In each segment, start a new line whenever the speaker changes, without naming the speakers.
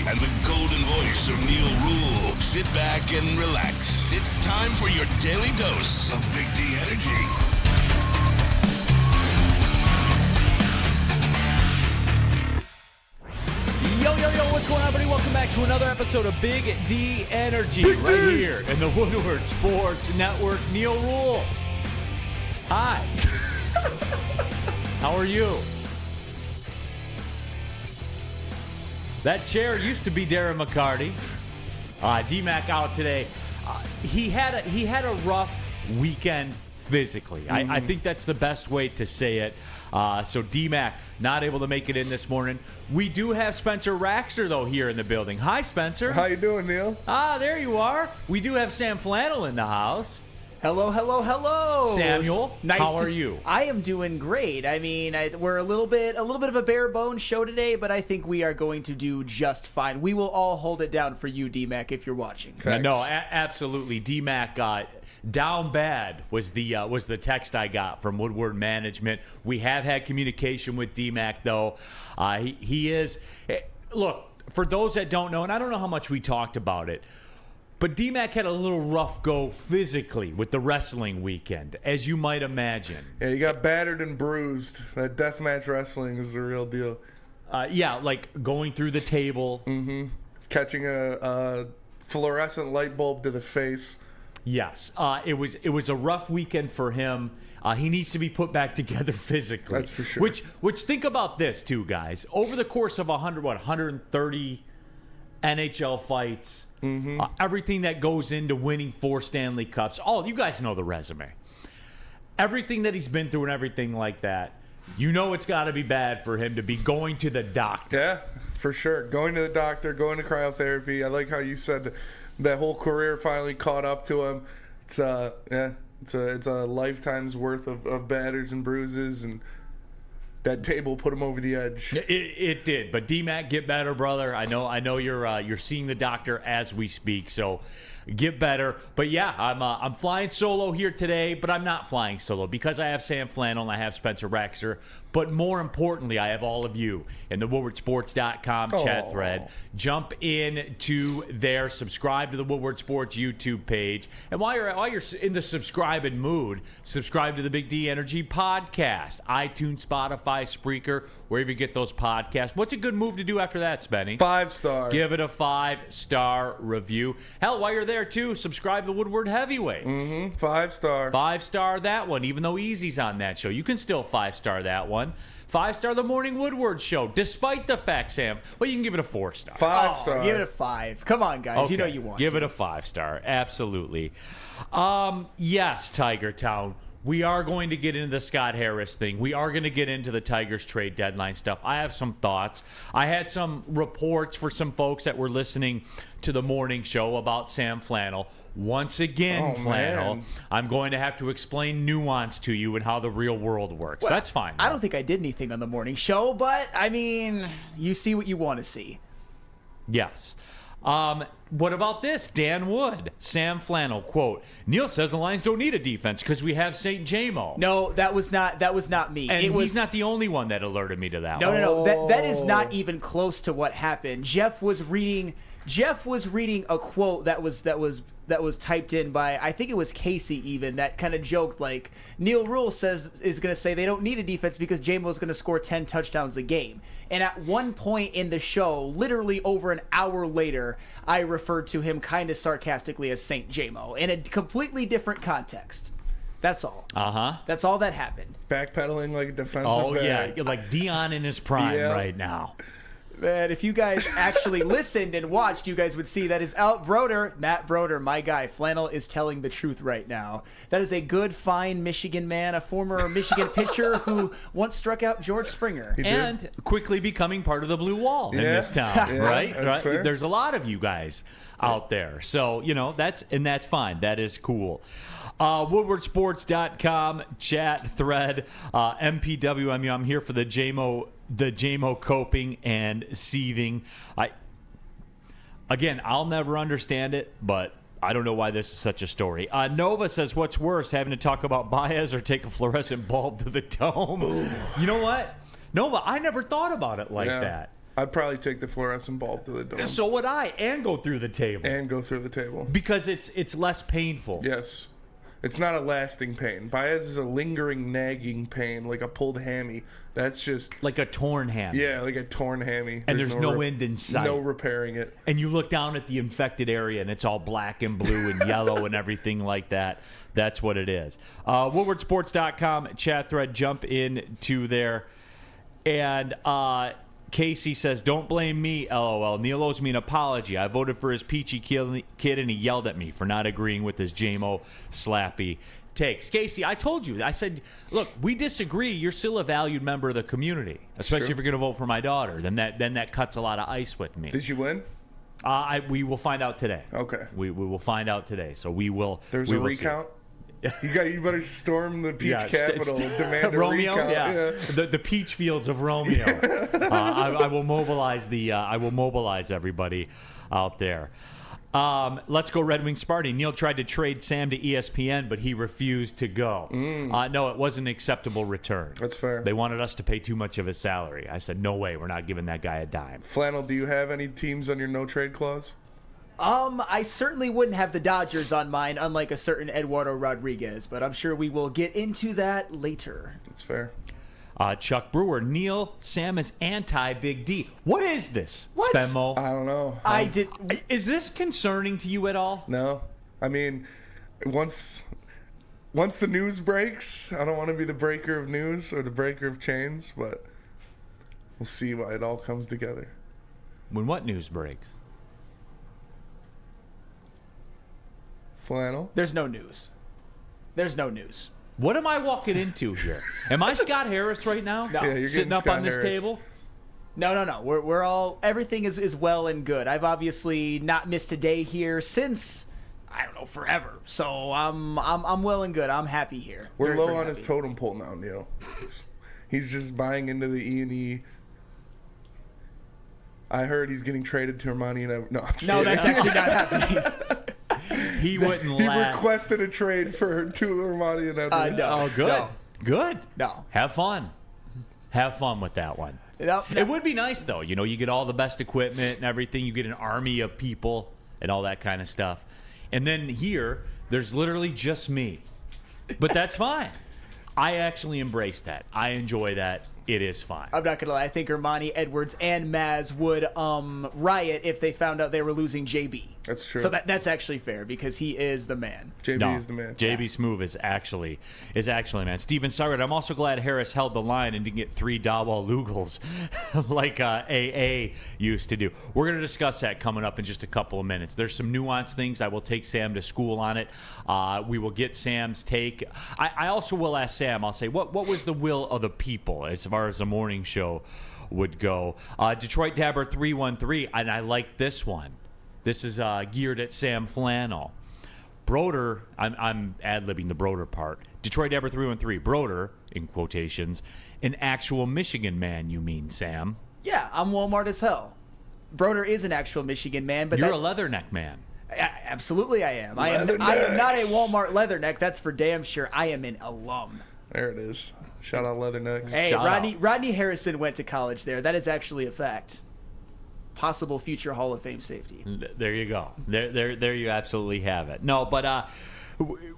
and the golden voice of Neal Ruhl. Sit back and relax. It's time for your daily dose of Big D energy.
Yo, what's going on, everybody? Welcome back to another episode of Big D Energy here in the Woodward Sports Network. Neal Ruhl. Hi. How are you? That chair used to be Darren McCarty. D-Mac out today. He had a rough weekend physically. I think that's the best way to say it. So D-Mac not able to make it in this morning. We do have Spencer Raxter, though, here in the building. Hi, Spencer.
How you doing, Neal?
There you are. We do have Sam Flannel in the house.
Hello.
Samuel,
nice.
How are you?
I am doing great. I mean, we're a little bit of a bare bones show today, but I think we are going to do just fine. We will all hold it down for you, D-Mac, if you're watching.
No, absolutely. D-Mac down bad was the text I got from Woodward Management. We have had communication with D-Mac, though. He is look, for those that don't know, and I don't know how much we talked about it, but D-Mac had a little rough go physically with the wrestling weekend, as you might imagine.
Yeah, you got battered and bruised. That deathmatch wrestling is the real deal.
Like going through the table.
Mm-hmm. Catching a fluorescent light bulb to the face.
Yes. It was a rough weekend for him. He needs to be put back together physically.
That's for sure.
Which think about this, too, guys. Over the course of 130 NHL fights, everything that goes into winning 4 Stanley Cups. You guys know the resume. Everything that he's been through and everything like that, you know it's got to be bad for him to be going to the doctor.
Yeah, for sure. Going to the doctor, going to cryotherapy. I like how you said that whole career finally caught up to him. It's a lifetime's worth of batters and bruises, and that table put him over the edge.
It did, but D-Mac, get better, brother. I know you're seeing the doctor as we speak, so get better. But yeah, I'm flying solo here today, but I'm not flying solo because I have Sam Flannel and I have Spencer Raxter. But more importantly, I have all of you in the WoodwardSports.com chat thread. Jump in to there, subscribe to the Woodward Sports YouTube page, and while you're in the subscribing mood, subscribe to the Big D Energy podcast, iTunes, Spotify, Spreaker, wherever you get those podcasts. What's a good move to do after that, Spenny?
5-star.
Give it a 5-star review. Hell, while you're there too, subscribe to Woodward Heavyweights.
5-star.
5-star that one, even though Easy's on that show. You can still 5-star that one. 5-star the Morning Woodward show, despite the fact, Sam. Well, you can give it a 4-star.
5-star.
Give it a 5. Come on, guys.
Okay.
You know you want
Give
to.
it a 5-star. Absolutely. Yes, Tiger Town. We are going to get into the Scott Harris thing. We are going to get into the Tigers trade deadline stuff. I have some thoughts. I had some reports for some folks that were listening to the morning show about Sam Flannel. Once again, Flannel,
man.
I'm going to have to explain nuance to you and how the real world works.
Well,
that's fine.
I don't think I did anything on the morning show, but, I mean, you see what you want to see.
Yes. What about this? Dan Wood, Sam Flannel, quote, Neal says the Lions don't need a defense because we have St. Jamo.
No, that was not me.
And he's not the only one that alerted me to that one.
No. That is not even close to what happened. Jeff was reading a quote that was typed in by, I think it was Casey even, that kind of joked like, Neal Ruhl is going to say they don't need a defense because Jamo's going to score 10 touchdowns a game. And at one point in the show, literally over an hour later, I referred to him kind of sarcastically as Saint Jamo in a completely different context. That's all. That's all that happened.
Backpedaling like a defensive back.
Yeah, like Dion in his prime right now.
Man, if you guys actually listened and watched, you guys would see that is Matt Broder, my guy. Flannel is telling the truth right now. That is a good, fine Michigan man, a former Michigan pitcher who once struck out George Springer.
And quickly becoming part of the Blue Wall in this town, right?
That's fair.
There's a lot of you guys out there. So, that's fine. That is cool. WoodwardSports.com chat thread, MPWMU. I'm here for the JMO coping and seething. I'll never understand it, but I don't know why this is such a story. Nova says, what's worse, having to talk about Baez or take a fluorescent bulb to the dome? Ooh. You know what? Nova, I never thought about it like that.
I'd probably take the fluorescent bulb to the dome.
So would I, and go through the table.
And go through the table.
Because it's less painful.
Yes. It's not a lasting pain. Baez is a lingering, nagging pain, like a pulled hammy. That's just...
Like a torn ham.
Yeah, like a torn hammy.
And there's no end in sight.
No repairing it.
And you look down at the infected area, and it's all black and blue and yellow and everything like that. That's what it is. WoodwardSports.com chat thread. Jump into there. And Casey says, don't blame me, LOL. Neal owes me an apology. I voted for his peachy kid, and he yelled at me for not agreeing with his JMO slappy takes. Casey, I told you. I said, look, we disagree. You're still a valued member of the community, especially if you're going to vote for my daughter. Then that cuts a lot of ice with me.
Did you win?
We will find out today.
Okay.
We will find out today. So we will.
There's
we
a
will
recount? You better storm the Peach
Yeah,
Capitol, demand a
Romeo,
recount.
yeah. The peach fields of Romeo. I will mobilize everybody out there. Let's go Red Wing Sparty. Neal tried to trade Sam to ESPN, but he refused to go. No, it wasn't an acceptable return.
That's fair.
They wanted us to pay too much of his salary. I said, no way, we're not giving that guy a dime.
Flannel, do you have any teams on your no trade clause?
I certainly wouldn't have the Dodgers on mine, unlike a certain Eduardo Rodriguez, but I'm sure we will get into that later.
That's fair.
Chuck Brewer, Neal, Sam is anti-Big D. What is this,
What?
Spenmo?
I don't know.
Is this concerning to you at all?
No. I mean, once the news breaks, I don't want to be the breaker of news or the breaker of chains, but we'll see why it all comes together.
When what news breaks?
Flannel?
There's no news. There's no news.
What am I walking into here? Am I Scott Harris right now?
No.
Yeah, you're
Sitting
getting
up
Scott
on this
Harris.
table?
No. We're all, everything is well and good. I've obviously not missed a day here since, I don't know, forever. So I'm well and good. I'm happy here.
We're
Very,
low
very
on his
happy.
totem pole now, Neal. He's just buying into the E&E. I heard he's getting traded to Ermanni and no, I'm just
No,
kidding.
that's actually not happening.
He wouldn't
He
laugh.
requested a trade for to Ermanni and Edwards.
No.
Oh, good.
No.
Good.
No.
Have fun. Have fun with that one.
No.
It would be nice, though. You know, you get all the best equipment and everything. You get an army of people and all that kind of stuff. And then here, there's literally just me. But that's fine. I actually embrace that. I enjoy that. It is fine.
I'm not gonna lie. I think Ermanni, Edwards, and Maz would riot if they found out they were losing JB.
That's true.
So that's actually fair because he is the man.
JB is the man.
JB Smoove is actually man. Steven Sargent, I'm also glad Harris held the line and didn't get 3 Dawal Lugals like AA used to do. We're going to discuss that coming up in just a couple of minutes. There's some nuanced things. I will take Sam to school on it. We will get Sam's take. I also will ask Sam, I'll say, what was the will of the people as far as the morning show would go? Detroit Dabber 313, and I like this one. This is geared at Sam Flannel. Broder, I'm ad-libbing the Broder part. Detroit Dabber 313. Broder, in quotations, an actual Michigan man, you mean, Sam?
Yeah, I'm Walmart as hell. Broder is an actual Michigan man, but
You're a leatherneck man.
Absolutely I am. I am not a Walmart leatherneck, that's for damn sure. I am an alum.
There it is. Shout out Leathernecks.
Hey,
Shout
Rodney Harrison went to college there. That is actually a fact. Possible future Hall of Fame safety.
There you go. There you absolutely have it. No, but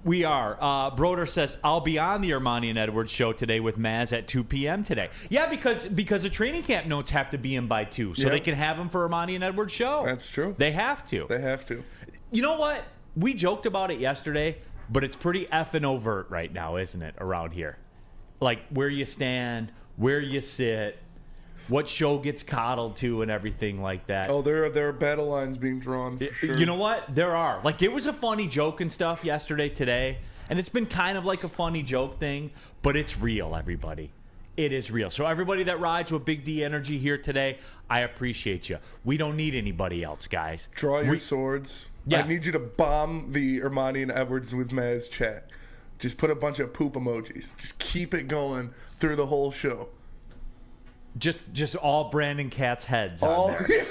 we are. Broder says, I'll be on the Ermanni and Edwards show today with Maz at 2 p.m. today. Yeah, because the training camp notes have to be in by 2, so
Yep.
they can have them for Ermanni and Edwards show.
That's true.
They have to.
They have to.
You know what? We joked about it yesterday, but it's pretty effing overt right now, isn't it, around here? Like where you stand, where you sit, what show gets coddled to, and everything like that.
Oh, there are battle lines being drawn. For sure.
You know what? There are. Like, it was a funny joke and stuff yesterday, today, and it's been kind of like a funny joke thing, but it's real, everybody. It is real. So everybody that rides with Big D Energy here today, I appreciate you. We don't need anybody else, guys.
Draw your swords.
Yeah.
I need you to bomb the Ermanni and Edwards with Maz chat. Just put a bunch of poop emojis. Just keep it going through the whole show.
Just all Brandon Katz's heads on
All
there.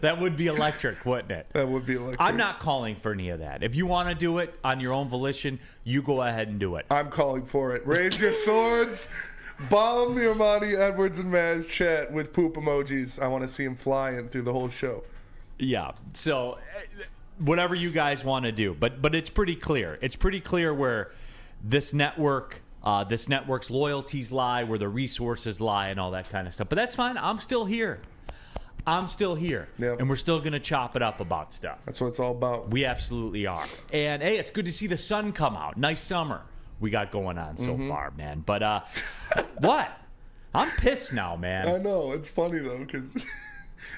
That would be electric, wouldn't it?
that would be electric.
I'm not calling for any of that. If you want to do it on your own volition, you go ahead and do it.
I'm calling for it. Raise your swords. Bomb the Ermanni, Edwards, and Maz chat with poop emojis. I want to see him flying through the whole show.
Yeah. So whatever you guys want to do, but it's pretty clear. It's pretty clear where this network's loyalties lie, where the resources lie, and all that kind of stuff. But that's fine. I'm still here.
Yep.
And we're still going to chop it up about stuff.
That's what it's all about.
We absolutely are. And, hey, it's good to see the sun come out. Nice summer we got going on so far, man. But what? I'm pissed now, man.
I know. It's funny, though, because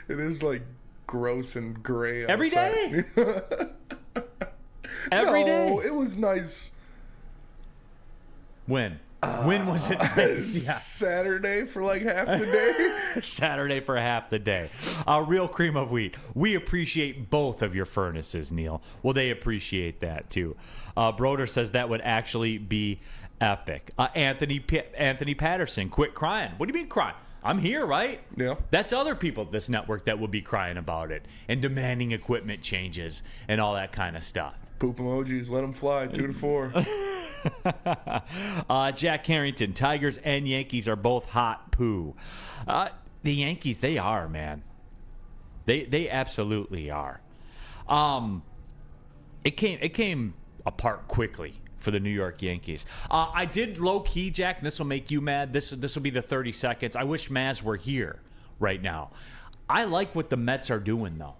it is, like, gross and gray outside.
Every day? Every day?
No, it was nice.
When? When was it nice? Yeah.
Saturday for like half the day.
Saturday for half the day. Real cream of wheat. We appreciate both of your furnaces, Neal. Well, they appreciate that too. Broder says that would actually be epic. Anthony Patterson, quit crying. What do you mean crying? I'm here, right?
Yeah.
That's other people at this network that will be crying about it and demanding equipment changes and all that kind of stuff.
Poop emojis, let them fly, 2 to 4.
Jack Harrington, Tigers and Yankees are both hot poo. The Yankees, they are, man. They absolutely are. It came apart quickly for the New York Yankees. I did low key, Jack, and this will make you mad. This will be the 30 seconds. I wish Maz were here right now. I like what the Mets are doing, though.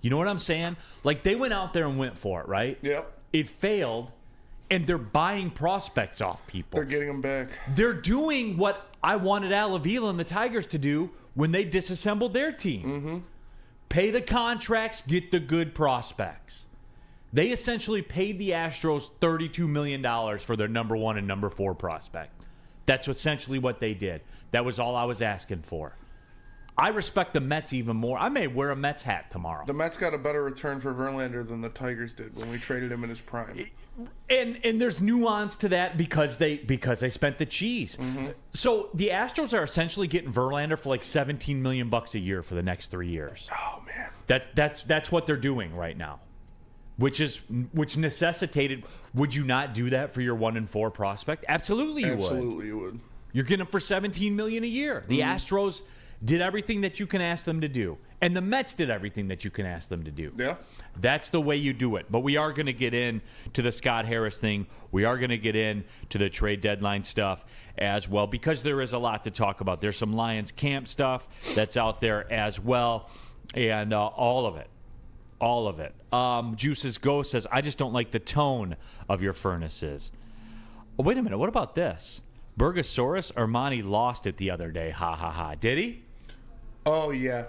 You know what I'm saying? Like, they went out there and went for it, right?
Yep.
It failed, and they're buying prospects off people.
They're getting them back.
They're doing what I wanted Al Avila and the Tigers to do when they disassembled their team.
Mm-hmm.
Pay the contracts, get the good prospects. They essentially paid the Astros $32 million for their number 1 and number 4 prospect. That's essentially what they did. That was all I was asking for. I respect the Mets even more. I may wear a Mets hat tomorrow.
The Mets got a better return for Verlander than the Tigers did when we traded him in his prime.
And there's nuance to that because they spent the cheese.
Mm-hmm.
So the Astros are essentially getting Verlander for like $17 million a year for the next 3 years.
Oh man,
that's what they're doing right now. Which necessitated. Would you not do that for your 1 and 4 prospect? Absolutely, you would.
Absolutely, you would.
You're getting them for $17 million a year. The Astros did everything that you can ask them to do, and the Mets did everything that you can ask them to do.
Yeah,
that's the way you do it. But we are going to get into the Scott Harris thing. We are going to get into the trade deadline stuff as well because there is a lot to talk about. There's some Lions camp stuff that's out there as well, and all of it. All of it. Juices Go says, I just don't like the tone of your furnaces. Oh, wait a minute. What about this? Burgosaurus Ermanni lost it the other day. Ha, ha, ha. Did he?
Oh, yeah.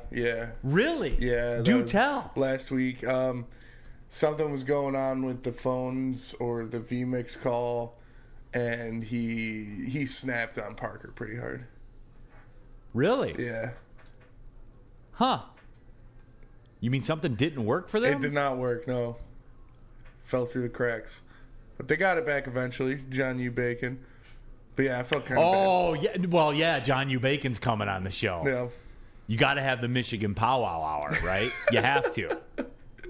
Really?
Yeah.
Do tell.
Last week, something was going on with the phones or the vMix call, and he snapped on Parker pretty hard.
Really?
Yeah.
Huh. You mean something didn't work for them?
It did not work, no. Fell through the cracks. But they got it back eventually, John U. Bacon. But yeah, I felt kind of bad.
Oh, yeah. Well, yeah, John U. Bacon's coming on the show.
Yeah.
You got to have the Michigan powwow hour, right? You have to.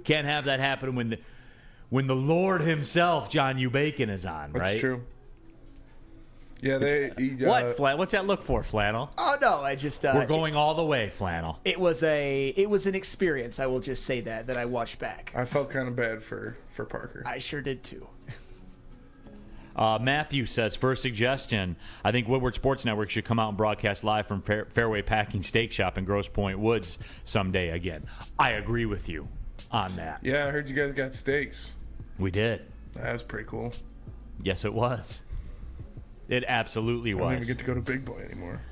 Can't have that happen when the Lord himself, John U. Bacon, is on, right?
That's true. Yeah,
What's that look for, Flannel?
Oh no, I just
we're going all the way, Flannel.
It was an experience. I will just say that I watched back.
I felt kind of bad for Parker.
I sure did too.
Matthew says, for a suggestion, I think Woodward Sports Network should come out and broadcast live from Fairway Packing Steak Shop in Grosse Pointe Woods someday again. I agree with you on that.
Yeah, I heard you guys got steaks.
We did.
That was pretty cool.
Yes, it was. It absolutely was.
I don't even get to go to Big Boy anymore.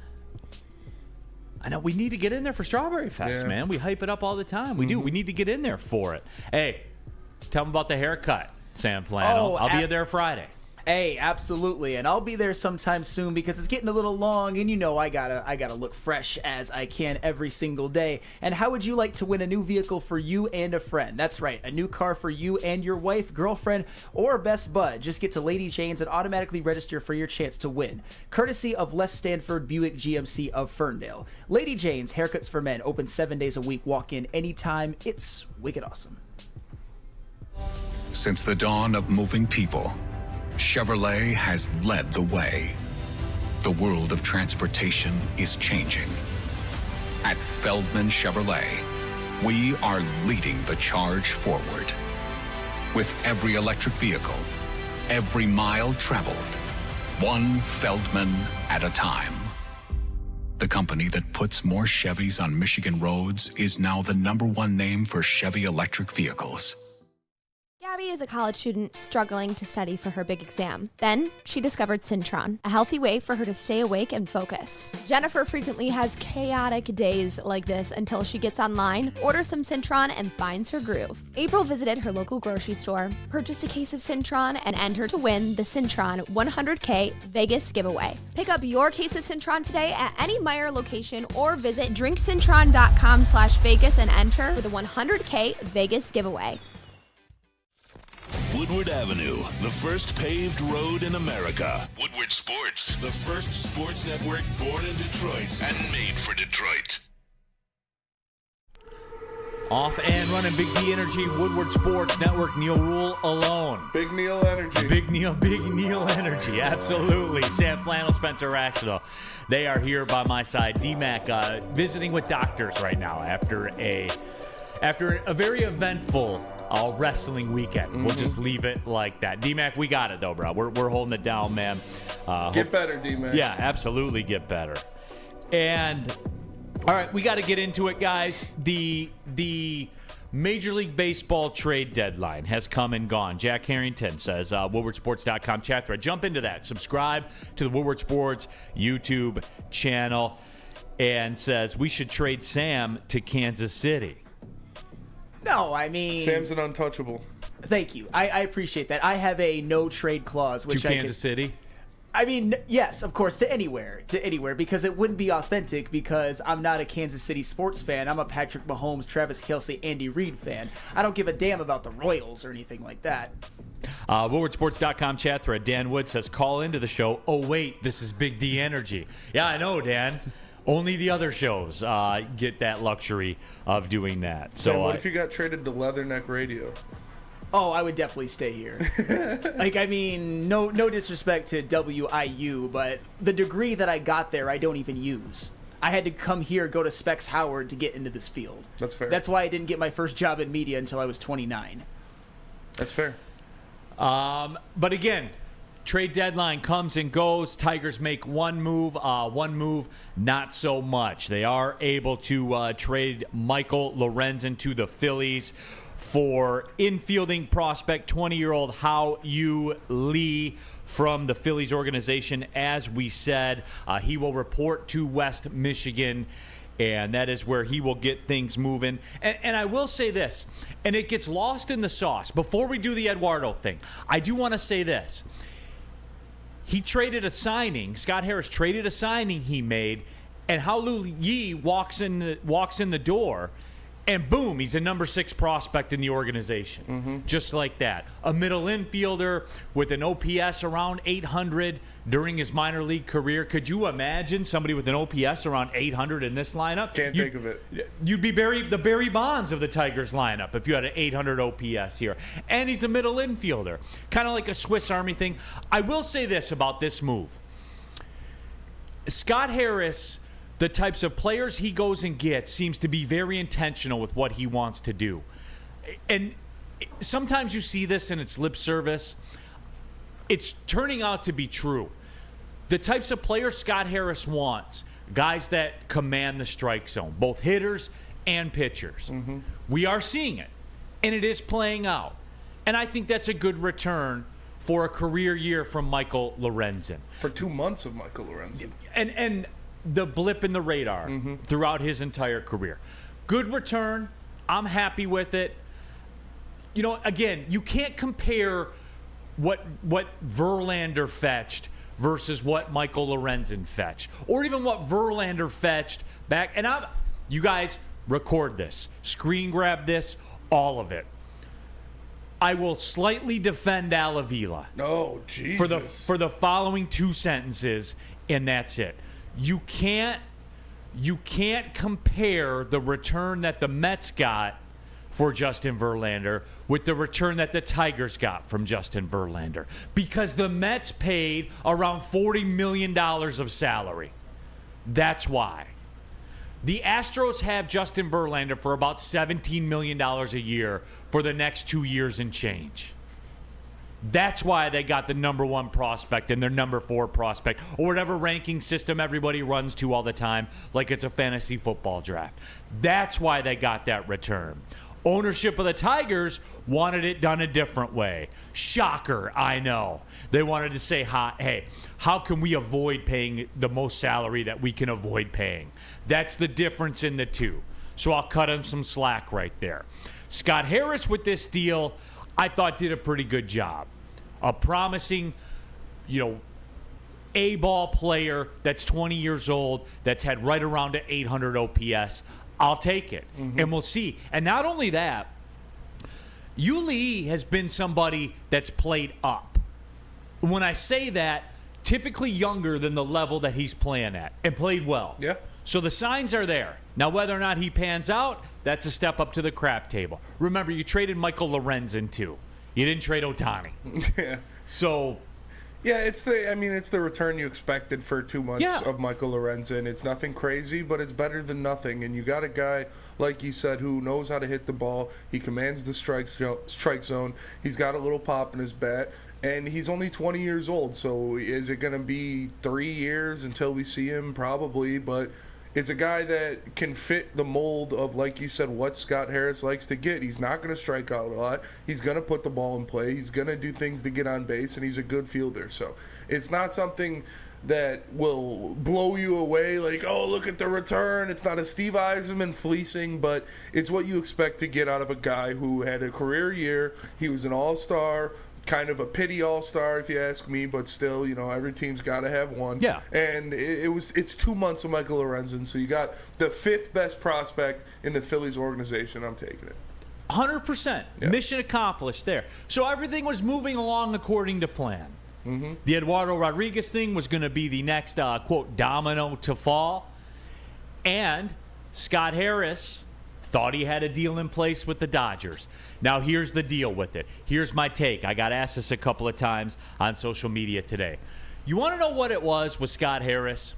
I know. We need to get in there for Strawberry Fest, man. We hype it up all the time. We do. We need to get in there for it. Hey, tell them about the haircut, Sam Flannel. I'll be there Friday.
Hey, absolutely, and I'll be there sometime soon because it's getting a little long, and you know I gotta look fresh as I can every single day. And how would you like to win a new vehicle for you and a friend? That's right, a new car for you and your wife, girlfriend, or best bud. Just get to Lady Jane's and automatically register for your chance to win. Courtesy of Les Stanford Buick GMC of Ferndale. Lady Jane's, haircuts for men, open 7 days a week, walk in anytime. It's wicked awesome.
Since the dawn of moving people, Chevrolet has led the way. The world of transportation is changing. At Feldman Chevrolet, we are leading the charge forward. With every electric vehicle, every mile traveled, one Feldman at a time. The company that puts more Chevys on Michigan roads is now the #1 name for Chevy electric vehicles.
Gabby is a college student struggling to study for her big exam. Then she discovered Syntron, a healthy way for her to stay awake and focus. Jennifer frequently has chaotic days like this until she gets online, orders some Syntron, and finds her groove. April visited her local grocery store, purchased a case of Syntron, and entered to win the Syntron 100K Vegas giveaway. Pick up your case of Syntron today at any Meijer location or visit drinksyntron.com/Vegas and enter for the 100K Vegas giveaway.
Woodward Avenue, the first paved road in America. Woodward Sports, the first sports network born in Detroit and made for Detroit.
Off and running, Big D Energy, Woodward Sports Network, Neal Ruhl alone.
Big Neal energy.
Big Neal energy, absolutely. Sam Flannel, Spencer Rational. They are here by my side. D-Mac visiting with doctors right now after a very eventful wrestling weekend. We'll just leave it like that. D-Mac, we got it though, bro. We're holding it down, man.
Get better, D-Mac.
Yeah, absolutely get better. And all right, we got to get into it, guys. The Major League Baseball trade deadline has come and gone. Jack Harrington says, WoodwardSports.com chat thread. Jump into that. Subscribe to the Woodward Sports YouTube channel. And says, we should trade Sam to Kansas City.
No, I mean...
Sam's an untouchable.
Thank you. I appreciate that. I have a no-trade clause. Which
to Kansas City?
I mean, yes, of course, to anywhere, because it wouldn't be authentic because I'm not a Kansas City sports fan. I'm a Patrick Mahomes, Travis Kelce, Andy Reid fan. I don't give a damn about the Royals or anything like that.
WoodwardSports.com chat thread. Dan Wood says, call into the show. Oh, wait, this is Big D Energy. Yeah, I know, Dan. Only the other shows get that luxury of doing that. So
what if you got traded to Leatherneck Radio?
Oh, I would definitely stay here. Like, I mean, no disrespect to WIU, but the degree that I got there, I don't even use. I had to come here, go to Specs Howard to get into this field.
That's fair.
That's why I didn't get my first job in media until I was 29.
That's fair.
But again, trade deadline comes and goes. Tigers make one move, not so much. They are able to trade Michael Lorenzen to the Phillies for infielding prospect 20-year-old Hao-Yu Lee from the Phillies organization. As we said, he will report to West Michigan, and that is where he will get things moving. And I will say this, and it gets lost in the sauce. Before we do the Eduardo thing, I do want to say this. He traded a signing. Scott Harris traded a signing he made, and Hao-Yu Lee walks in the door, and boom, he's a number 6 prospect in the organization. Just like that. A middle infielder with an OPS around 800 during his minor league career. Could you imagine somebody with an OPS around 800 in this lineup?
Can't think of it.
You'd be the Barry Bonds of the Tigers lineup if you had an 800 OPS here. And he's a middle infielder. Kind of like a Swiss Army thing. I will say this about this move. Scott Harris, the types of players he goes and gets, seems to be very intentional with what he wants to do. And sometimes you see this and it's lip service. It's turning out to be true. The types of players Scott Harris wants, guys that command the strike zone, both hitters and pitchers. We are seeing it, and it is playing out. And I think that's a good return for a career year from Michael Lorenzen.
For 2 months of Michael Lorenzen.
And the blip in the radar throughout his entire career. Good return. I'm happy with it. You know, again, you can't compare what Verlander fetched versus what Michael Lorenzen fetched, or even what Verlander fetched back. And you guys record this, screen grab this, all of it. I will slightly defend Al Avila.
Oh, Jesus.
For the following 2 sentences, and that's it. You can't compare the return that the Mets got for Justin Verlander with the return that the Tigers got from Justin Verlander, because the Mets paid around $40 million of salary. That's why. The Astros have Justin Verlander for about $17 million a year for the next 2 years and change. That's why they got the number 1 prospect and their number 4 prospect, or whatever ranking system everybody runs to all the time, like it's a fantasy football draft. That's why they got that return. Ownership of the Tigers wanted it done a different way. Shocker, I know. They wanted to say, hey, how can we avoid paying the most salary that we can avoid paying? That's the difference in the two. So I'll cut him some slack right there. Scott Harris with this deal, I thought did a pretty good job. A promising, A-ball player that's 20 years old, that's had right around to 800 OPS. I'll take it, and we'll see. And not only that, Yuli has been somebody that's played up. When I say that, typically younger than the level that he's playing at, and played well.
Yeah.
So the signs are there. Now, whether or not he pans out, that's a step up to the crap table. Remember, you traded Michael Lorenzen, too. You didn't trade Ohtani.
Yeah.
So...
yeah, it's the return you expected for 2 months of Michael Lorenzen. It's nothing crazy, but it's better than nothing. And you got a guy, like you said, who knows how to hit the ball. He commands the strike zone. He's got a little pop in his bat. And he's only 20 years old, so is it going to be 3 years until we see him? Probably, but it's a guy that can fit the mold of, like you said, what Scott Harris likes to get. He's not going to strike out a lot. He's going to put the ball in play. He's going to do things to get on base, and he's a good fielder. So it's not something that will blow you away like, oh, look at the return. It's not a Steve Eisenman fleecing, but it's what you expect to get out of a guy who had a career year. He was an all-star, kind of a pity all-star if you ask me, but still, every team's got to have one.
Yeah.
And it's 2 months of Michael Lorenzen, so you got the 5th best prospect in the Phillies organization. I'm taking it.
100%.
Yeah.
Mission accomplished there. So everything was moving along according to plan. The Eduardo Rodriguez thing was going to be the next, quote, domino to fall. And Scott Harris thought he had a deal in place with the Dodgers. Now, here's the deal with it. Here's my take. I got asked this a couple of times on social media today. You want to know what it was with Scott Harris?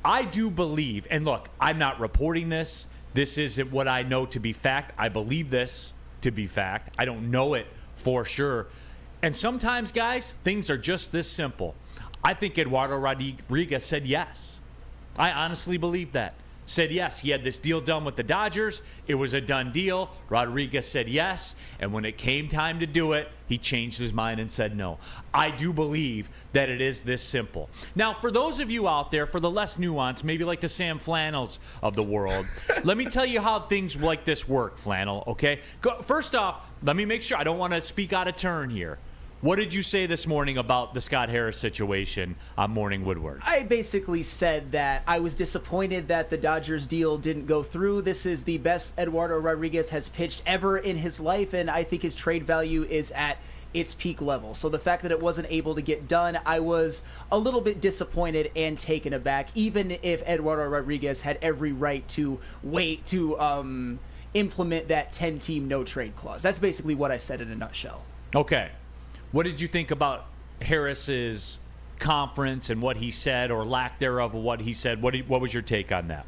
I do believe, and look, I'm not reporting this. This isn't what I know to be fact. I believe this to be fact. I don't know it for sure. And sometimes, guys, things are just this simple. I think Eduardo Rodriguez said yes. I honestly believe that. Said yes. He had this deal done with the Dodgers. It was a done deal. Rodriguez said yes. And when it came time to do it, he changed his mind and said no. I do believe that it is this simple. Now, for those of you out there, for the less nuanced, maybe like the Sam Flannels of the world, let me tell you how things like this work, Flannel, okay? First off, let me make sure. I don't want to speak out of turn here. What did you say this morning about the Scott Harris situation on Morning Woodward?
I basically said that I was disappointed that the Dodgers deal didn't go through. This is the best Eduardo Rodriguez has pitched ever in his life, and I think his trade value is at its peak level. So the fact that it wasn't able to get done, I was a little bit disappointed and taken aback, even if Eduardo Rodriguez had every right to wait to implement that 10-team no-trade clause. That's basically what I said in a nutshell.
Okay. What did you think about Harris's conference and what he said, or lack thereof of what he said? What was your take on that?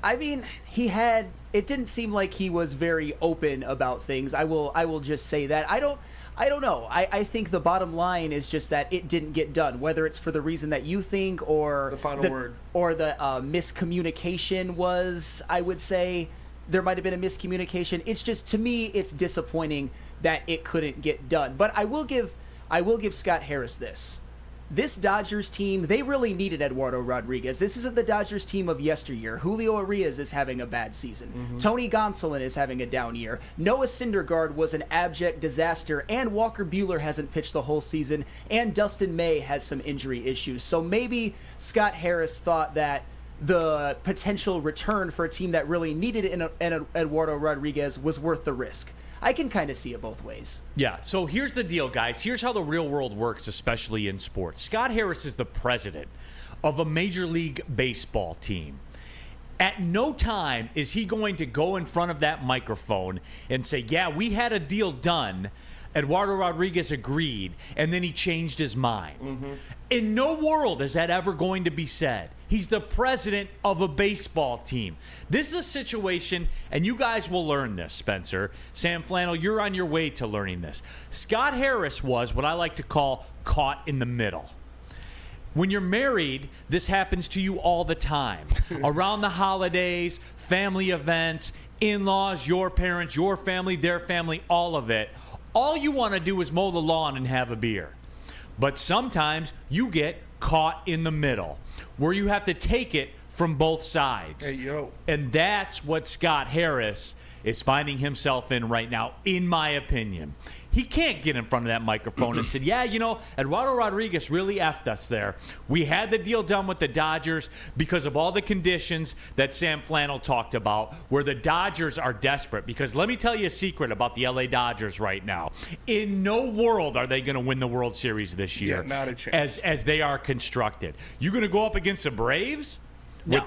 I mean, it didn't seem like he was very open about things. I will just say that. I don't know. I think the bottom line is just that it didn't get done, whether it's for the reason that you think or
The final word.
Or the miscommunication was, I would say, there might have been a miscommunication. It's just, to me, it's disappointing that it couldn't get done. But I will give Scott Harris this. This Dodgers team, they really needed Eduardo Rodriguez. This isn't the Dodgers team of yesteryear. Julio Urias is having a bad season. Tony Gonsolin is having a down year. Noah Syndergaard was an abject disaster, and Walker Buehler hasn't pitched the whole season, and Dustin May has some injury issues. So maybe Scott Harris thought that the potential return for a team that really needed an Eduardo Rodriguez was worth the risk. I can kind of see it both ways.
Yeah, so here's the deal, guys. Here's how the real world works, especially in sports. Scott Harris is the president of a Major League Baseball team. At no time is he going to go in front of that microphone and say, yeah, we had a deal done. Eduardo Rodriguez agreed, and then he changed his mind. Mm-hmm. In no world is that ever going to be said. He's the president of a baseball team. This is a situation, and you guys will learn this, Spencer. Sam Flannel, you're on your way to learning this. Scott Harris was what I like to call caught in the middle. When you're married, this happens to you all the time. Around the holidays, family events, in-laws, your parents, your family, their family, all of it. All you want to do is mow the lawn and have a beer. But sometimes you get caught in the middle, where you have to take it from both sides.
Hey, yo.
And that's what Scott Harris is finding himself in right now, in my opinion. He can't get in front of that microphone and say, yeah, Eduardo Rodriguez really effed us there. We had the deal done with the Dodgers because of all the conditions that Sam Flannel talked about, where the Dodgers are desperate. Because let me tell you a secret about the LA Dodgers right now. In no world are they going to win the World Series this year.
Yeah, not a chance.
As they are constructed. You're going to go up against the Braves?
No.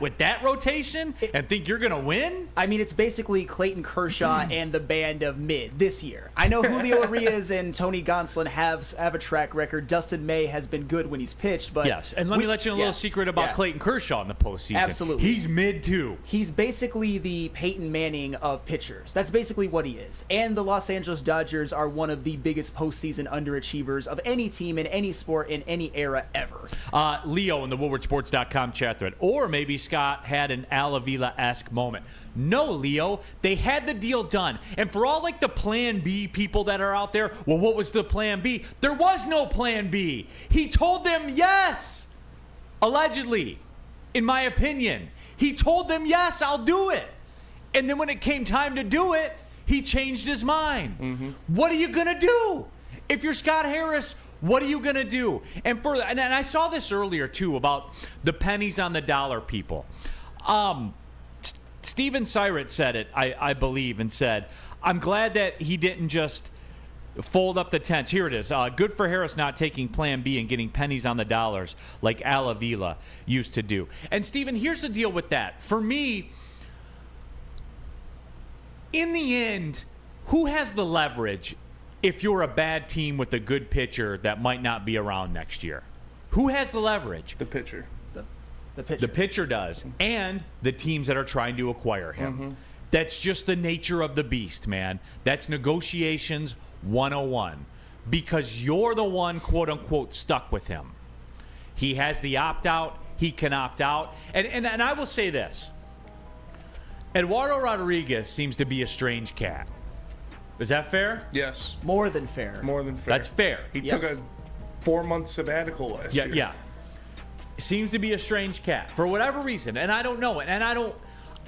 With that rotation, and think you're going to win?
I mean, it's basically Clayton Kershaw and the band of mid this year. I know Julio Urias and Tony Gonsolin have a track record. Dustin May has been good when he's pitched, but
yes. And let me let you know a little secret about Clayton Kershaw in the postseason.
Absolutely,
he's mid too.
He's basically the Peyton Manning of pitchers. That's basically what he is. And the Los Angeles Dodgers are one of the biggest postseason underachievers of any team in any sport in any era ever.
Leo in the WoodwardSports.com chat thread. Or maybe Scott had an Al Avila-esque moment. No, Leo, they had the deal done. And for all like the plan B people that are out there, well, what was the plan B? There was no plan B. He told them yes. Allegedly, in my opinion. He told them, yes, I'll do it. And then when it came time to do it, he changed his mind. Mm-hmm. What are you going to do? If you're Scott Harris, what are you going to do? And I saw this earlier, too, about the pennies on the dollar people. Steven Syrett said it, I believe, and said, I'm glad that he didn't just fold up the tents. Here it is. Good for Harris not taking plan B and getting pennies on the dollars like Al Avila used to do. And, Steven, here's the deal with that. For me, in the end, who has the leverage if you're a bad team with a good pitcher that might not be around next year? Who has the leverage?
The pitcher.
The pitcher.
The pitcher does. And the teams that are trying to acquire him. Mm-hmm. That's just the nature of the beast, man. That's negotiations 101. Because you're the one, quote unquote, stuck with him. He has the opt-out. He can opt out. And I will say this. Eduardo Rodriguez seems to be a strange cat. Is that fair?
Yes.
More than fair.
More than fair.
That's fair.
He took a 4-month sabbatical last year.
Yeah. Seems to be a strange cat for whatever reason, and I don't know it. And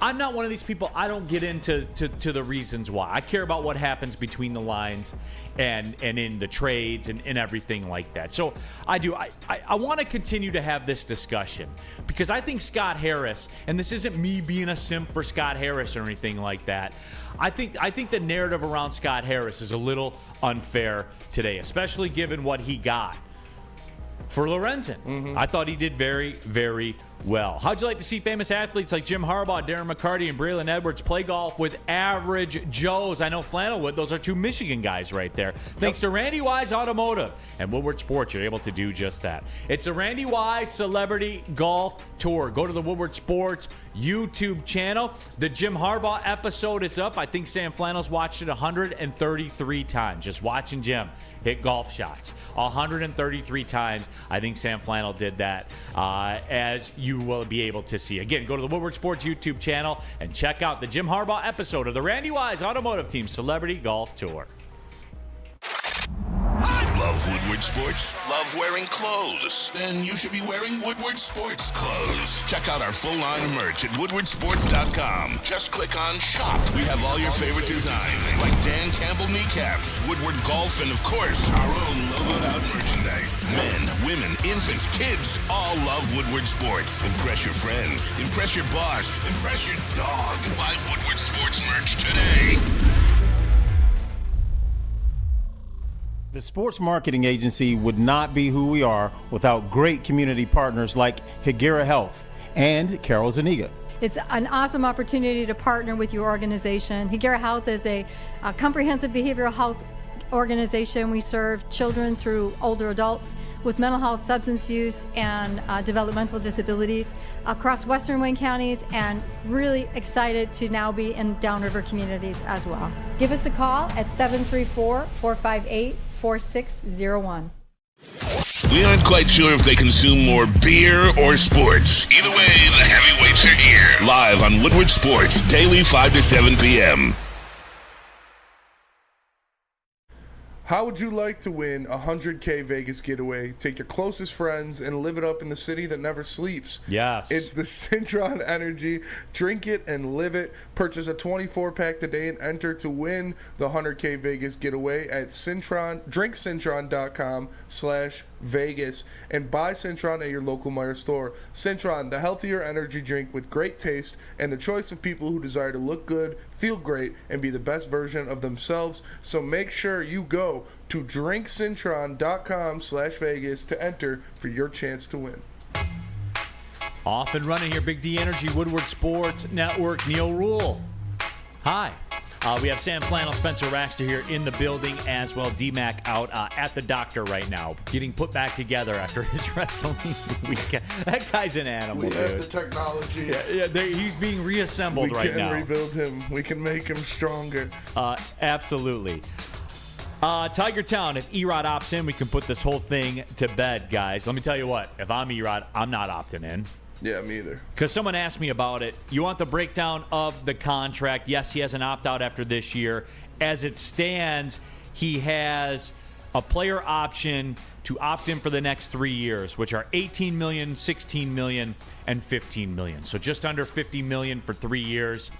I'm not one of these people. I don't get into the reasons why. I care about what happens between the lines and in the trades and everything like that. So I do. I want to continue to have this discussion because I think Scott Harris, and this isn't me being a simp for Scott Harris or anything like that. I think the narrative around Scott Harris is a little unfair today, especially given what he got for Lorenzen. Mm-hmm. I thought he did very, very well. How'd you like to see famous athletes like Jim Harbaugh, Darren McCarty, and Braylon Edwards play golf with average Joes? I know Flannel would. Those are two Michigan guys right there. Thanks to Randy Wise Automotive and Woodward Sports, you're able to do just that. It's a Randy Wise Celebrity Golf Tour. Go to the Woodward Sports YouTube channel. The Jim Harbaugh episode is up. I think Sam Flannel's watched it 133 times. Just watching Jim hit golf shots 133 times. I think Sam Flannel did that, as you will be able to see. Again, go to the Woodward Sports YouTube channel and check out the Jim Harbaugh episode of the Randy Wise Automotive Team Celebrity Golf Tour.
Love Woodward Sports? Love wearing clothes? Then you should be wearing Woodward Sports clothes. Check out our full line of merch at woodwardsports.com. Just click on shop. We have all your favorite designs, like Dan Campbell kneecaps, Woodward golf, and of course, our own logoed out merchandise. Men, women, infants, kids, all love Woodward Sports. Impress your friends. Impress your boss. Impress your dog. Buy Woodward Sports merch today.
The sports marketing agency would not be who we are without great community partners like Higuera Health and Carol Zaniga.
It's an awesome opportunity to partner with your organization. Higuera Health is a comprehensive behavioral health organization. We serve children through older adults with mental health, substance use, and developmental disabilities across Western Wayne counties, and really excited to now be in downriver communities as well. Give us a call at 734-458-4601.
We aren't quite sure if they consume more beer or sports. Either way, the heavyweights are here. Live on Woodward Sports, daily 5 to 7 p.m.
How would you like to win a 100K Vegas getaway? Take your closest friends and live it up in the city that never sleeps.
Yes.
It's the Cintron Energy. Drink it and live it. Purchase a 24-pack today and enter to win the 100K Vegas getaway at drinkcintron.com/Vegas and buy Cintron at your local Meijer store. Cintron, the healthier energy drink with great taste and the choice of people who desire to look good, feel great, and be the best version of themselves. So make sure you go to drinkcintron.com/Vegas to enter for your chance to win.
Off and running here, Big D Energy, Woodward Sports Network, Neal Ruhl. Hi. We have Sam Flannel, Spencer Raxter here in the building as well. D-Mac out at the doctor right now, getting put back together after his wrestling weekend. That guy's an animal,
We have
dude.
the technology.
He's being reassembled right now.
We can rebuild him. We can make him stronger.
Absolutely. Tiger Town, if Erod opts in, we can put this whole thing to bed, guys. Let me tell you what, if I'm Erod, I'm not opting in.
Yeah, me either.
Because someone asked me about it. You want the breakdown of the contract? Yes, he has an opt-out after this year. As it stands, he has a player option to opt in for the next 3 years, which are $18 million, $16 million, and $15 million. So just under $50 million for 3 years.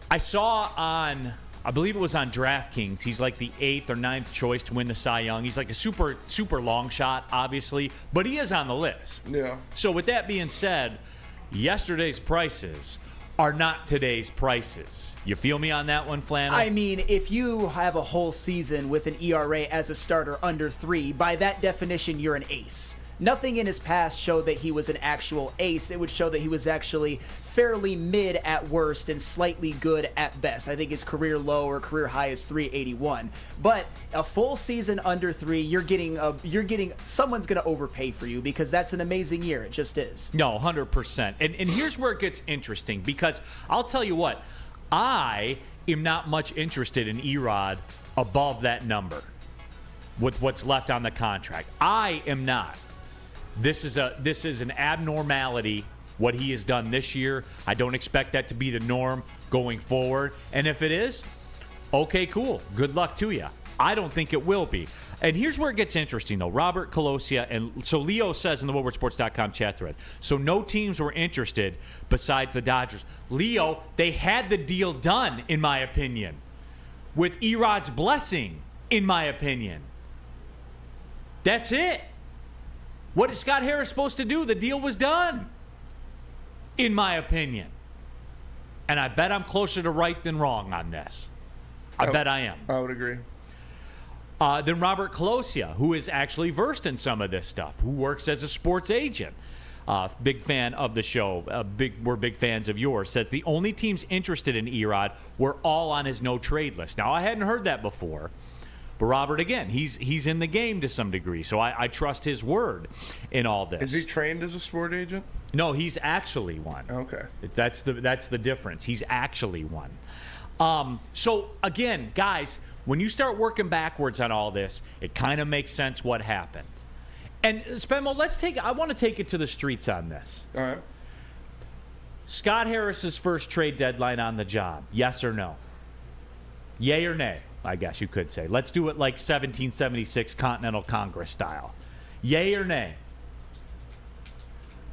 I saw on, I believe it was on DraftKings, he's like the 8th or 9th choice to win the Cy Young. He's like a super, super long shot, obviously, but he is on the list.
Yeah.
So with that being said, yesterday's prices are not today's prices. You feel me on that one, Flannel?
I mean, if you have a whole season with an ERA as a starter under 3, by that definition, you're an ace. Nothing in his past showed that he was an actual ace. It would show that he was actually fairly mid at worst and slightly good at best. I think his career low or career high is 381. But a full season under 3, you're getting someone's going to overpay for you, because that's an amazing year. It just is.
No, 100%. And here's where it gets interesting, because I'll tell you what, I am not much interested in Erod above that number with what's left on the contract. I am not. This is an abnormality, what he has done this year. I don't expect that to be the norm going forward. And if it is, okay, cool. Good luck to you. I don't think it will be. And here's where it gets interesting, though. Robert Colosia, and so Leo says in the WoodwardSports.com chat thread, so no teams were interested besides the Dodgers. Leo, they had the deal done, in my opinion, with Erod's blessing, in my opinion. That's it. What is Scott Harris supposed to do? The deal was done, in my opinion. And I bet I'm closer to right than wrong on this. I bet I am.
I would agree.
Then Robert Colosia, who is actually versed in some of this stuff, who works as a sports agent. Big fan of the show. We're big fans of yours. Says the only teams interested in Erod were all on his no-trade list. Now, I hadn't heard that before. But Robert, again, he's in the game to some degree, so I trust his word in all this.
Is he trained as a sport agent?
No, he's actually one.
Okay.
That's the difference. He's actually one. So, again, guys, when you start working backwards on all this, it kind of makes sense what happened. And, Spenmo, I want to take it to the streets on this.
All right.
Scott Harris's first trade deadline on the job, yes or no? Yay or nay? I guess you could say. Let's do it like 1776 Continental Congress style. Yay or nay?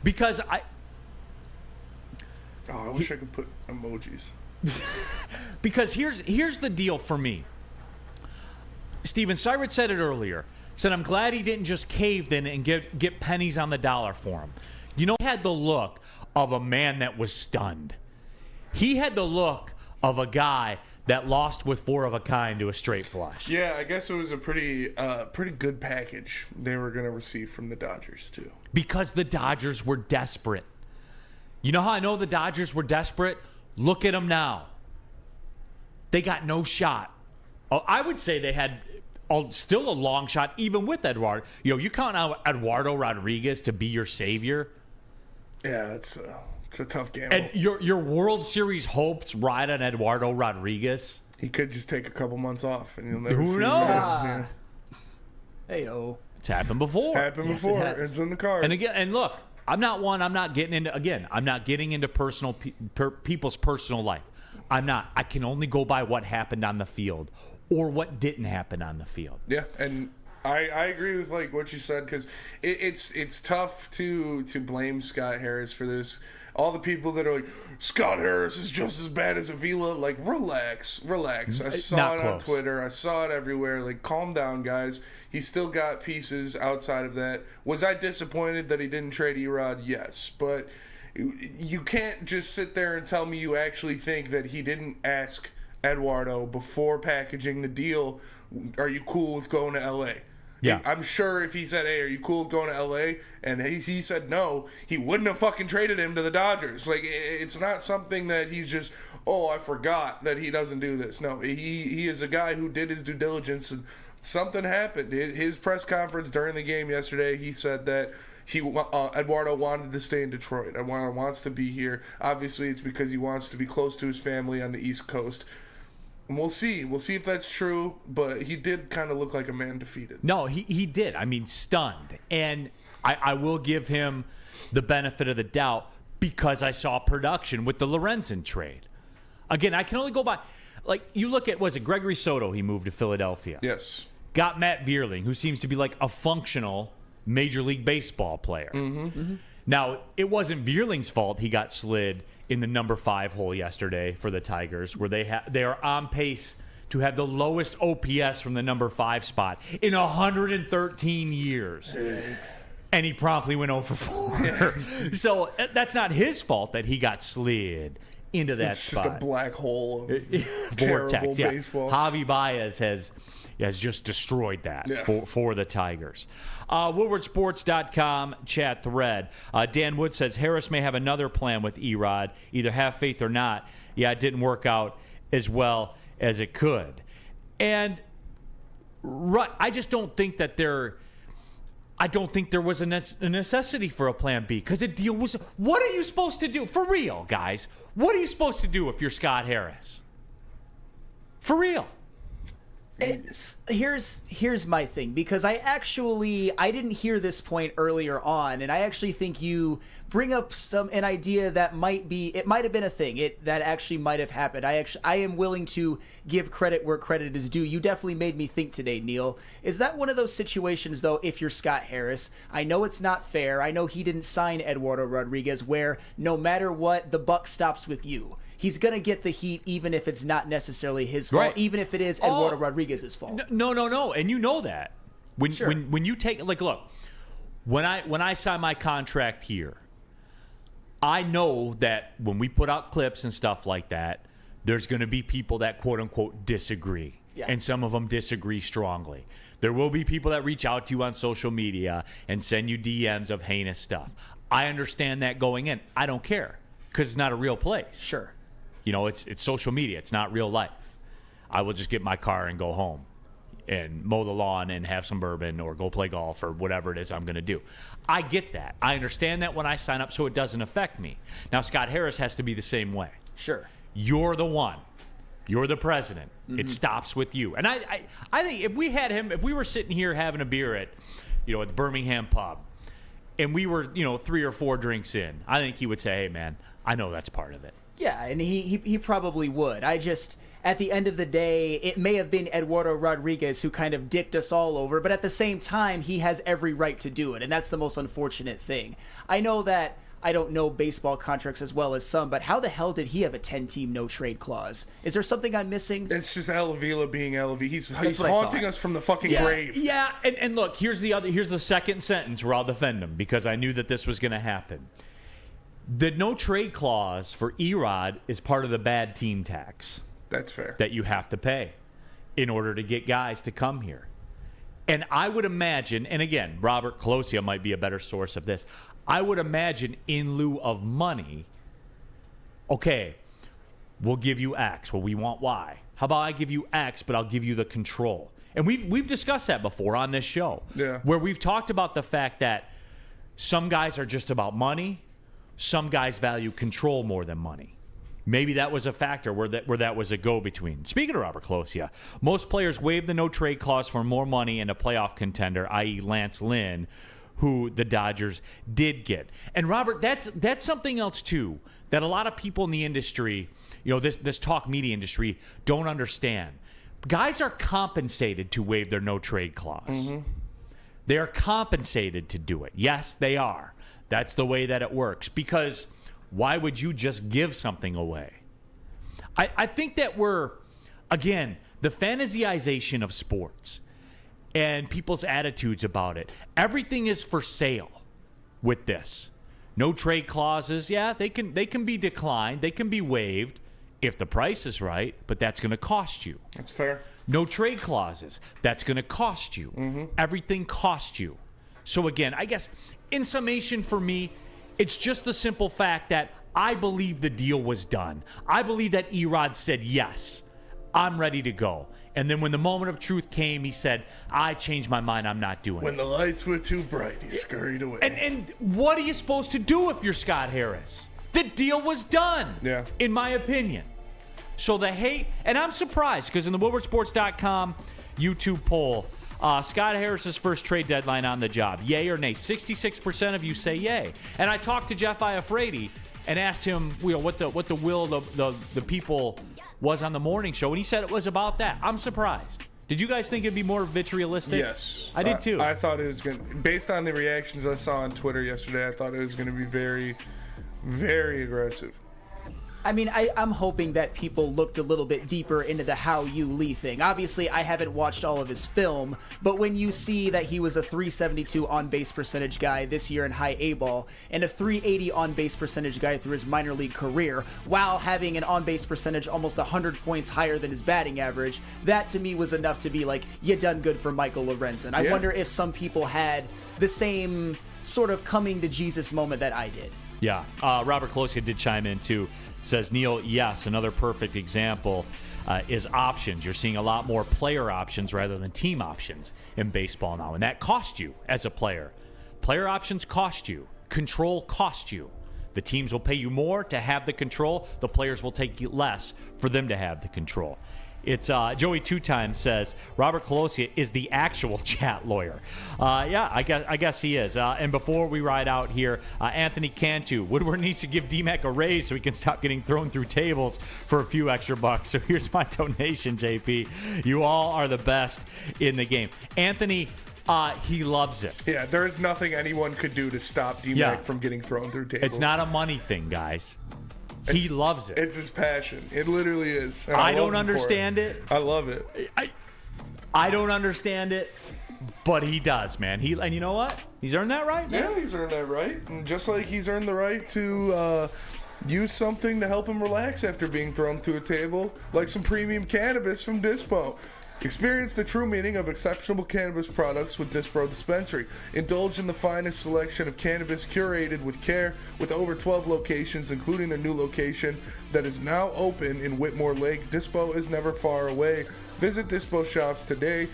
Because
I wish I could put emojis.
Because here's the deal for me. Steven Syrett said it earlier. Said, I'm glad he didn't just cave in and get pennies on the dollar for him. You know, he had the look of a man that was stunned. He had the look of a guy that lost with 4 of a kind to a straight flush.
Yeah, I guess it was a pretty good package they were going to receive from the Dodgers, too.
Because the Dodgers were desperate. You know how I know the Dodgers were desperate? Look at them now. They got no shot. Oh, I would say they had still a long shot, even with Eduardo. You count out Eduardo Rodriguez to be your savior.
Yeah, it's a tough gamble.
And your World Series hopes ride on Eduardo Rodriguez.
He could just take a couple months off, and you'll never
Who
see
knows?
him.
Hey-oh.
It's happened before.
Happened
Yes,
before.
it has.
It's in the cards.
And again, and look, I'm not getting into personal people's personal life. I'm not. I can only go by what happened on the field or what didn't happen on the field.
Yeah, and I agree with like what you said, because it's tough to blame Scott Harris for this. All the people that are like, Scott Harris is just as bad as Avila, like, relax. I saw
Not
it
close.
on Twitter. I saw it everywhere. Like, calm down, guys. He still got pieces outside of that. Was I disappointed that he didn't trade Erod? Yes. But you can't just sit there and tell me you actually think that he didn't ask Eduardo before packaging the deal, are you cool with going to L.A.?
Yeah.
I'm sure if he said, hey, are you cool with going to L.A.? And he said no, he wouldn't have fucking traded him to the Dodgers. Like, it's not something that he's just, oh, I forgot that he doesn't do this. No, he is a guy who did his due diligence, and something happened. His press conference during the game yesterday, he said that Eduardo wanted to stay in Detroit. Eduardo wants to be here. Obviously, it's because he wants to be close to his family on the East Coast. And we'll see. We'll see if that's true, but he did kind of look like a man defeated.
No, he did. I mean, stunned. And I will give him the benefit of the doubt because I saw production with the Lorenzen trade. Again, I can only go by, like, you look at, was it Gregory Soto he moved to Philadelphia?
Yes.
Got Matt Vierling, who seems to be like a functional Major League Baseball player. Mm-hmm. Now, it wasn't Vierling's fault he got slid in the number 5 hole yesterday for the Tigers, where they are on pace to have the lowest OPS from the number 5 spot in 113 years. And he promptly went 0 for 4. So that's not his fault that he got slid into that
It's
spot.
just a black hole of
Vortex,
terrible
yeah.
baseball.
Javi Baez has just destroyed that for the Tigers. WoodwardSports.com chat thread. Dan Wood says Harris may have another plan with Erod. Either have faith or not. Yeah, it didn't work out as well as it could. And I just don't think that I don't think there was a necessity for a plan B, because the deal was. What are you supposed to do? For real, guys. What are you supposed to do if you're Scott Harris? For real.
Here's my thing, because I didn't hear this point earlier on, and I actually think you bring up an idea that might have been a thing that actually might have happened. I am willing to give credit where credit is due. You definitely made me think today, Neal. Is that one of those situations, though, if you're Scott Harris? I know it's not fair. I know he didn't sign Eduardo Rodriguez, where no matter what, the buck stops with you. He's going to get the heat even if it's not necessarily his fault,
Right.
even if it is Eduardo Rodriguez's fault.
No. And you know that.
Sure.
When you take, like, look, when I sign my contract here, I know that when we put out clips and stuff like that, there's going to be people that quote unquote disagree.
Yeah.
And some of them disagree strongly. There will be people that reach out to you on social media and send you DMs of heinous stuff. I understand that going in. I don't care, because it's not a real place.
Sure.
You know, it's social media. It's not real life. I will just get my car and go home and mow the lawn and have some bourbon or go play golf or whatever it is I'm going to do. I get that. I understand that when I sign up, so it doesn't affect me. Now, Scott Harris has to be the same way.
Sure.
You're the one. You're the president.
Mm-hmm.
It stops with you. And I think if we had him, if we were sitting here having a beer at the Birmingham pub, and we were, 3 or 4 drinks in, I think he would say, hey, man, I know that's part of it.
Yeah, and he probably would. At the end of the day, it may have been Eduardo Rodriguez who kind of dicked us all over, but at the same time, he has every right to do it, and that's the most unfortunate thing. I know that I don't know baseball contracts as well as some, but how the hell did he have a 10-team no-trade clause? Is there something I'm missing?
It's just El Avila being El Avila. He's
what I
haunting
thought.
us from the fucking
Yeah,
grave.
yeah. And look, here's the second sentence where I'll defend him, because I knew that this was going to happen. The no-trade clause for Erod is part of the bad team tax
That's fair.
that you have to pay in order to get guys to come here. And I would imagine, and again, Robert Colosia might be a better source of this, I would imagine in lieu of money, Okay, we'll give you X. Well, we want Y. How about I give you X, but I'll give you the control? And we've discussed that before on this show.
Yeah.
Where we've talked about the fact that some guys are just about money. Some guys value control more than money. Maybe that was a factor where that was a go-between. Speaking of Robert Closia, most players waive the no-trade clause for more money and a playoff contender, i.e. Lance Lynn, who the Dodgers did get. And, Robert, that's something else, too, that a lot of people in the industry, this talk media industry, don't understand. Guys are compensated to waive their no-trade clause. Mm-hmm. They are compensated to do it. Yes, they are. That's the way that it works. Because why would you just give something away? I think that we're, again, the fantasization of sports and people's attitudes about it. Everything is for sale with this. No trade clauses, yeah, they can be declined. They can be waived if the price is right, but that's going to cost you.
That's fair.
No trade clauses. That's going to cost you. Mm-hmm. Everything costs you. So, again, I guess in summation for me, it's just the simple fact that I believe the deal was done. I believe that Erod said, yes, I'm ready to go. And then when the moment of truth came, he said, I changed my mind. I'm not doing it.
When the lights were too bright, he scurried away.
And what are you supposed to do if you're Scott Harris? The deal was done, in my opinion. So the hate, and I'm surprised because in the WoodwardSports.com YouTube poll, Scott Harris's first trade deadline on the job, yay or nay? 66% of you say yay. And I talked to Jeff Iafrate and asked him, what the will of the people was on the morning show, and he said it was about that. I'm surprised. Did you guys think it'd be more vitriolic?
Yes.
I did too.
I thought it was going to, based on the reactions I saw on Twitter yesterday, I thought it was going to be very, very aggressive.
I mean, I'm hoping that people looked a little bit deeper into the How You Lee thing. Obviously, I haven't watched all of his film, but when you see that he was a 372 on-base percentage guy this year in high A-ball and a 380 on-base percentage guy through his minor league career, while having an on-base percentage almost 100 points higher than his batting average, that to me was enough to be like, you done good for Michael Lorenzen. I wonder if some people had the same sort of coming to Jesus moment that I did.
Yeah. Robert Closia did chime in, too. Says, Neal, yes, another perfect example is options. You're seeing a lot more player options rather than team options in baseball now, and that costs you as a player. Player options cost you. Control costs you. The teams will pay you more to have the control. The players will take less for them to have the control. It's Joey Two Times says Robert Closia is the actual chat lawyer. Yeah, I guess he is. And before we ride out here, Anthony Cantu, Woodward needs to give D-Mac a raise so he can stop getting thrown through tables for a few extra bucks. So here's my donation, JP. You all are the best in the game. Anthony, he loves it.
Yeah, there is nothing anyone could do to stop D-Mac from getting thrown through tables.
It's not a money thing, guys. He loves it.
It's his passion. It literally is.
I don't understand it.
I love it.
I don't understand it, but he does, man. And you know what? He's earned that right, man.
Yeah, he's earned that right. And just like he's earned the right to use something to help him relax after being thrown to a table, like some premium cannabis from Dispo. Experience the true meaning of exceptional cannabis products with Dispro Dispensary. Indulge in the finest selection of cannabis curated with care with over 12 locations, including their new location that is now open in Whitmore Lake. Dispo is never far away. Visit Dispo Shops today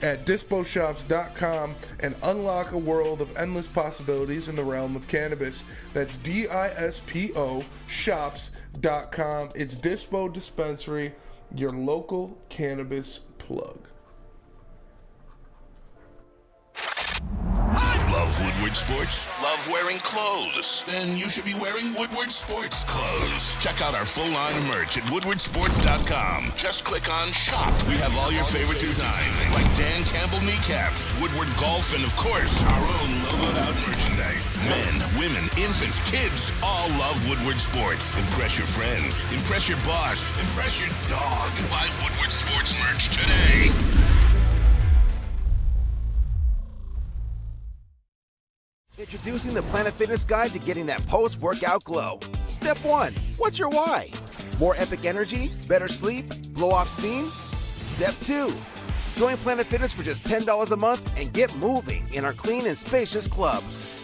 at disposhops.com and unlock a world of endless possibilities in the realm of cannabis. That's DISPO shops.com. It's Dispo Dispensary, your local cannabis plug.
Love Woodward Sports? Love wearing clothes? Then you should be wearing Woodward Sports clothes. Check out our full line of merch at woodwardsports.com. Just click on shop. We have all your favorite designs, like Dan Campbell kneecaps, Woodward golf, and of course, our own logoed out merchandise. Men, women, infants, kids all love Woodward Sports. Impress your friends. Impress your boss. Impress your dog. Buy Woodward Sports merch today.
Introducing the Planet Fitness Guide to getting that post-workout glow. Step 1. What's your why? More epic energy? Better sleep? Blow off steam? Step 2. Join Planet Fitness for just $10 a month and get moving in our clean and spacious clubs.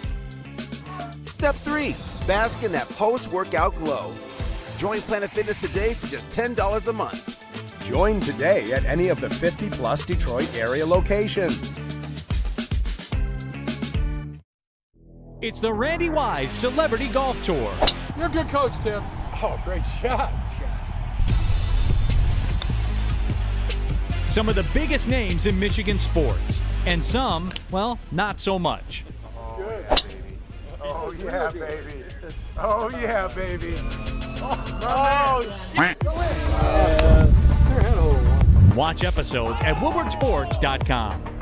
Step 3. Bask in that post-workout glow. Join Planet Fitness today for just $10 a month.
Join today at any of the 50-plus Detroit area locations.
It's the Randy Wise Celebrity Golf Tour.
You're a good coach, Tim. Oh, great shot.
Some of the biggest names in Michigan sports, and some, well, not so much.
Oh, yeah, baby. Oh, yeah, baby.
Watch episodes at woodwardsports.com.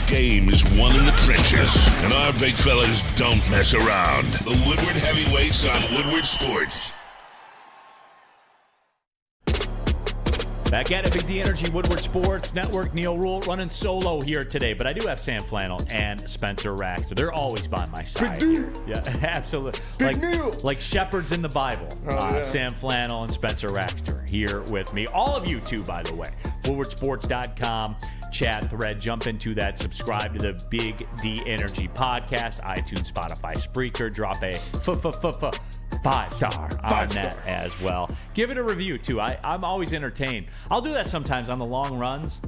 Game is won in the trenches, and our big fellas don't mess around. The Woodward Heavyweights on Woodward Sports.
Back at it, Big D Energy, Woodward Sports Network. Neal Ruhl running solo here today, but I do have Sam Flannel and Spencer Rack, so they're always by my side. Here. Yeah, absolutely.
Big Neal.
Like shepherds in the Bible. Sam Flannel and Spencer Rackster here with me. All of you too, by the way. WoodwardSports.com. Chat thread, jump into that, subscribe to the Big D Energy podcast, iTunes, Spotify, Spreaker, drop a 5-star on that as well. Give it a review too. I'm always entertained. I'll do that sometimes on the long runs.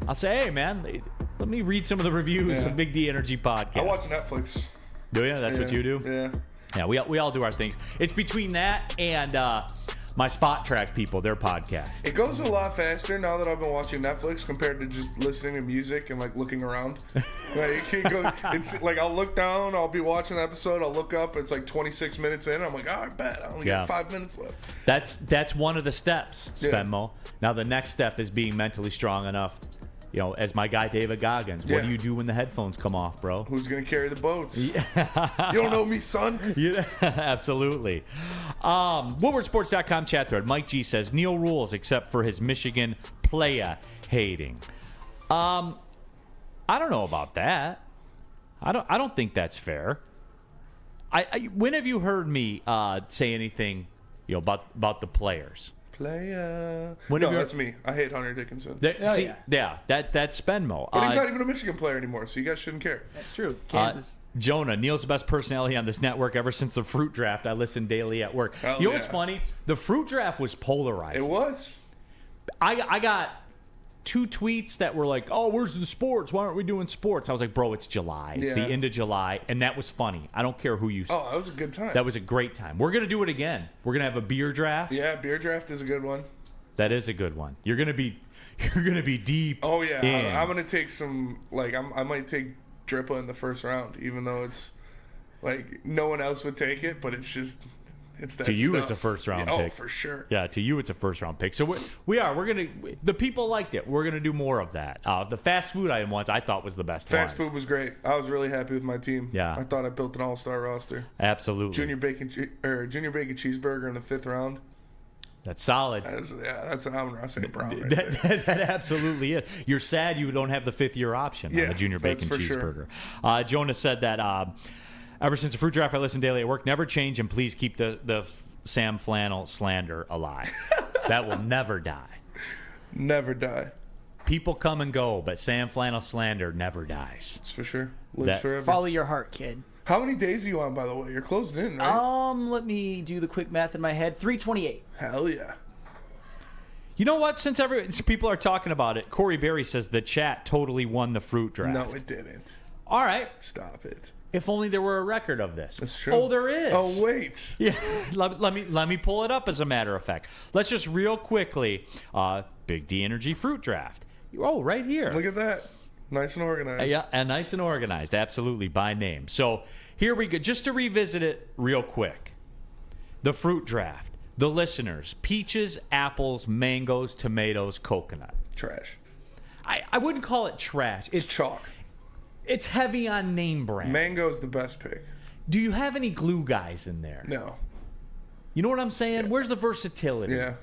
I'll say, hey man, let me read some of the reviews of Big D Energy podcast.
I watch Netflix.
Do you? That's what you do?
Yeah.
Yeah, we all do our things. It's between that and my Spot Track people, their podcast.
It goes a lot faster now that I've been watching Netflix compared to just listening to music and like looking around. Like, you can't go. It's like I'll look down, I'll be watching an episode, I'll look up, it's like 26 minutes in. I'm like, oh, I bet I only got 5 minutes left.
That's one of the steps, Spenmo. Now the next step is being mentally strong enough. You know, as my guy David Goggins, what do you do when the headphones come off, bro?
Who's gonna carry the boats? You don't know me, son.
Yeah, absolutely. WoodwardSports.com chat thread. Mike G says Neal rules except for his Michigan playa hating. I don't know about that. I don't think that's fair. When have you heard me say anything, about the players?
No, that's me. I hate Hunter Dickinson.
That's Spenmo.
But he's not even a Michigan player anymore, so you guys shouldn't care.
That's true. Kansas.
Jonah, Neal's the best personality on this network ever since the fruit draft. I listen daily at work. You know what's funny? The fruit draft was polarizing.
It was.
I got 2 tweets that were like, oh, where's the sports? Why aren't we doing sports? I was like, bro, it's July. It's the end of July. And that was funny. I don't care who you
Oh, that was a good time.
That was a great time. We're going to do it again. We're going to have a beer draft.
Yeah, beer draft is a good one.
That is a good one. You're going to be deep.
Oh, yeah. I'm going to take some, I might take Drippa in the first round, even though it's, no one else would take it, but it's just... It's that
to you,
stuff.
It's a first-round pick.
Oh, for sure.
Yeah, to you, it's a first-round pick. So the people liked it. We're going to do more of that. The fast food item ones I thought was the best one.
Fast food was great. I was really happy with my team.
Yeah.
I thought I built an all-star roster.
Absolutely.
Junior bacon cheeseburger in the 5th round.
That's solid.
That's an I'm saying brown right
that absolutely is. You're sad you don't have the 5th-year option on the junior bacon cheeseburger. Sure. Jonah said that... ever since the fruit draft, I listen daily at work. Never change, and please keep the Sam Flannel slander alive. That will never die.
Never die.
People come and go, but Sam Flannel slander never dies.
That's for sure. Lives forever.
Follow your heart, kid.
How many days are you on, by the way? You're closing in, right?
Let me do the quick math in my head. 328.
Hell yeah.
You know what? Since people are talking about it, Corey Berry says the chat totally won the fruit draft.
No, it didn't.
All right.
Stop it.
If only there were a record of this.
That's true.
Oh, there is.
Oh, wait.
Yeah, let me pull it up. As a matter of fact, let's just real quickly. Big D Energy fruit draft. Oh, right here.
Look at that. Nice and organized.
Yeah, and nice and organized. Absolutely, by name. So here we go. Just to revisit it real quick. The fruit draft. The listeners: peaches, apples, mangoes, tomatoes, coconut.
Trash.
I wouldn't call it trash.
It's chalk.
It's heavy on name brand.
Mango's the best pick.
Do you have any glue guys in there?
No.
You know what I'm saying? Yeah. Where's the versatility?
Yeah.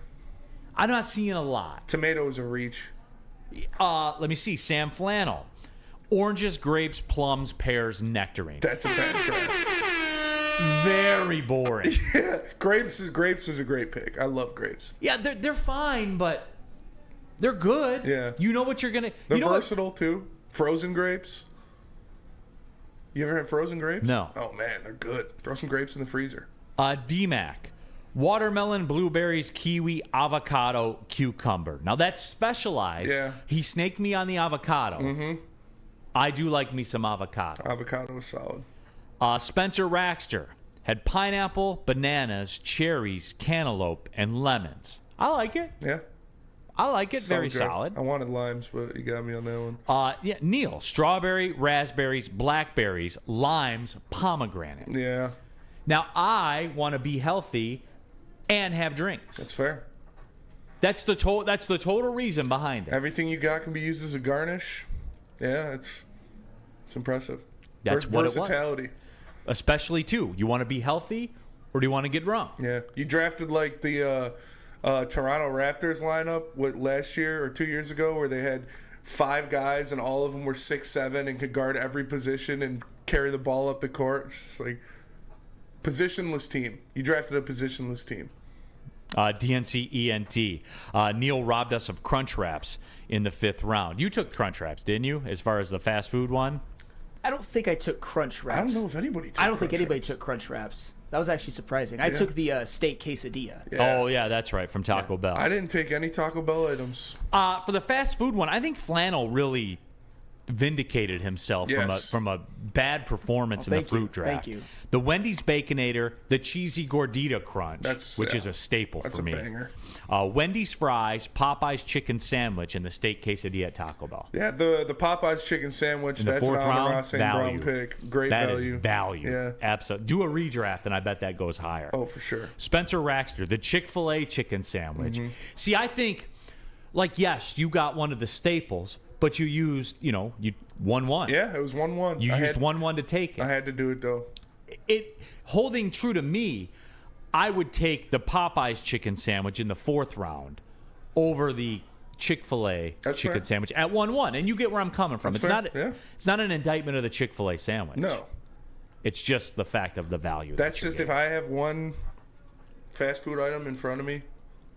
I'm not seeing a lot.
Tomato is a reach.
Let me see. Sam Flannel. Oranges, grapes, plums, pears, nectarine.
That's a bad draft.
Very boring.
Yeah. Grapes is a great pick. I love grapes.
Yeah, they're fine, but they're good.
Yeah.
You know what you're going to...
They're versatile, too. Frozen grapes. You ever had frozen grapes?
No.
Oh, man, they're good. Throw some grapes in the freezer.
D-Mac. Watermelon, blueberries, kiwi, avocado, cucumber. Now that's specialized.
Yeah.
He snaked me on the avocado. Mm-hmm. I do like me some avocado.
Avocado was solid.
Spencer Raxter had pineapple, bananas, cherries, cantaloupe, and lemons. I like it.
Yeah.
I like it.
So
Very
good.
solid.
I wanted limes, but you got me on that one.
Yeah, Neal. Strawberry, raspberries, blackberries, limes, pomegranate.
Yeah.
Now, I want to be healthy and have drinks.
That's fair.
That's the total reason behind it.
Everything you got can be used as a garnish. Yeah, it's impressive.
That's what
versatility.
It was. Especially, too, you want to be healthy or do you want to get drunk?
Yeah. You drafted like the Toronto Raptors lineup last year or 2 years ago where they had 5 guys and all of them were 6'7" and could guard every position and carry the ball up the court. It's just like positionless team. You drafted a positionless team.
DNC-ENT. Neal robbed us of Crunch Wraps in the 5th round. You took Crunch Wraps, didn't you, as far as the fast food one?
I don't think I took Crunch Wraps.
I don't know if anybody took
I don't think
Crunch
anybody
Wraps.
took Crunch Wraps. That was actually surprising. I took the steak quesadilla.
Yeah.
Oh, yeah, that's right, from Taco Bell.
I didn't take any Taco Bell items.
For the fast food one, I think Flannel really vindicated himself from a bad performance in the fruit draft.
Thank you.
The Wendy's Baconator, the Cheesy Gordita Crunch, which is a staple for me.
That's a banger.
Wendy's Fries, Popeye's Chicken Sandwich, and the Steak Quesadilla at Taco Bell.
Yeah, the Popeye's chicken sandwich,
In the
that's an
4th round,
Amon St. Brown pick. Great
That
value.
is value.
Yeah.
Absolutely. Do a redraft, and I bet that goes higher.
Oh, for sure.
Spencer Raxter, the Chick-fil-A chicken sandwich. See, I think, yes, you got one of the staples, but you used, you 1-1.
Yeah, it was 1-1.
You used 1-1 to take it.
I had to do it, though.
Holding true to me, I would take the Popeyes chicken sandwich in the 4th round over the Chick-fil-A chicken sandwich at 1-1. And you get where I'm coming from. It's not an indictment of the Chick-fil-A sandwich.
No.
It's just the fact of the value.
That's just if I have one fast food item in front of me,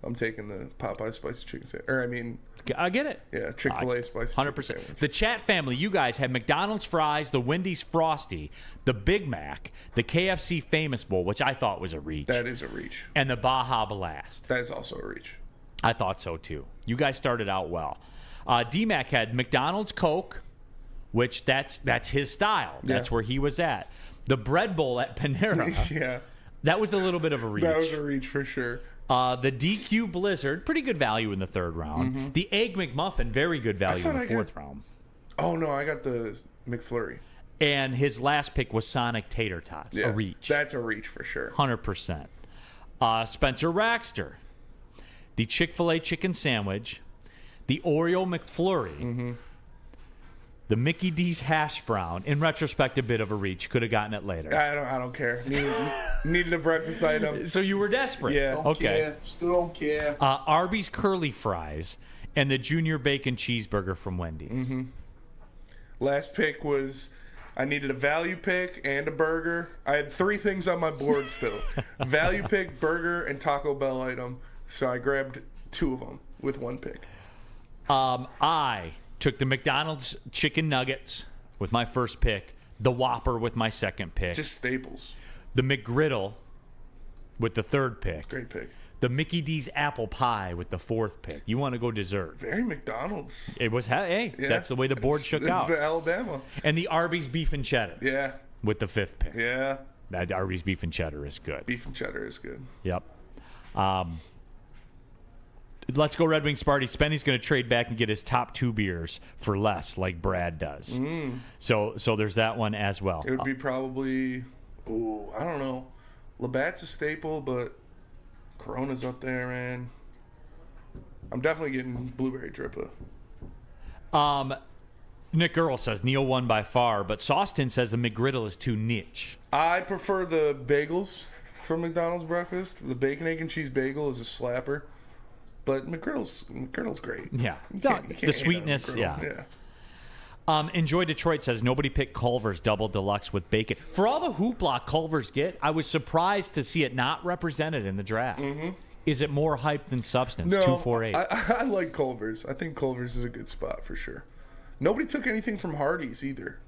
I'm taking the Popeye spicy chicken sandwich.
I get it.
Yeah, Chick-fil-A spicy
100%.
chicken sandwich.
The Chat family, you guys had McDonald's fries, the Wendy's Frosty, the Big Mac, the KFC Famous Bowl, which I thought was a reach.
That is a reach.
And the Baja Blast.
That is also a reach.
I thought so, too. You guys started out well. D-Mac had McDonald's Coke, which that's his style. That's where he was at. The Bread Bowl at Panera.
Yeah.
That was a little bit of a reach.
That was a reach for sure.
The DQ Blizzard, pretty good value in the 3rd round. The Egg McMuffin, very good value in the 4th round.
Oh, no, I got the McFlurry.
And his last pick was Sonic Tater Tots,
Yeah,
a reach.
That's a reach for sure.
100%. Spencer Raxter, the Chick-fil-A chicken sandwich, the Oreo McFlurry, the Mickey D's hash brown. In retrospect, a bit of a reach. Could have gotten it later.
I don't care. Needed a breakfast item.
So you were desperate.
Yeah.
Don't care.
Still don't care.
Arby's curly fries and the Junior Bacon Cheeseburger from Wendy's.
Last pick was I needed a value pick and a burger. I had 3 things on my board still. Value pick, burger, and Taco Bell item. So I grabbed 2 of them with 1 pick.
I took the McDonald's chicken nuggets with my first pick, the Whopper with my 2nd pick,
Just staples.
the McGriddle with the 3rd pick,
Great pick.
the Mickey D's apple pie with the 4th pick. You want to go dessert.
Very McDonald's.
It was, hey,
Yeah.
that's the way the board shook out.
It's the Alabama.
And the Arby's beef and cheddar
Yeah.
with the 5th pick.
Yeah.
That Arby's beef and cheddar is good.
Beef and cheddar is good.
Yep. Let's go Red Wings Sparty. Spenny's going to trade back and get his top 2 beers for less, like Brad does. So there's that one as well.
It would be probably, I don't know. Labatt's a staple, but Corona's up there, man. I'm definitely getting blueberry drippa.
Nick Earl says Neal won by far, but Sawston says the McGriddle is too niche.
I prefer the bagels from McDonald's breakfast. The bacon, egg, and cheese bagel is a slapper. But McGriddle's great.
Yeah.
You can't
The
hate on
sweetness,
McGriddle.
yeah. Enjoy Detroit says nobody picked Culver's Double Deluxe with bacon. For all the hoopla Culver's get, I was surprised to see it not represented in the draft. Is it more hype than substance?
No,
248.
I like Culver's. I think Culver's is a good spot for sure. Nobody took anything from Hardee's either.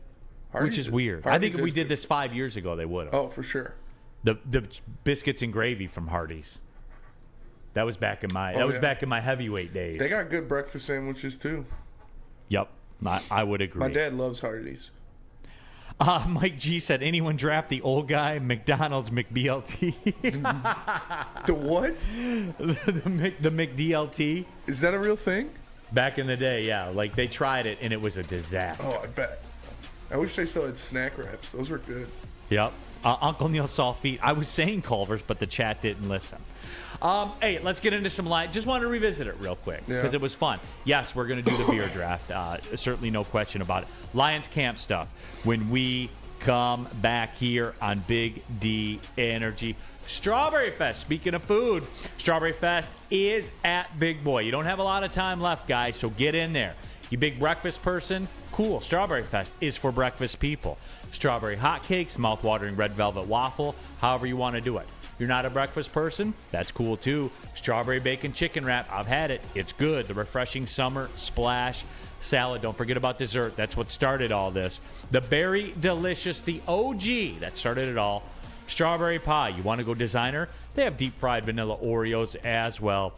Which is weird. I think if we did this 5 years ago, they would have.
Oh, for sure.
The biscuits and gravy from Hardee's. That was back in my heavyweight days.
They got good breakfast sandwiches too.
Yep, I would agree.
My dad loves Hardee's.
Mike G said, anyone draft the old guy, McDonald's McBLT?
The what?
the McDLT.
Is that a real thing?
Back in the day, yeah. Like, they tried it, and it was a disaster.
Oh, I bet. I wish they still had snack wraps. Those were good.
Yep. Uncle Neal saw feet. I was saying Culver's, but the chat didn't listen. Hey, let's get into some line. Just wanted to revisit it real quick because it was fun. Yes, we're going to do the beer draft. Certainly no question about it. Lions camp stuff when we come back here on Big D Energy. Strawberry Fest. Speaking of food, Strawberry Fest is at Big Boy. You don't have a lot of time left, guys, so get in there. You big breakfast person? Cool. Strawberry Fest is for breakfast people. Strawberry hotcakes, mouth-watering red velvet waffle, however you want to do it. You're not a breakfast person? That's cool too. Strawberry bacon chicken wrap. I've had it. It's good. The refreshing summer splash salad. Don't forget about dessert. That's what started all this. The Berry Delicious, the OG that started it all. Strawberry pie. You want to go designer? They have deep fried vanilla Oreos as well.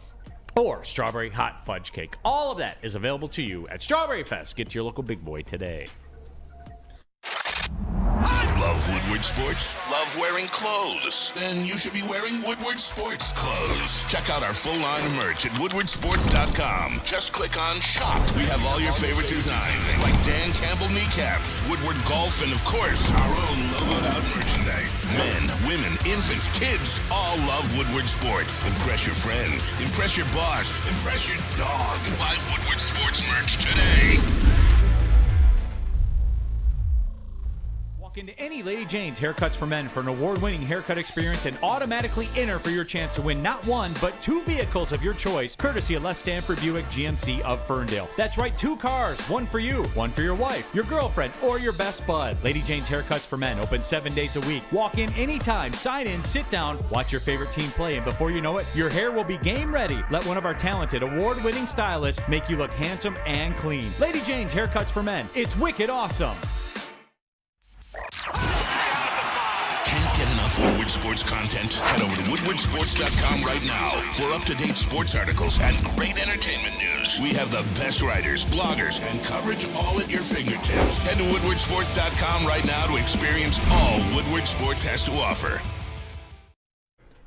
Or strawberry hot fudge cake. All of that is available to you at Strawberry Fest. Get to your local Big Boy today.
Love Woodward Sports? Love wearing clothes? Then you should be wearing Woodward Sports clothes. Check out our full line of merch at woodwardsports.com. Just click on shop. We have all your favorite designs, like Dan Campbell kneecaps, Woodward golf, and of course, our own logoed out merchandise. Men, women, infants, kids, all love Woodward Sports. Impress your friends. Impress your boss. Impress your dog. Buy Woodward Sports merch today.
Into any Lady Jane's Haircuts for Men for an award-winning haircut experience and automatically enter for your chance to win not one, but 2 vehicles of your choice, courtesy of Les Stanford Buick GMC of Ferndale. That's right, 2 cars, one for you, one for your wife, your girlfriend, or your best bud. Lady Jane's Haircuts for Men, open 7 days a week. Walk in anytime, sign in, sit down, watch your favorite team play, and before you know it, your hair will be game ready. Let one of our talented, award-winning stylists make you look handsome and clean. Lady Jane's Haircuts for Men. It's wicked awesome.
Can't get enough Woodward Sports content? Head over to woodwardsports.com right now for up-to-date sports articles and great entertainment news. We have the best writers, bloggers, and coverage all at your fingertips. Head to woodwardsports.com right now to experience all Woodward Sports has to offer.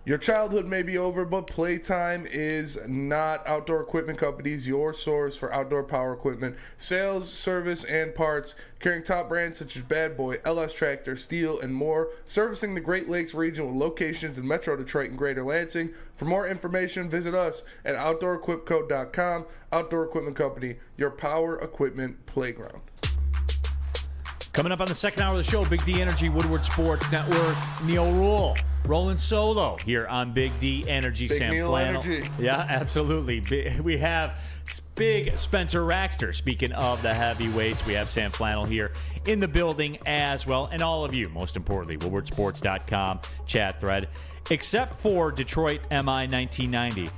Your childhood may be over, but playtime is not. Outdoor Equipment Company's your source for outdoor power equipment, sales, service, and parts, carrying top brands such as Bad Boy, LS Tractor, Steel, and more, servicing the Great Lakes region with locations in Metro Detroit and Greater Lansing. For more information, visit us at OutdoorEquipCo.com. Outdoor Equipment Company, your power equipment playground.
Coming up on the second hour of the show, Big D Energy, Woodward Sports Network, Neal Ruhl, rolling solo here on Big D Energy.
Big
Sam
Neal
Flannel.
Energy.
Yeah, absolutely. We have big Spencer Raxter. Speaking of the heavyweights, we have Sam Flannel here in the building as well. And all of you, most importantly, woodwardsports.com chat thread, except for Detroit MI 1990.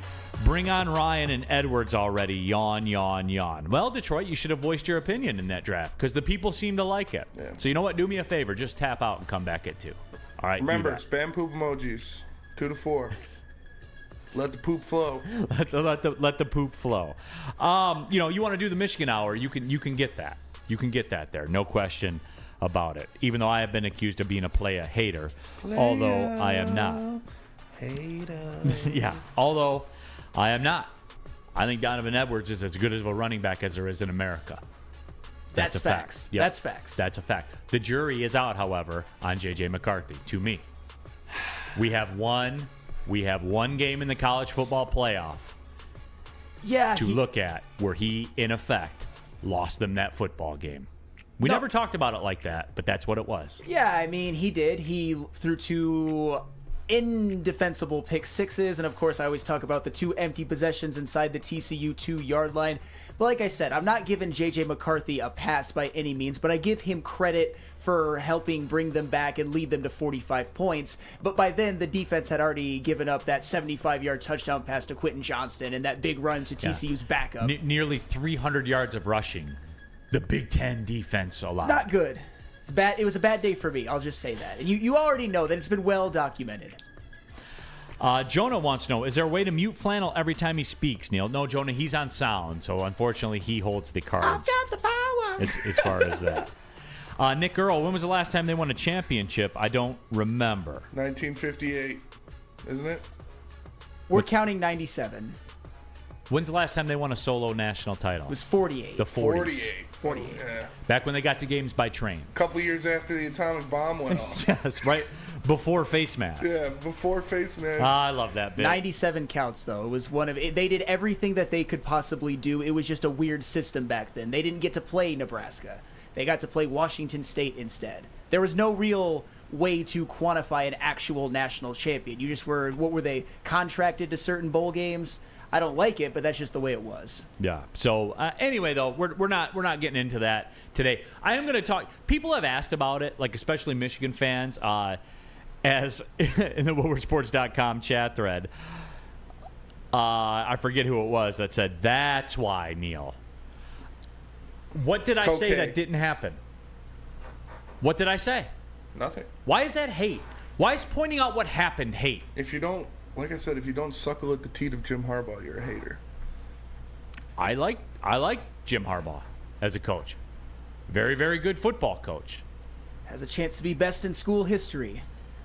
Bring on Ryan and Edwards already. Yawn, yawn, yawn. Well, Detroit, you should have voiced your opinion in that draft because the people seem to like it. Yeah. So you know what? Do me a favor. Just tap out and come back at 2. All right.
Remember, spam poop emojis. 2 to 4. Let the poop flow.
let the poop flow. You know, you want to do the Michigan Hour, you can get that. You can get that there. No question about it. Even though I have been accused of being a playa hater, although I am not.
Hater.
Yeah. Although I am not. I think Donovan Edwards is as good as a running back as there is in America.
That's
a
facts.
fact. Yep.
That's facts.
That's a fact. The jury is out, however, on J.J. McCarthy, to me. We have one game in the college football playoff to look at where he, in effect, lost them that football game. We never talked about it like that, but that's what it was.
Yeah, I mean, he did. He threw 2 indefensible pick sixes, and of course I always talk about the 2 empty possessions inside the TCU 2-yard line. But like I said, I'm not giving JJ McCarthy a pass by any means, but I give him credit for helping bring them back and lead them to 45 points. But by then, the defense had already given up that 75-yard touchdown pass to Quentin Johnston and that big run to TCU's backup.
Nearly 300 yards of rushing. The Big Ten defense allowed.
Not good. It was a bad day for me. I'll just say that. And you already know that it's been well documented.
Jonah wants to know, is there a way to mute Flannel every time he speaks, Neal? No, Jonah, he's on sound, so unfortunately he holds the cards.
I've got the power.
As far as that. Nick Earl, when was the last time they won a championship? I don't remember.
1958, isn't it?
We're counting 97.
When's the last time they won a solo national title?
It was 48.
The 40s.
48.
Yeah.
Back when they got to games by train.
A couple years after the atomic bomb went off.
Yes, right before face mask.
Yeah, before face mask.
I love that bit.
97 counts, though. It was they did everything that they could possibly do. It was just a weird system back then. They didn't get to play Nebraska. They got to play Washington State instead. There was no real way to quantify an actual national champion. You just were, what were they, contracted to certain bowl games? I don't like it, but that's just the way it was.
Yeah. So anyway, though, we're not getting into that today. I am going to talk. People have asked about it, like especially Michigan fans, as in the WoodwardSports.com chat thread. I forget who it was that said that's why, Neal. What did I say that didn't happen? What did I say?
Nothing.
Why is that hate? Why is pointing out what happened hate?
If you don't, like I said, if you don't suckle at the teat of Jim Harbaugh, you're a hater.
I like Jim Harbaugh as a coach. Very, very good football coach.
Has a chance to be best in school history.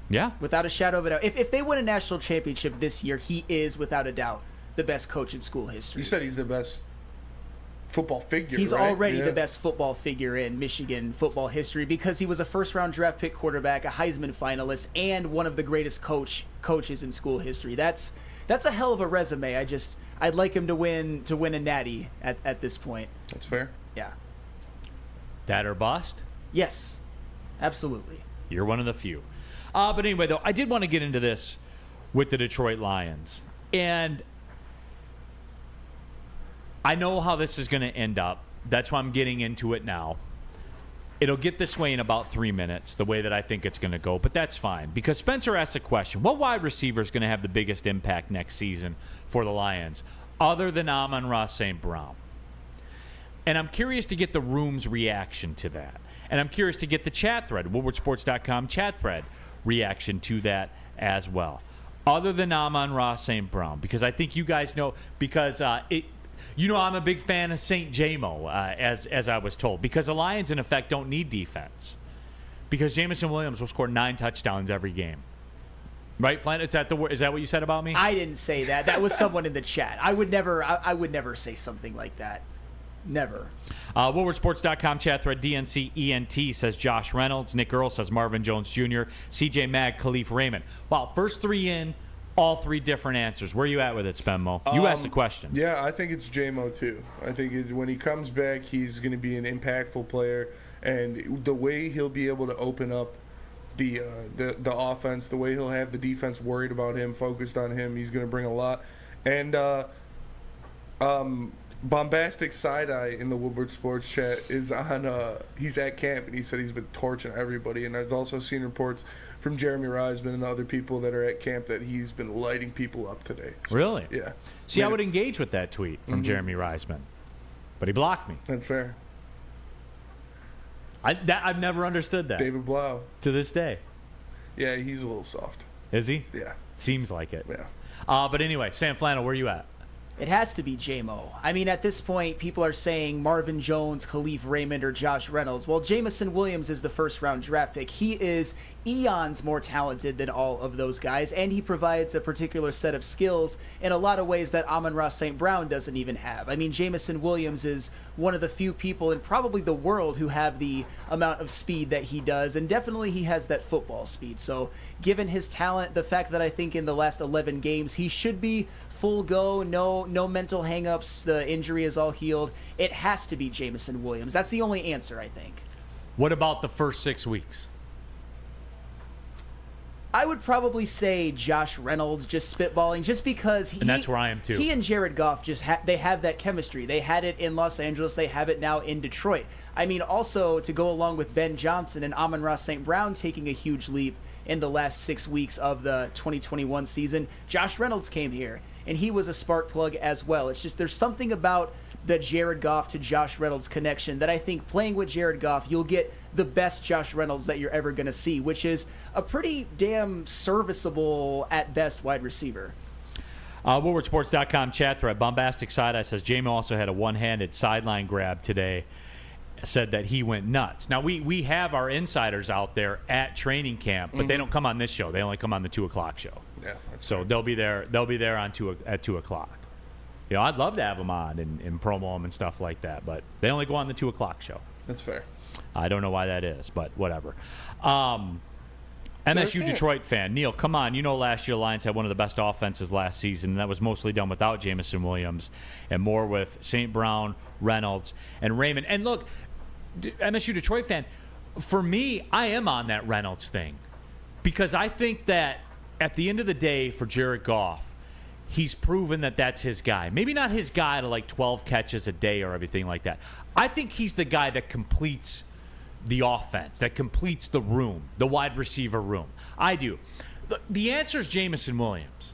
Yeah.
Without a shadow of a doubt. If they win a national championship this year, he is, without a doubt, the best coach in school history.
You said he's the best football figure,
He's
right?
already the best football figure in Michigan football history because he was a first-round draft pick quarterback, a Heisman finalist, and one of the greatest coaches in school history. That's a hell of a resume. I'd like him to win a natty at this point.
That's fair.
Yeah.
That or bust?
Yes. Absolutely.
You're one of the few. But anyway, though, I did want to get into this with the Detroit Lions. And I know how this is going to end up. That's why I'm getting into it now. It'll get this way in about 3 minutes, the way that I think it's going to go. But that's fine, because Spencer asked a question. What wide receiver is going to have the biggest impact next season for the Lions, other than Amon-Ra St. Brown? And I'm curious to get the room's reaction to that. And I'm curious to get the chat thread, WoodwardSports.com chat thread, reaction to that as well. Other than Amon-Ra St. Brown, because I think you guys know, because I'm a big fan of St. Jamo, as I was told, because the Lions, in effect, don't need defense. Because Jamison Williams will score 9 touchdowns every game. Right, Flint? Is that what you said about me?
I didn't say that. That was someone in the chat. I would never say something like that. Never. WoodwardSports.com chat thread DNCENT says Josh Reynolds. Nick Earl says Marvin Jones Jr. CJ Mag, Khalif Raymond. Wow, first 3 in. All 3 different answers. Where are you at with it, Spenmo? You asked the question.
Yeah, I think it's J-Mo too. I think when he comes back, he's going to be an impactful player, and the way he'll be able to open up the offense, the way he'll have the defense worried about him, focused on him, he's going to bring a lot. And Bombastic Side-Eye in the Woodward Sports chat is on, he's at camp, and he said he's been torching everybody. And I've also seen reports from Jeremy Reisman and the other people that are at camp that he's been lighting people up today. So,
really?
Yeah.
See, I would engage with that tweet from Jeremy Reisman, but he blocked me.
That's fair.
I've never understood that.
David Blau.
To this day.
Yeah, he's a little soft.
Is he?
Yeah.
Seems like it.
Yeah.
But anyway, Sam Flannel, where you at?
It has to be J-Mo. I mean, at this point, people are saying Marvin Jones, Khalif Raymond, or Josh Reynolds. Well, Jamison Williams is the first-round draft pick. He is eons more talented than all of those guys, and he provides a particular set of skills in a lot of ways that Amon-Ra St. Brown doesn't even have. I mean, Jamison Williams is one of the few people in probably the world who have the amount of speed that he does, and definitely he has that football speed. So, given his talent, the fact that I think in the last 11 games he should be full go, no mental hang-ups, the injury is all healed, it has to be Jamison Williams. That's the only answer, I think.
What about the first 6 weeks?
I would probably say Josh Reynolds, just spitballing, just because
and that's where I am too.
He and Jared Goff they have that chemistry. They had it in Los Angeles. They have it now in Detroit. I mean, also to go along with Ben Johnson and Amon-Ra St. Brown taking a huge leap in the last 6 weeks of the 2021 season. Josh Reynolds came here, and he was a spark plug as well. It's just there's something about the Jared Goff to Josh Reynolds connection that I think playing with Jared Goff, you'll get the best Josh Reynolds that you're ever going to see, which is a pretty damn serviceable, at best, wide receiver.
WoodwardSports.com chat thread. Bombastic Side-Eye says J-Mo also had a one-handed sideline grab today. Said that he went nuts. Now, we have our insiders out there at training camp, but they don't come on this show. They only come on the 2 o'clock show.
Yeah.
So they'll be there on at 2 o'clock. I'd love to have them on and promo them and stuff like that, but they only go on the 2 o'clock show.
That's fair.
I don't know why that is, but whatever. MSU Detroit fan. Neal, come on. Last year the Lions had one of the best offenses last season, and that was mostly done without Jamison Williams and more with St. Brown, Reynolds, and Raymond. And look, MSU Detroit fan, for me, I am on that Reynolds thing because I think that at the end of the day for Jared Goff, he's proven that that's his guy. Maybe not his guy to like 12 catches a day or everything like that. I think he's the guy that completes the offense, that completes the room, the wide receiver room. I do. The answer is Jamison Williams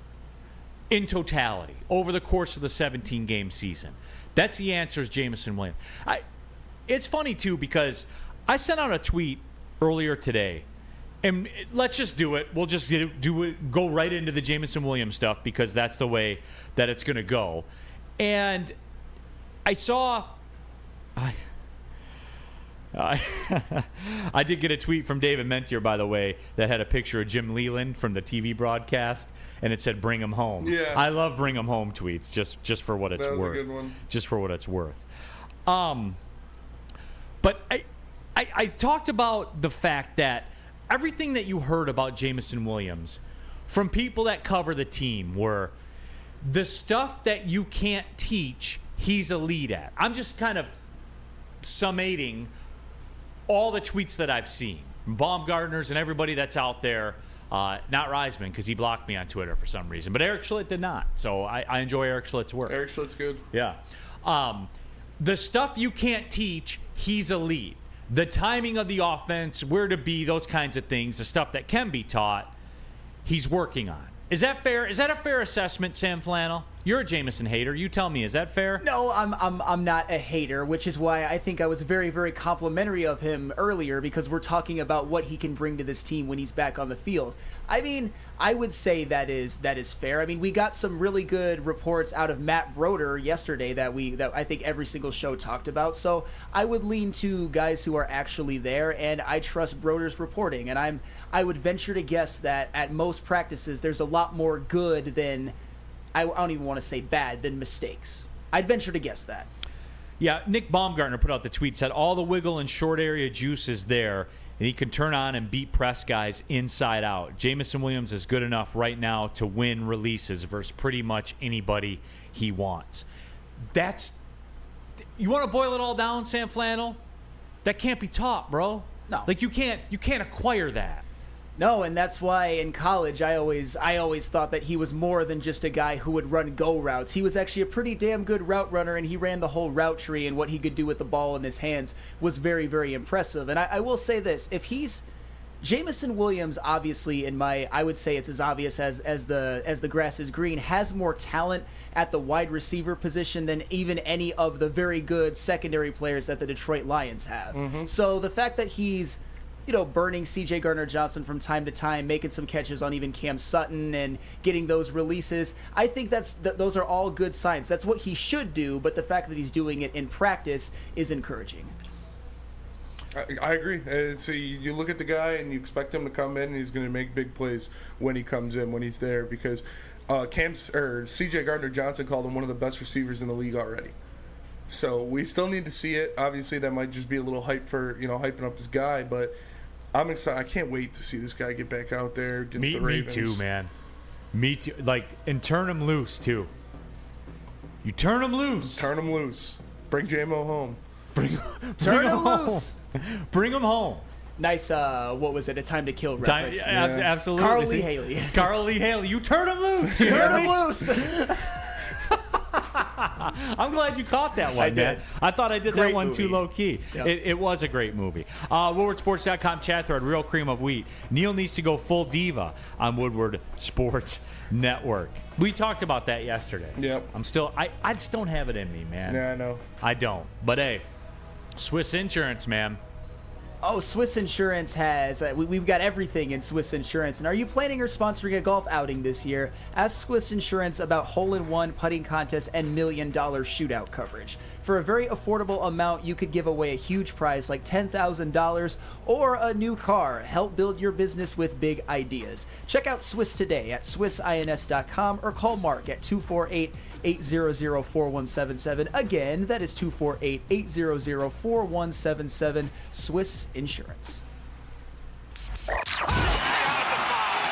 in totality over the course of the 17-game season. That's the answer is Jamison Williams. It's funny, too, because I sent out a tweet earlier today, and let's just do it. We'll just go right into the Jamison Williams stuff because that's the way that it's going to go. And I saw... I did get a tweet from David Mentier, by the way, that had a picture of Jim Leland from the TV broadcast, and it said "Bring him home."
Yeah,
I love "Bring him home" tweets, just for what it's worth. That was
a good one.
Just for what it's worth. But I talked about the fact that everything that you heard about Jamison Williams from people that cover the team were the stuff that you can't teach. He's a lead at. I'm just kind of summating all the tweets that I've seen from Baumgartners and everybody that's out there. Not Reisman, because he blocked me on Twitter for some reason. But Eric Schlitt did not. So I enjoy Eric Schlitt's work.
Eric Schlitt's good.
Yeah. The stuff you can't teach, he's a lead. The timing of the offense, where to be, those kinds of things, the stuff that can be taught, he's working on. Is that fair? Is that a fair assessment, Sam Flannel? You're a Jamison hater. You tell me, is that fair?
No, I'm not a hater, which is why I think I was very, very complimentary of him earlier because we're talking about what he can bring to this team when he's back on the field. I mean, I would say that is fair. I mean, we got some really good reports out of Matt Broder yesterday that I think every single show talked about. So I would lean to guys who are actually there, and I trust Broder's reporting. And I would venture to guess that at most practices, there's a lot more good than I don't even want to say bad than mistakes. I'd venture to guess that.
Yeah, Nick Baumgartner put out the tweet, said all the wiggle and short area juice is there, and he can turn on and beat press guys inside out. Jamison Williams is good enough right now to win releases versus pretty much anybody he wants. You want to boil it all down, Sam Flannel? That can't be taught, bro.
No.
Like you can't acquire that.
No, and that's why in college I always thought that he was more than just a guy who would run go routes. He was actually a pretty damn good route runner, and he ran the whole route tree, and what he could do with the ball in his hands was very, very impressive. And I will say this, if he's Jamison Williams, obviously, I would say it's as obvious as the grass is green, has more talent at the wide receiver position than even any of the very good secondary players that the Detroit Lions have. Mm-hmm. So the fact that he's burning C.J. Gardner-Johnson from time to time, making some catches on even Cam Sutton and getting those releases, I think those are all good signs. That's what he should do, but the fact that he's doing it in practice is encouraging.
I agree. So you look at the guy and you expect him to come in and he's going to make big plays when he comes in, when he's there, because C.J. Gardner-Johnson called him one of the best receivers in the league already. So we still need to see it. Obviously, that might just be a little hype for, hyping up his guy, but I'm excited. I can't wait to see this guy get back out there against the Ravens.
Me too, man. Me too. And turn him loose, too. You turn him loose.
Turn him loose. Bring J-Mo home.
Turn him loose.
Bring him home.
Nice, what was it? A Time to Kill reference.
Absolutely.
Carl Lee Haley.
Carl Lee Haley. You turn him loose.
Turn him loose.
I'm glad you caught that one, man. I thought I did that one too low key. Yep. It was a great movie. WoodwardSports.com chat thread, real cream of wheat. Neal needs to go full diva on Woodward Sports Network. We talked about that yesterday.
Yep.
I just don't have it in me, man.
Yeah, I know.
I don't. But hey, Swiss Insurance, man.
Oh, Swiss Insurance has, we've got everything in Swiss Insurance. And are you planning or sponsoring a golf outing this year? Ask Swiss Insurance about hole-in-one putting contests and $1 million shootout coverage. For a very affordable amount, you could give away a huge prize like $10,000 or a new car. Help build your business with big ideas. Check out Swiss today at swissins.com or call Mark at 248-800-4177. Again, that is 248-800-4177. Swiss Insurance.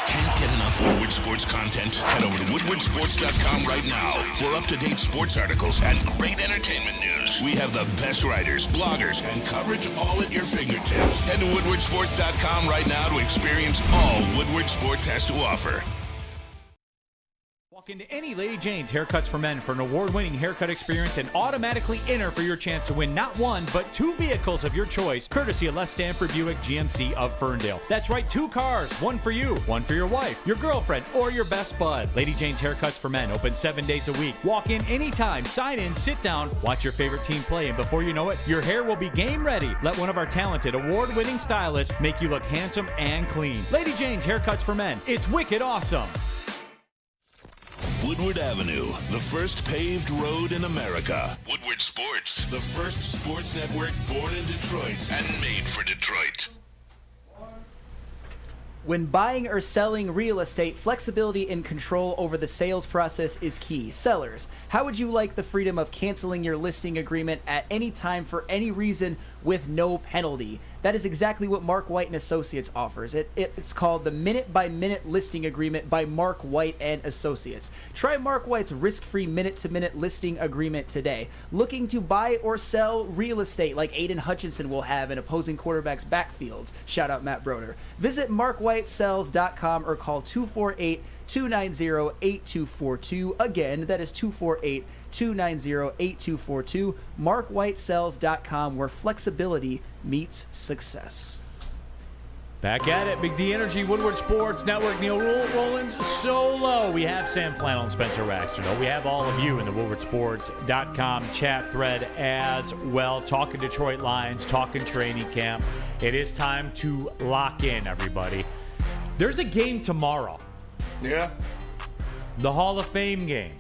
Can't get enough Woodward Sports content? Head over to woodwardsports.com right now for up-to-date sports articles and great entertainment news. We have the best writers, bloggers, and coverage all at your fingertips. Head to woodwardsports.com right now to experience all Woodward Sports has to offer.
Walk into any Lady Jane's Haircuts for Men for an award-winning haircut experience and automatically enter for your chance to win not one, but 2 vehicles of your choice, courtesy of Les Stanford Buick GMC of Ferndale. That's right, 2 cars, one for you, one for your wife, your girlfriend, or your best bud. Lady Jane's Haircuts for Men, open 7 days a week. Walk in anytime, sign in, sit down, watch your favorite team play, and before you know it, your hair will be game ready. Let one of our talented, award-winning stylists make you look handsome and clean. Lady Jane's Haircuts for Men. It's wicked awesome.
Woodward Avenue, the first paved road in America. Woodward Sports, the first sports network born in Detroit and made for Detroit.
When buying or selling real estate, flexibility and control over the sales process is key. Sellers, how would you like the freedom of canceling your listing agreement at any time for any reason with no penalty? That is exactly what Mark White & Associates offers. It's called the Minute-by-Minute Listing Agreement by Mark White & Associates. Try Mark White's risk-free minute-to-minute listing agreement today. Looking to buy or sell real estate like Aiden Hutchinson will have in opposing quarterbacks' backfields? Shout out Matt Broder. Visit markwhitesells.com or call 248-290-8242. Again, that is 248-290-8242. markwhitesells.com, where flexibility meets success.
Back at it, Big D Energy, Woodward Sports Network, Neal Ruhl, Roland Solo. We have Sam Flannel and Spencer Waxter, though. We have all of you in the woodwardsports.com chat thread as well. Talking Detroit Lions, talking training camp. It is time to lock in, everybody. There's a game tomorrow.
Yeah.
The Hall of Fame game.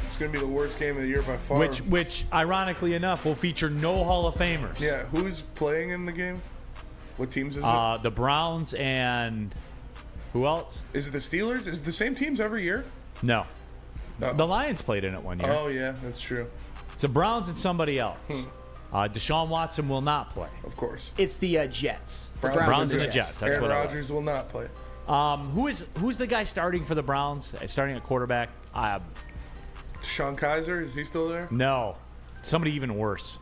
It's going to be the worst game of the year by far.
Which, ironically enough, will feature no Hall of Famers.
Yeah, who's playing in the game? What teams is it?
The Browns and who else?
Is it the Steelers? Is it the same teams every year?
No. The Lions played in it one year.
Oh, yeah, that's true.
It's the Browns and somebody else. Deshaun Watson will not play.
Of course.
It's the Jets.
Browns and the Jets. That's
Aaron
what
Rodgers will not play.
Who's the guy starting for the Browns? Starting at quarterback?
Deshaun Kaiser, is he still there?
No. Somebody even worse.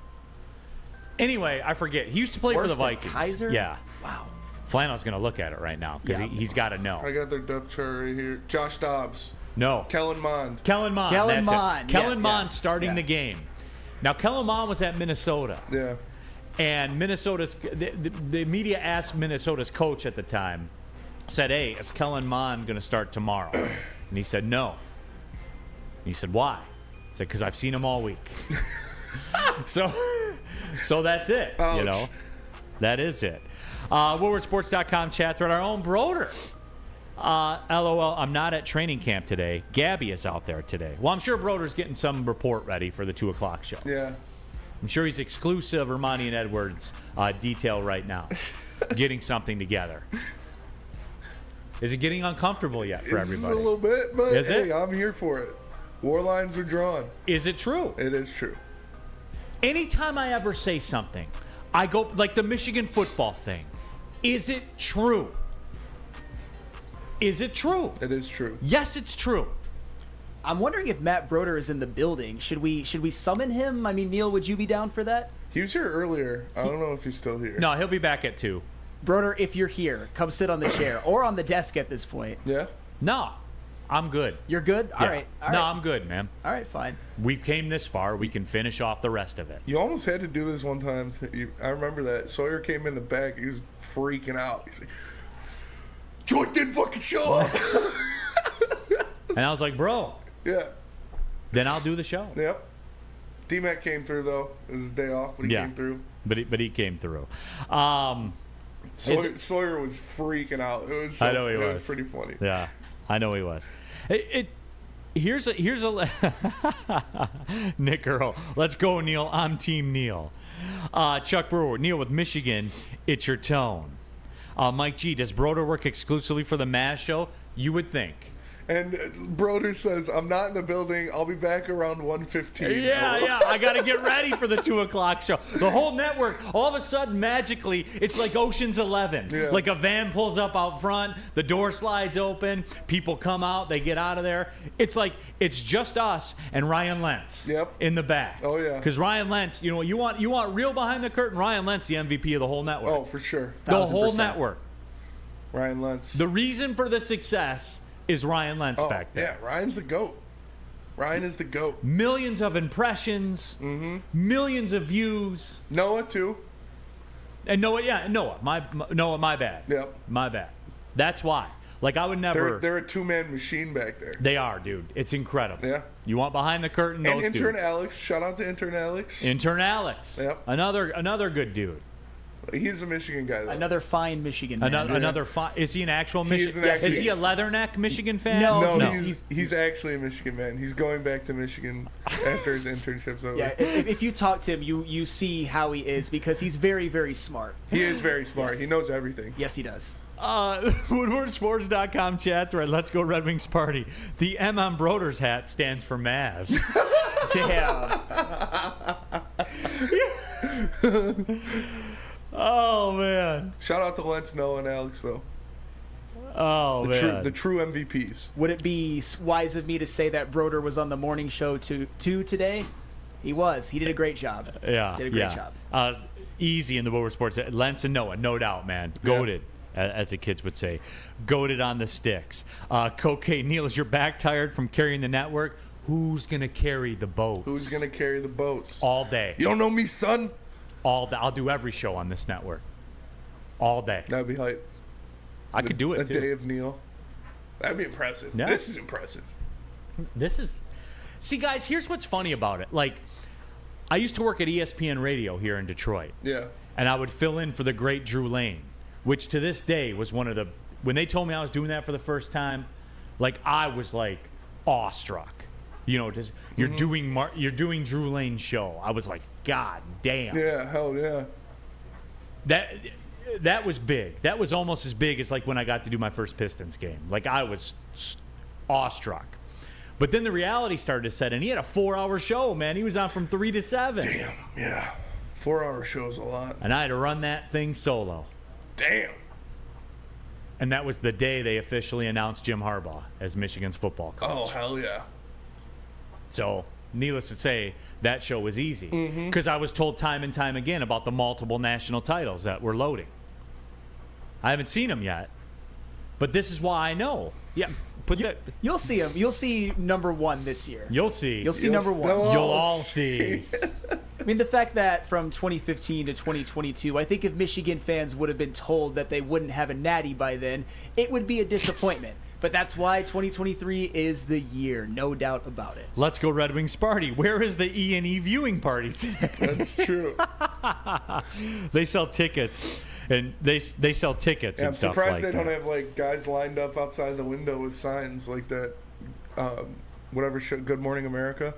Anyway, I forget. He used to play for the Vikings.
Kaiser?
Yeah.
Wow.
Flannel's going to look at it right now because he's got to know.
I got their depth chart right here. Josh Dobbs.
No.
Kellen Mond.
Kellen Mond. Kellen Mond starting the game. Now, Kellen Mond was at Minnesota.
Yeah.
And the media asked Minnesota's coach at the time, said, hey, is Kellen Mond going to start tomorrow? And he said, no. And he said, why? He said, because I've seen him all week. So that's it.
Ouch.
You know, that is it. WoodwardSports.com chat thread, our own Broder. LOL, I'm not at training camp today. Gabby is out there today. Well, I'm sure Broder's getting some report ready for the 2 o'clock show.
Yeah.
I'm sure he's exclusive Ermanni and Edwards detail right now, getting something together. Is it getting uncomfortable yet for everybody?
A little bit, but
is
hey,
it?
I'm here for it. War lines are drawn.
Is it true?
It is true.
Anytime I ever say something, I go, like the Michigan football thing. Is it true? Is it true?
It is true.
Yes, it's true.
I'm wondering if Matt Broder is in the building. Should we summon him? I mean, Neal, would you be down for that?
He was here earlier. I don't know if he's still here.
No, he'll be back at 2.
Broder, if you're here, come sit on the chair or on the desk at this point.
Yeah?
No. I'm good.
You're good? All right.
No, I'm good, man.
All right, fine.
We came this far. We can finish off the rest of it.
You almost had to do this one time. I remember that. Sawyer came in the back. He was freaking out. He's like, Joy didn't fucking show up.
And I was like, bro.
Yeah.
Then I'll do the show.
Yep. D-Mac came through, though. It was his day off, but he came through.
But he came through.
Sawyer was freaking out. It was.
I know he was.
It was pretty funny.
Yeah, I know he was. Here's a Nick Earl. Let's go, Neal. I'm Team Neal. Chuck Brewer, Neal with Michigan. It's your tone. Mike G, does Broder work exclusively for the Maz show? You would think.
And Broder says, I'm not in the building. I'll be back around 1:15.
Yeah. I got to get ready for the 2 o'clock show. The whole network, all of a sudden, magically, it's like Ocean's 11.
Yeah.
Like a van pulls up out front, the door slides open, people come out, they get out of there. It's like it's just us and Ryan Lentz in the back.
Oh, yeah.
Because Ryan Lentz, you want real behind the curtain, Ryan Lentz, the MVP of the whole network.
Oh, for sure.
The whole network.
Ryan Lentz.
The reason for the success is Ryan Lentz back there.
Yeah, Ryan's the GOAT. Ryan is the GOAT.
Millions of impressions, millions of views.
Noah, too.
And Noah. My bad.
Yep.
My bad. That's why. Like, I would never.
They're a 2-man machine back there.
They are, dude. It's incredible.
Yeah.
You want behind the curtain, those
and intern
dudes.
Alex. Shout out to intern Alex.
Intern Alex.
Yep.
Another good dude.
He's a Michigan guy, though.
Another fine Michigan man.
Another fine. Is he an actual Michigan? Is he a Leatherneck Michigan fan?
No.
He's actually a Michigan man. He's going back to Michigan after his internship's over.
Yeah, if you talk to him, you see how he is because he's very, very smart.
He is very smart.
Yes.
He knows everything.
Yes, he does.
WoodwardSports.com chat thread. Let's go Red Wings party. The M on Broder's hat stands for Maz.
Damn.
Oh, man.
Shout out to Lentz, Noah, and Alex, though.
Oh, man.
The true MVPs.
Would it be wise of me to say that Broder was on the morning show too today? He was. He did a great job.
Yeah.
Did a great job.
Easy in the Woodward Sports. Lentz and Noah, no doubt, man. Goated, as the kids would say. Goated on the sticks. Cocaine. Neal, is your back tired from carrying the network? Who's going to carry the boats?
Who's going to carry the boats?
All day.
You don't know me, son?
All day. I'll do every show on this network. All day.
That'd be hype.
I could do it,
A
too.
day of Neal. That'd be impressive.
Yeah.
This is impressive.
See, guys, here's what's funny about it. Like, I used to work at ESPN Radio here in Detroit.
Yeah.
And I would fill in for the great Drew Lane, which to this day was one of the... When they told me I was doing that for the first time, like, I was, like, awestruck. You know, just you're doing Drew Lane's show. I was like, God damn.
Yeah, hell yeah.
That was big. That was almost as big as like when I got to do my first Pistons game. Like I was awestruck. But then the reality started to set in. He had a 4-hour show, man. He was on from 3 to 7.
Damn, yeah. 4-hour show's a lot.
And I had to run that thing solo.
Damn.
And that was the day they officially announced Jim Harbaugh as Michigan's football coach.
Oh, hell yeah.
So, needless to say, that show was easy. Because I was told time and time again about the multiple national titles that were loading. I haven't seen them yet. But this is why I know. Yeah.
You'll see him. You'll see number 1 this year.
You'll see.
You'll see number 1.
You'll all see.
I mean, the fact that from 2015 to 2022, I think if Michigan fans would have been told that they wouldn't have a natty by then, it would be a disappointment. But that's why 2023 is the year, no doubt about it.
Let's go Red Wings party. Where is the E&E viewing party today?
That's true.
They sell tickets, and they sell tickets and stuff like that.
I'm surprised they don't have like guys lined up outside the window with signs like that. Whatever show, Good Morning America.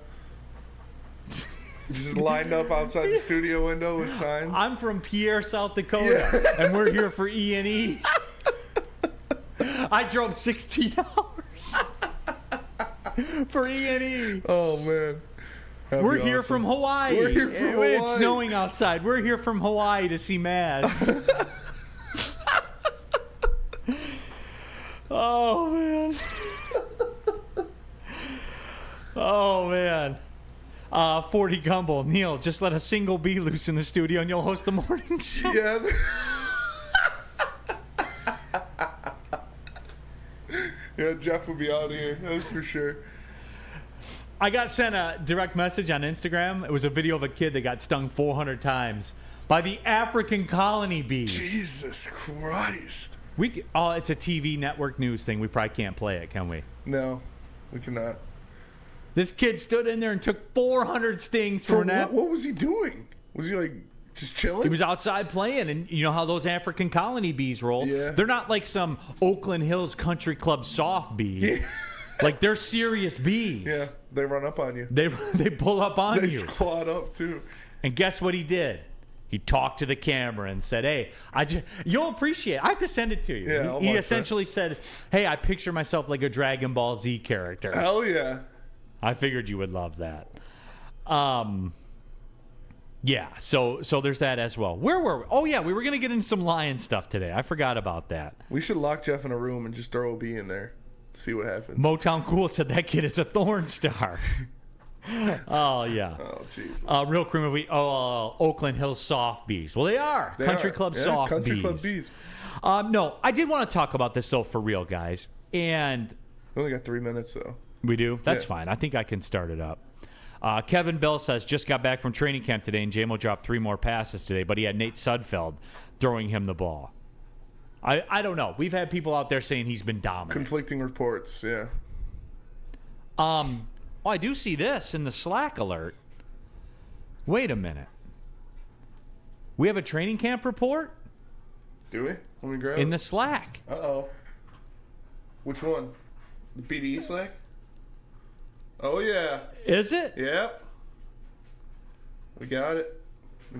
Just lined up outside the studio window with signs.
I'm from Pierre, South Dakota, and we're here for E&E. I drove 16 hours for E&E.
Oh, man.
We're here from Hawaii.
We're here from Hawaii.
It's snowing outside. We're here from Hawaii to see Maz. Oh, man. Oh, man. 40 Gumbel. Neal, just let a single bee loose in the studio and you'll host the morning show.
Yeah. Yeah, Jeff would be out of here. That's for sure.
I got sent a direct message on Instagram. It was a video of a kid that got stung 400 times by the African colony bees.
Jesus Christ.
It's a TV network news thing. We probably can't play it, can we?
No, we cannot.
This kid stood in there and took 400 stings
For
from an
what was he doing? Was he like just chilling?
He was outside playing, and you know how those African colony bees roll?
Yeah.
They're not like some Oakland Hills Country Club soft bee.
Yeah.
Like, they're serious bees.
Yeah, they run up on you.
They pull up on
They
you.
squat up, too.
And guess what he did? He talked to the camera and said, hey, you'll appreciate it. I have to send it to you.
Yeah,
he essentially said, hey, I picture myself like a Dragon Ball Z character.
Hell yeah.
I figured you would love that. Yeah, so there's that as well. Where were we? Oh, yeah, we were going to get into some Lion stuff today. I forgot about that.
We should lock Jeff in a room and just throw a bee in there. See what happens.
Motown Cool said that kid is a Thorn Star. Oh, yeah.
Oh, jeez.
Real cream of wheat. Oakland Hills soft bees. Well, they are. Country Club soft
Country
bees.
Club bees.
No, I did want to talk about this, though, for real, guys. And
we only got 3 minutes, though.
We do? That's fine. I think I can start it up. Kevin Bell says, just got back from training camp today, and JMO dropped 3 more passes today, but he had Nate Sudfeld throwing him the ball. I don't know. We've had people out there saying he's been dominant.
Conflicting reports, yeah.
I do see this in the Slack alert. Wait a minute. We have a training camp report?
Do we? Let me grab
in
it.
the Slack.
Uh-oh. Which one? The BDE Slack? Oh, yeah.
Is it?
Yep. We got it.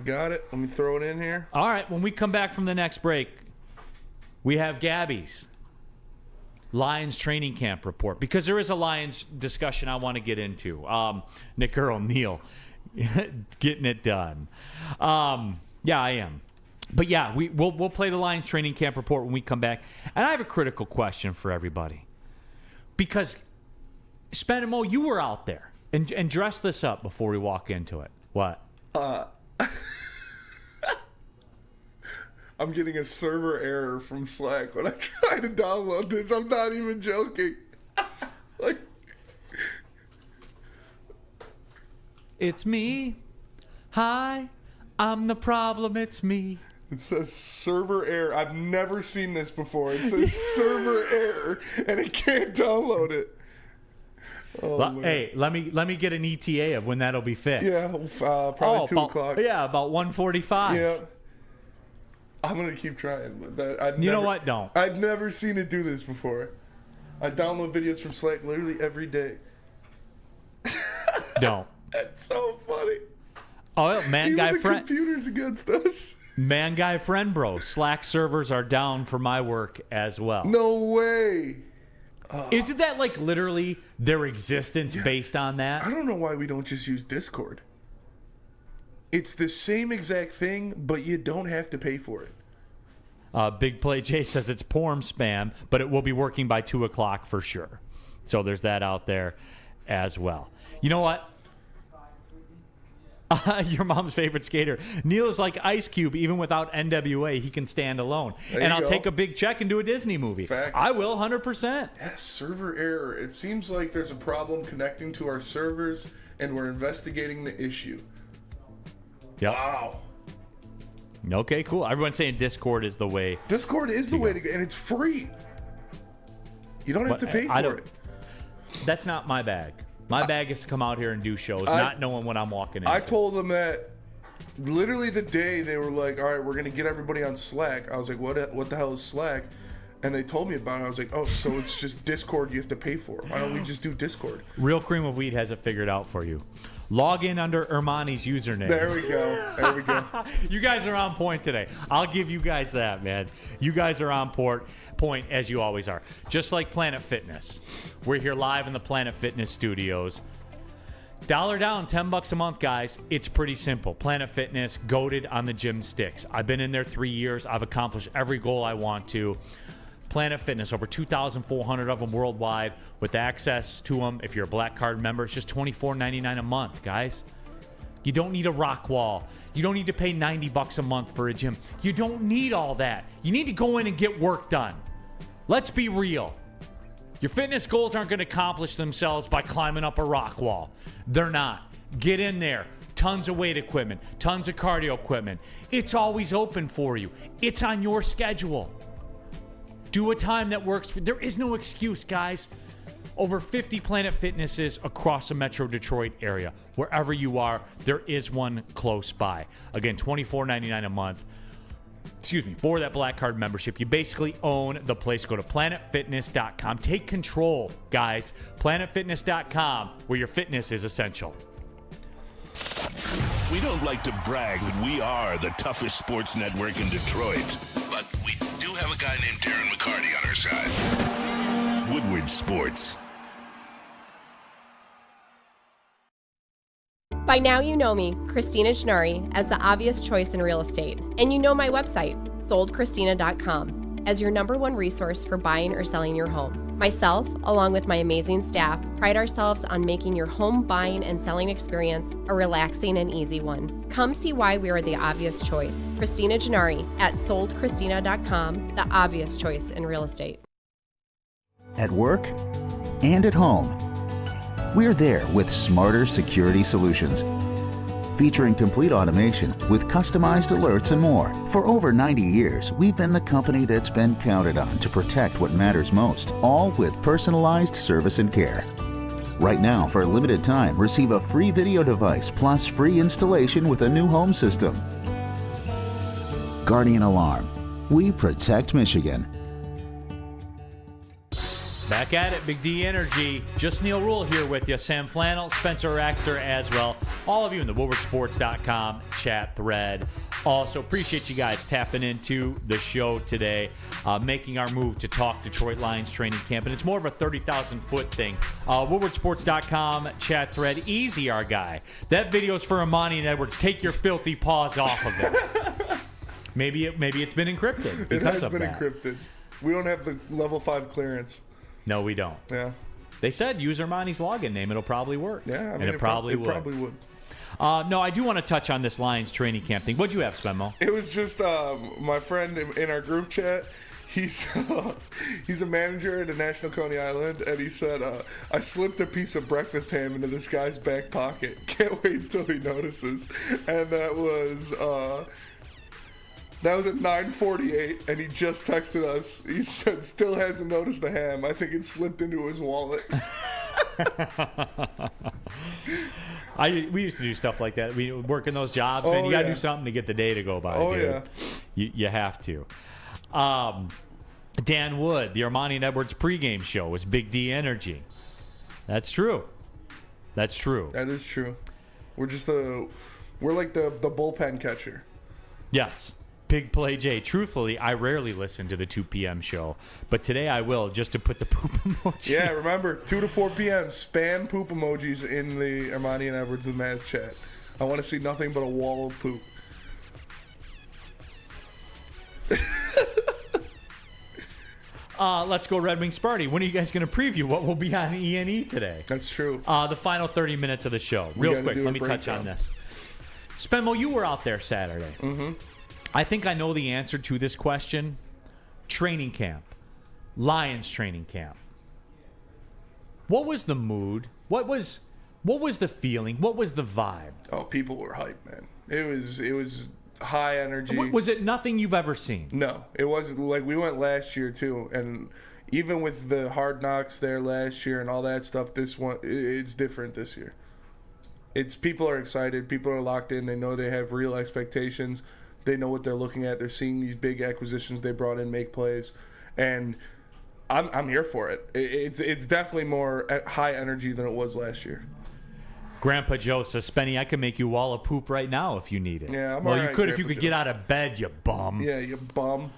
Let me throw it in here.
All right. When we come back from the next break, we have Gabby's Lions training camp report, because there is a Lions discussion I want to get into. Nick Earl, Neal, getting it done. Yeah, I am. But yeah, we'll play the Lions training camp report when we come back. And I have a critical question for everybody, because Spen and Mo, you were out there and dress this up before we walk into it. What?
I'm getting a server error from Slack when I try to download this. I'm not even joking. Like,
it's me. Hi, I'm the problem. It's me.
It says server error. I've never seen this before. It says server error, and it can't download it. Oh,
hey, let me get an ETA of when that'll be fixed.
Yeah, probably 2 o'clock.
Yeah, about 1:45.
Yeah. I'm going to keep trying. But
know what? Don't.
I've never seen it do this before. I download videos from Slack literally every day.
Don't.
That's so funny.
Oh, man, guy friend.
Computers against us.
Man, guy friend, bro. Slack servers are down for my work as well.
No way.
Isn't that like literally their existence based on that?
I don't know why we don't just use Discord. It's the same exact thing, but you don't have to pay for it.
Big Play Jay says it's porn spam, but it will be working by 2 o'clock for sure. So there's that out there as well. You know what? Your mom's favorite skater. Neal is like Ice Cube. Even without NWA, he can stand alone. And I'll take a big check and do a Disney movie.
Facts.
I will, 100%.
Yes, server error. It seems like there's a problem connecting to our servers, and we're investigating the issue.
Yep.
Wow.
Okay, cool. Everyone's saying Discord is the way.
Discord is the way to go, and it's free. You don't have to pay for it.
That's not my bag. My bag is to come out here and do shows, not knowing what I'm walking into.
I told them that literally the day they were like, all right, we're going to get everybody on Slack. I was like, what the hell is Slack? And they told me about it. I was like, oh, so it's just Discord you have to pay for. Why don't we just do Discord?
Real Cream of Wheat has it figured out for you. Log in under Ermanni's username.
There we go. There we go.
You guys are on point today. I'll give you guys that, man. You guys are on point as you always are. Just like Planet Fitness. We're here live in the Planet Fitness studios. $1 down, $10 a month, guys. It's pretty simple. Planet Fitness, goated on the gym sticks. I've been in there 3 years. I've accomplished every goal I want to. Planet Fitness, over 2,400 of them worldwide, with access to them. If you're a Black Card member, it's just $24.99 a month, guys. You don't need a rock wall. You don't need to pay $90 a month for a gym. You don't need all that. You need to go in and get work done. Let's be real. Your fitness goals aren't going to accomplish themselves by climbing up a rock wall. They're not. Get in there. Tons of weight equipment, tons of cardio equipment. It's always open for you. It's on your schedule. Do a time that works for. There is no excuse, guys. Over 50 Planet Fitnesses across the Metro Detroit area. Wherever you are, there is one close by. Again, $24.99 a month. For that Black Card membership. You basically own the place. Go to planetfitness.com. Take control, guys. Planetfitness.com, where your fitness is essential.
We don't like to brag that we are the toughest sports network in Detroit, but we do have a guy named Darren McCarty on our side. Woodward Sports.
By now you know me, Christina Gennari, as the obvious choice in real estate. And you know my website, soldchristina.com, as your #1 resource for buying or selling your home. Myself, along with my amazing staff, pride ourselves on making your home buying and selling experience a relaxing and easy one. Come see why we are the obvious choice. Christina Gennari at soldchristina.com, the obvious choice in real estate.
At work and at home, we're there with smarter security solutions. Featuring complete automation with customized alerts and more. For over 90 years, we've been the company that's been counted on to protect what matters most, all with personalized service and care. Right now, for a limited time, receive a free video device plus free installation with a new home system. Guardian Alarm. We protect Michigan.
Back at it, Big D Energy. Just Neal Ruhl here with you. Sam Flannel, Spencer Raxter as well. All of you in the WoodwardSports.com chat thread. Also, appreciate you guys tapping into the show today, making our move to talk Detroit Lions training camp. And it's more of a 30,000-foot thing. WoodwardSports.com chat thread. Easy, our guy. That video's for Ermanni and Edwards. Take your filthy paws off of it. Maybe it's been encrypted.
It has been encrypted. We don't have the level 5 clearance.
No, we don't.
Yeah.
They said use Ermanni's login name. It'll probably work.
Yeah, I mean,
and it probably would.
It probably would.
No, I do want to touch on this Lions training camp thing. What'd you have, Spenmo?
It was just my friend in our group chat. He's a manager at a National Coney Island, and he said, I slipped a piece of breakfast ham into this guy's back pocket. Can't wait until he notices. And that was at 9:48, and he just texted us. He said, still hasn't noticed the ham. I think it slipped into his wallet.
We used to do stuff like that. We work in those jobs, man. You got to do something to get the day to go by, dude. Yeah. You have to. Dan Wood, the Ermanni and Edwards pregame show was Big D Energy. That's true. That's true.
That is true. We're like the bullpen catcher.
Yes. Big Play J. Truthfully, I rarely listen to the 2 p.m. show, but today I will, just to put the poop emoji.
Yeah, remember, 2 to 4 p.m., spam poop emojis in the Ermanni and Edwards and Maz chat. I want to see nothing but a wall of poop.
Let's go Red Wing Sparty. When are you guys going to preview what will be on E&E today?
That's true.
The final 30 minutes of the show. Real quick, let me touch on this. Spenmo, you were out there Saturday.
Mm-hmm.
I think I know the answer to this question. Training camp. Lions training camp. What was the mood? What was the feeling? What was the vibe?
Oh, people were hyped, man. It was high energy.
Was it nothing you've ever seen?
No. It was like we went last year too, and even with the Hard Knocks there last year and all that stuff, this one it's different this year. It's people are excited, people are locked in, they know they have real expectations. They know what they're looking at. They're seeing these big acquisitions they brought in make plays, and I'm here for it. It's definitely more high energy than it was last year.
Grandpa Joe says, Spenny, I can make you wall of poop right now if you need it.
Yeah, I'm
well,
all
you
right,
could if you
Grandpa
could
Joe.
get out of bed, you bum.
Yeah, you bum.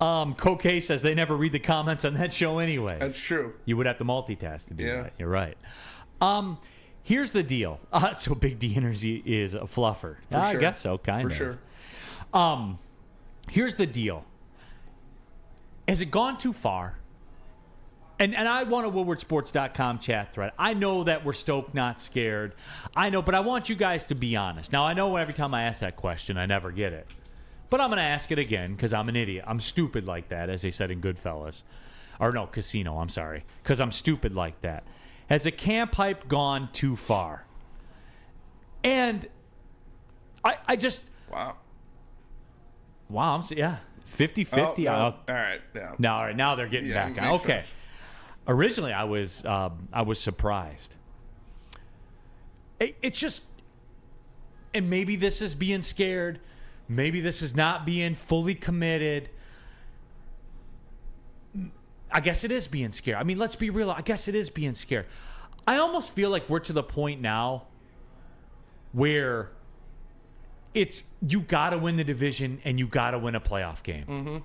Coque says they never read the comments on that show anyway.
That's true.
You would have to multitask to do
Yeah.
that. You're right. Here's the deal. So Big D Energy is a fluffer.
For
I
sure.
guess so, kind of.
For sure.
Here's the deal. Has it gone too far? And I want a WoodwardSports.com chat thread. I know that we're stoked, not scared. I know, but I want you guys to be honest. Now, I know every time I ask that question, I never get it. But I'm going to ask it again because I'm an idiot. I'm stupid like that, as they said in Goodfellas. Or no, casino, I'm sorry. Because I'm stupid like that. Has the camp hype gone too far? And I just...
Wow.
Wow, 50-50.
Oh, no. All right, yeah.
No, all right, now they're getting back on. Okay.
Sense.
Originally, I was surprised. It's just... And maybe this is being scared. Maybe this is not being fully committed. I guess it is being scared. I mean, let's be real. I guess it is being scared. I almost feel like we're to the point now where it's you got to win the division and you got to win a playoff game.
Mm-hmm.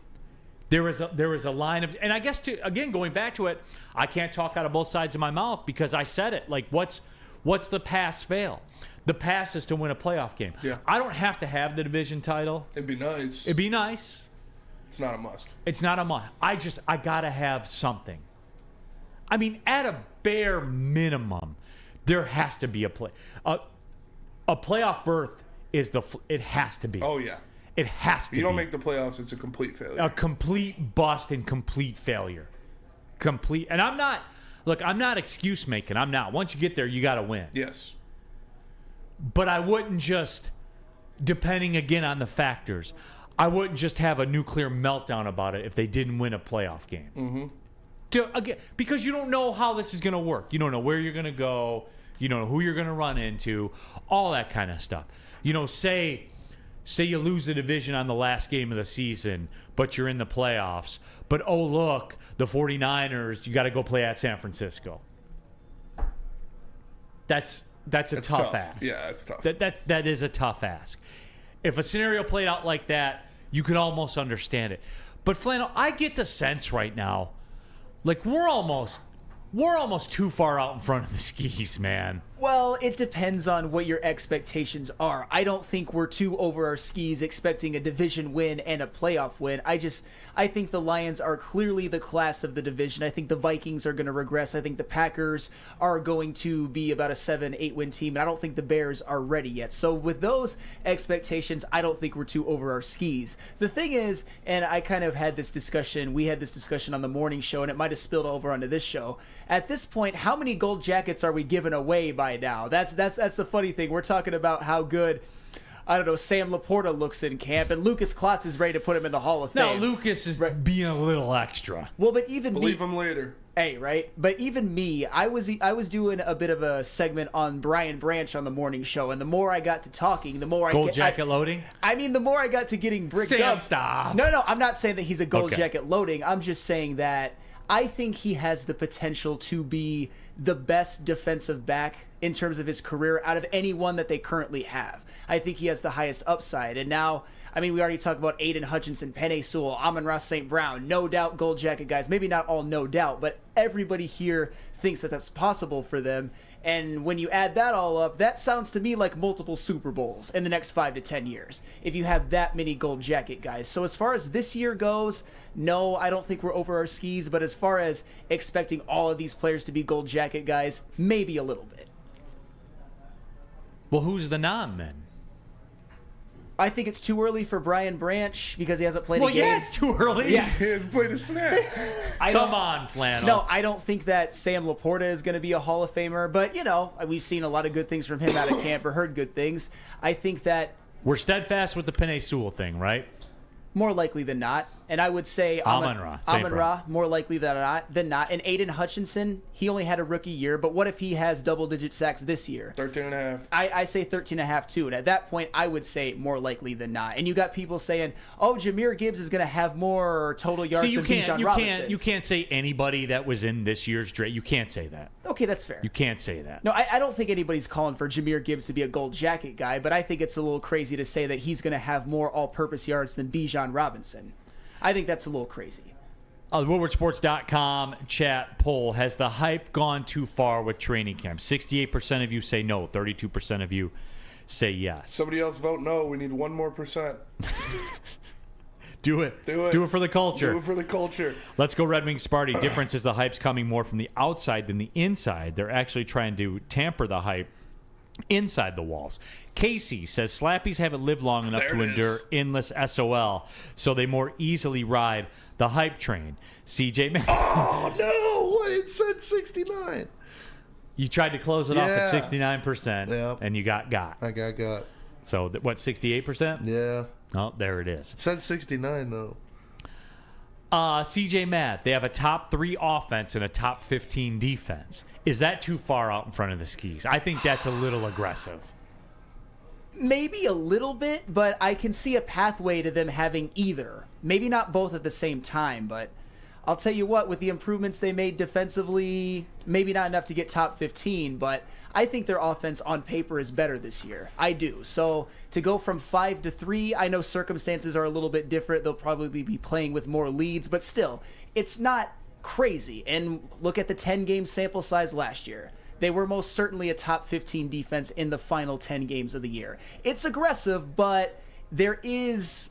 There is a line of, and I guess again going back to it, I can't talk out of both sides of my mouth because I said it. Like, what's the pass fail? The pass is to win a playoff game.
Yeah.
I don't have to have the division title.
It'd be nice.
It'd be nice.
It's not a must.
It's not a must. I gotta have something. I mean, at a bare minimum, there has to be a playoff berth is it has to be.
Oh yeah.
It has to.
If you don't
be.
make the playoffs, it's a complete failure.
A complete bust and complete failure. Complete. And I'm not excuse making. I'm not. Once you get there, you got to win.
Yes.
But I wouldn't just, depending again on the factors, I wouldn't just have a nuclear meltdown about it if they didn't win a playoff game.
Mm-hmm.
Because you don't know how this is going to work. You don't know where you're going to go. You don't know who you're going to run into. All that kind of stuff. You know, say you lose the division on the last game of the season, but you're in the playoffs. But, oh, look, the 49ers, you got to go play at San Francisco. That's a tough ask.
Yeah, it's tough.
That is a tough ask. If a scenario played out like that, you could almost understand it. But Flannel, I get the sense right now, like we're almost too far out in front of the skis, man.
Well, it depends on what your expectations are. I don't think we're too over our skis expecting a division win and a playoff win. I think the Lions are clearly the class of the division. I think the Vikings are going to regress. I think the Packers are going to be about a 7-8 win team, and I don't think the Bears are ready yet. So with those expectations, I don't think we're too over our skis. The thing is, and I kind of had this discussion, we had this discussion on the morning show, and it might have spilled over onto this show. At this point, how many gold jackets are we giving away by now? That's the funny thing. We're talking about how good, I don't know, Sam Laporta looks in camp, and Lucas Klotz is ready to put him in the Hall of Fame.
Now, Lucas is being a little extra.
Well, but even
Believe him later.
Hey, right? But even me, I was doing a bit of a segment on Brian Branch on the morning show, and the more I got to talking, the more
Gold jacket loading?
I mean, the more I got to getting bricked
Sam,
up.
stop.
No, I'm not saying that he's a gold jacket loading. I'm just saying that I think he has the potential to be the best defensive back in terms of his career out of anyone that they currently have. I think he has the highest upside. And now, I mean, we already talked about Aiden Hutchinson, Penei Sewell, Amon-Ra St. Brown, no doubt gold jacket guys. Maybe not all no doubt, but everybody here thinks that that's possible for them. And when you add that all up, that sounds to me like multiple Super Bowls in the next 5 to 10 years, if you have that many gold jacket guys. So as far as this year goes, no, I don't think we're over our skis. But as far as expecting all of these players to be gold jacket guys, maybe a little bit.
Well, who's the nom then?
I think it's too early for Brian Branch because he hasn't played a game.
Well, yeah, it's too early.
Yeah.
He hasn't played a snap.
Come on, Flannel.
No, I don't think that Sam Laporta is going to be a Hall of Famer, but, you know, we've seen a lot of good things from him out of camp or heard good things. I think that...
We're steadfast with the Penei Sewell thing, right?
More likely than not. And I would say Amon-Ra, more likely than not. And Aiden Hutchinson, he only had a rookie year, but what if he has double-digit sacks this year?
13.5.
I say 13.5 too, and at that point, I would say more likely than not. And you got people saying, "Oh, Jahmyr Gibbs is going to have more total yards than Bijan Robinson."
You can't say anybody that was in this year's draft. You can't say that.
Okay, that's fair.
You can't say that.
No, I don't think anybody's calling for Jahmyr Gibbs to be a gold jacket guy, but I think it's a little crazy to say that he's going to have more all-purpose yards than Bijan Robinson. I think that's a little crazy.
The WoodwardSports.com chat poll. Has the hype gone too far with training camp? 68% of you say no. 32% of you say yes.
Somebody else vote no. We need 1 more %.
Do it.
Do it.
Do it for the culture.
Do it for the culture.
Let's go Red Wings Sparty. Difference is the hype's coming more from the outside than the inside. They're actually trying to tamper the hype inside the walls. Casey says Slappies haven't lived long enough to endure endless SOL, so they more easily ride the hype train. CJ, man.
Oh, no. What? It said 69.
You tried to close it off at 69%, and you got.
I got.
So, what, 68%?
Yeah.
Oh, there it is.
It said 69, though.
CJ Matt, they have a top 3 offense and a top 15 defense. Is that too far out in front of the skis? I think that's a little aggressive.
Maybe a little bit, but I can see a pathway to them having either. Maybe not both at the same time, but I'll tell you what, with the improvements they made defensively, maybe not enough to get top 15, but I think their offense on paper is better this year. I do. So to go from 5 to 3, I know circumstances are a little bit different. They'll probably be playing with more leads, but still, it's not crazy. And look at the 10-game sample size last year. They were most certainly a top 15 defense in the final 10 games of the year. It's aggressive, but there is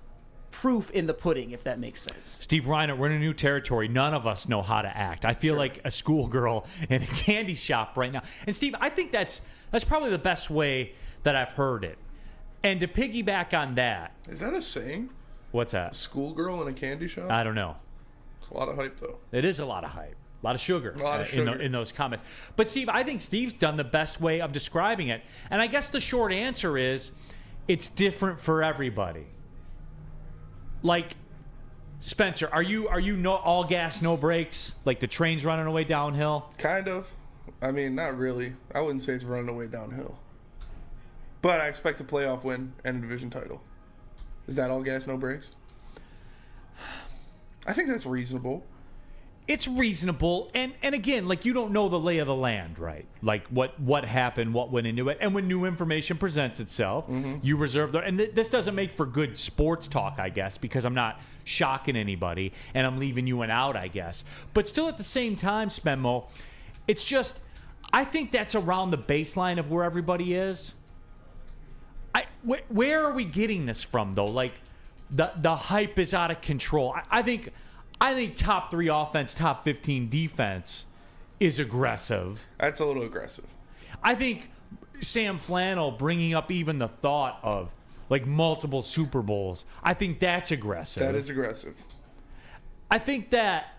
proof in the pudding, if that makes sense.
Steve Reiner, we're in a new territory. None of us know how to act. I feel like a schoolgirl in a candy shop right now. And Steve, I think that's probably the best way that I've heard it. And to piggyback on that.
Is that a saying?
What's that?
A schoolgirl in a candy shop?
I don't know.
It's a lot of hype, though.
It is a lot of hype. A lot of sugar, in those comments. But Steve, I think Steve's done the best way of describing it. And I guess the short answer is it's different for everybody. Like, Spencer, are you no all gas, no brakes? Like the train's running away downhill?
Kind of. I mean, not really. I wouldn't say it's running away downhill. But I expect a playoff win and a division title. Is that all gas, no brakes? I think that's reasonable.
It's reasonable, and again, like, you don't know the lay of the land, right? Like what happened, what went into it, and when new information presents itself, you reserve the. And this doesn't make for good sports talk, I guess, because I'm not shocking anybody and I'm leaving you an out, I guess. But still, at the same time, Spenmo, it's just, I think that's around the baseline of where everybody is. Where are we getting this from, though? Like, the hype is out of control. I think top 3 offense, top 15 defense is aggressive.
That's a little aggressive.
I think Sam Flannel bringing up even the thought of, like, multiple Super Bowls, I think that's aggressive.
That is aggressive.
I think that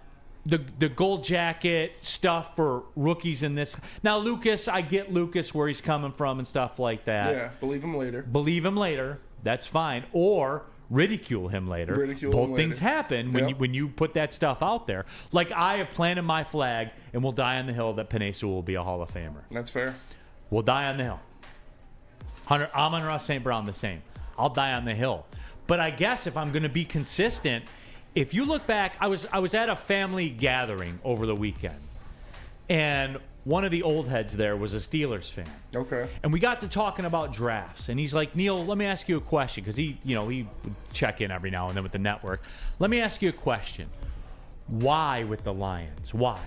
the gold jacket stuff for rookies in this. Now, Lucas, I get Lucas where he's coming from and stuff like that.
Yeah, believe him later.
Believe him later. That's fine. Or ridicule him later. Both things happen when you put that stuff out there. Like, I have planted my flag, and we'll die on the hill that Penei Sewell will be a Hall of Famer.
That's fair.
We'll die on the hill. Amon-Ra St. Brown, the same. I'll die on the hill. But I guess if I'm going to be consistent, if you look back, I was at a family gathering over the weekend, and one of the old heads there was a Steelers fan.
Okay.
And we got to talking about drafts, and he's like, Neal, let me ask you a question, because he would check in every now and then with the network. Let me ask you a question. Why with the Lions? Why?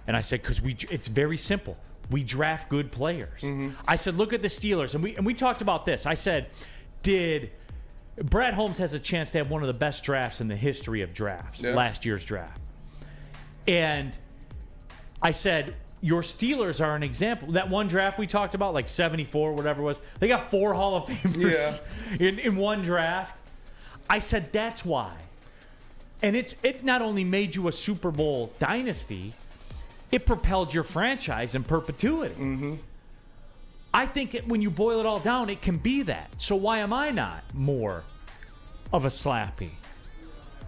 And I said, because it's very simple. We draft good players. I said, look at the Steelers, and we talked about this. I said, Brad Holmes has a chance to have one of the best drafts in the history of drafts, last year's draft. And I said, your Steelers are an example. That one draft we talked about, like 74, whatever it was, they got 4 Hall of Famers in one draft. I said, that's why. And it not only made you a Super Bowl dynasty, it propelled your franchise in perpetuity. I think when you boil it all down, it can be that. So why am I not more of a Slappy?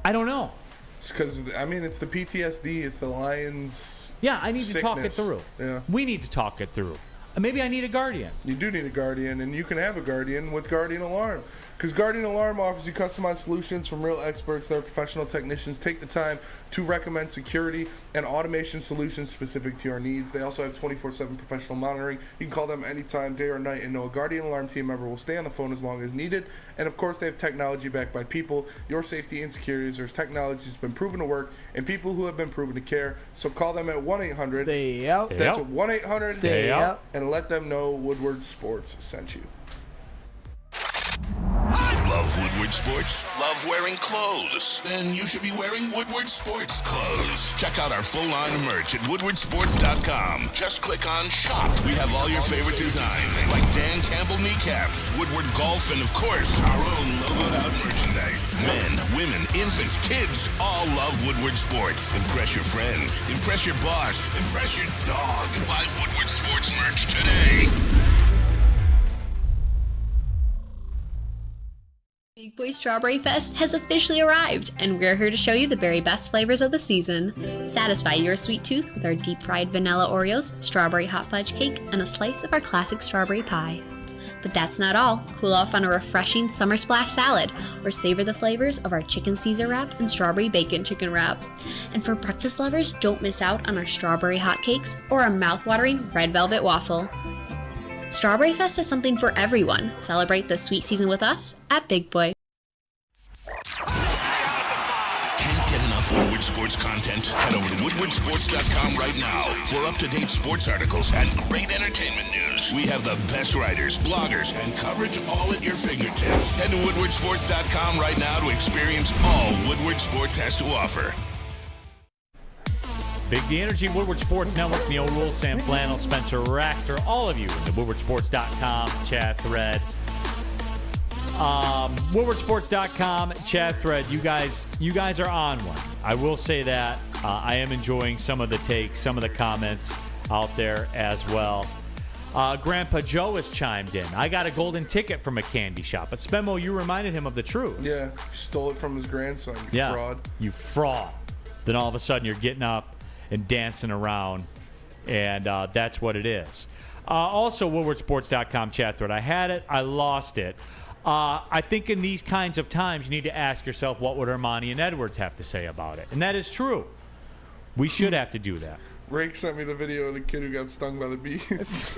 I don't know.
It's because, it's the PTSD. It's the Lions.
Yeah, I need to talk it
sickness.
through.
Yeah.
We need to talk it through. Maybe I need a guardian.
You do need a guardian, and you can have a guardian with Guardian Alarm. Because Guardian Alarm offers you customized solutions from real experts. Their professional technicians take the time to recommend security and automation solutions specific to your needs. They also have 24/7 professional monitoring. You can call them anytime, day or night, and know a Guardian Alarm team member will stay on the phone as long as needed. And of course, they have technology backed by people. Your safety and security, there's technology that's been proven to work, and people who have been proven to care. So call them at 1-800.
Stay out.
That's 1-800.
Stay out.
And let them know Woodward Sports sent you.
I love Love Woodward Sports? Love wearing clothes? Then you should be wearing Woodward Sports clothes. Check out our full line of merch at woodwardsports.com. Just click on Shop. We have all your favorite designs, like Dan Campbell kneecaps, Woodward Golf, and of course, our own logoed out merchandise. Men, women, infants, kids all love Woodward Sports. Impress your friends. Impress your boss. Impress your dog. Buy Woodward Sports merch today.
Big Boy Strawberry Fest has officially arrived, and we're here to show you the very best flavors of the season. Satisfy your sweet tooth with our deep-fried vanilla Oreos, strawberry hot fudge cake, and a slice of our classic strawberry pie. But that's not all. Cool off on a refreshing summer splash salad, or savor the flavors of our chicken Caesar wrap and strawberry bacon chicken wrap. And for breakfast lovers, don't miss out on our strawberry hotcakes or our mouth-watering red velvet waffle. Strawberry Fest is something for everyone. Celebrate the sweet season with us at Big Boy.
Can't get enough Woodward Sports content? Head over to woodwardsports.com right now for up-to-date sports articles and great entertainment news. We have the best writers, bloggers, and coverage all at your fingertips. Head to woodwardsports.com right now to experience all Woodward Sports has to offer.
Big D Energy, Woodward Sports Network, Neal, Ruhl, Sam Flannel, Spencer Raxter, all of you in the woodwardsports.com chat thread. Woodwardsports.com chat thread. You guys are on one. I will say that. I am enjoying some of the takes, some of the comments out there as well. Grandpa Joe has chimed in. I got a golden ticket from a candy shop. But Spenmo, you reminded him of the truth.
Yeah, stole it from his grandson. You fraud.
You fraud. Then all of a sudden you're getting up and dancing around, and that's what it is. Also, woodwardsports.com chat thread. I had it. I lost it. I think in these kinds of times, you need to ask yourself, what would Ermanni and Edwards have to say about it? And that is true. We should have to do that.
Rake sent me the video of the kid who got stung by the bees.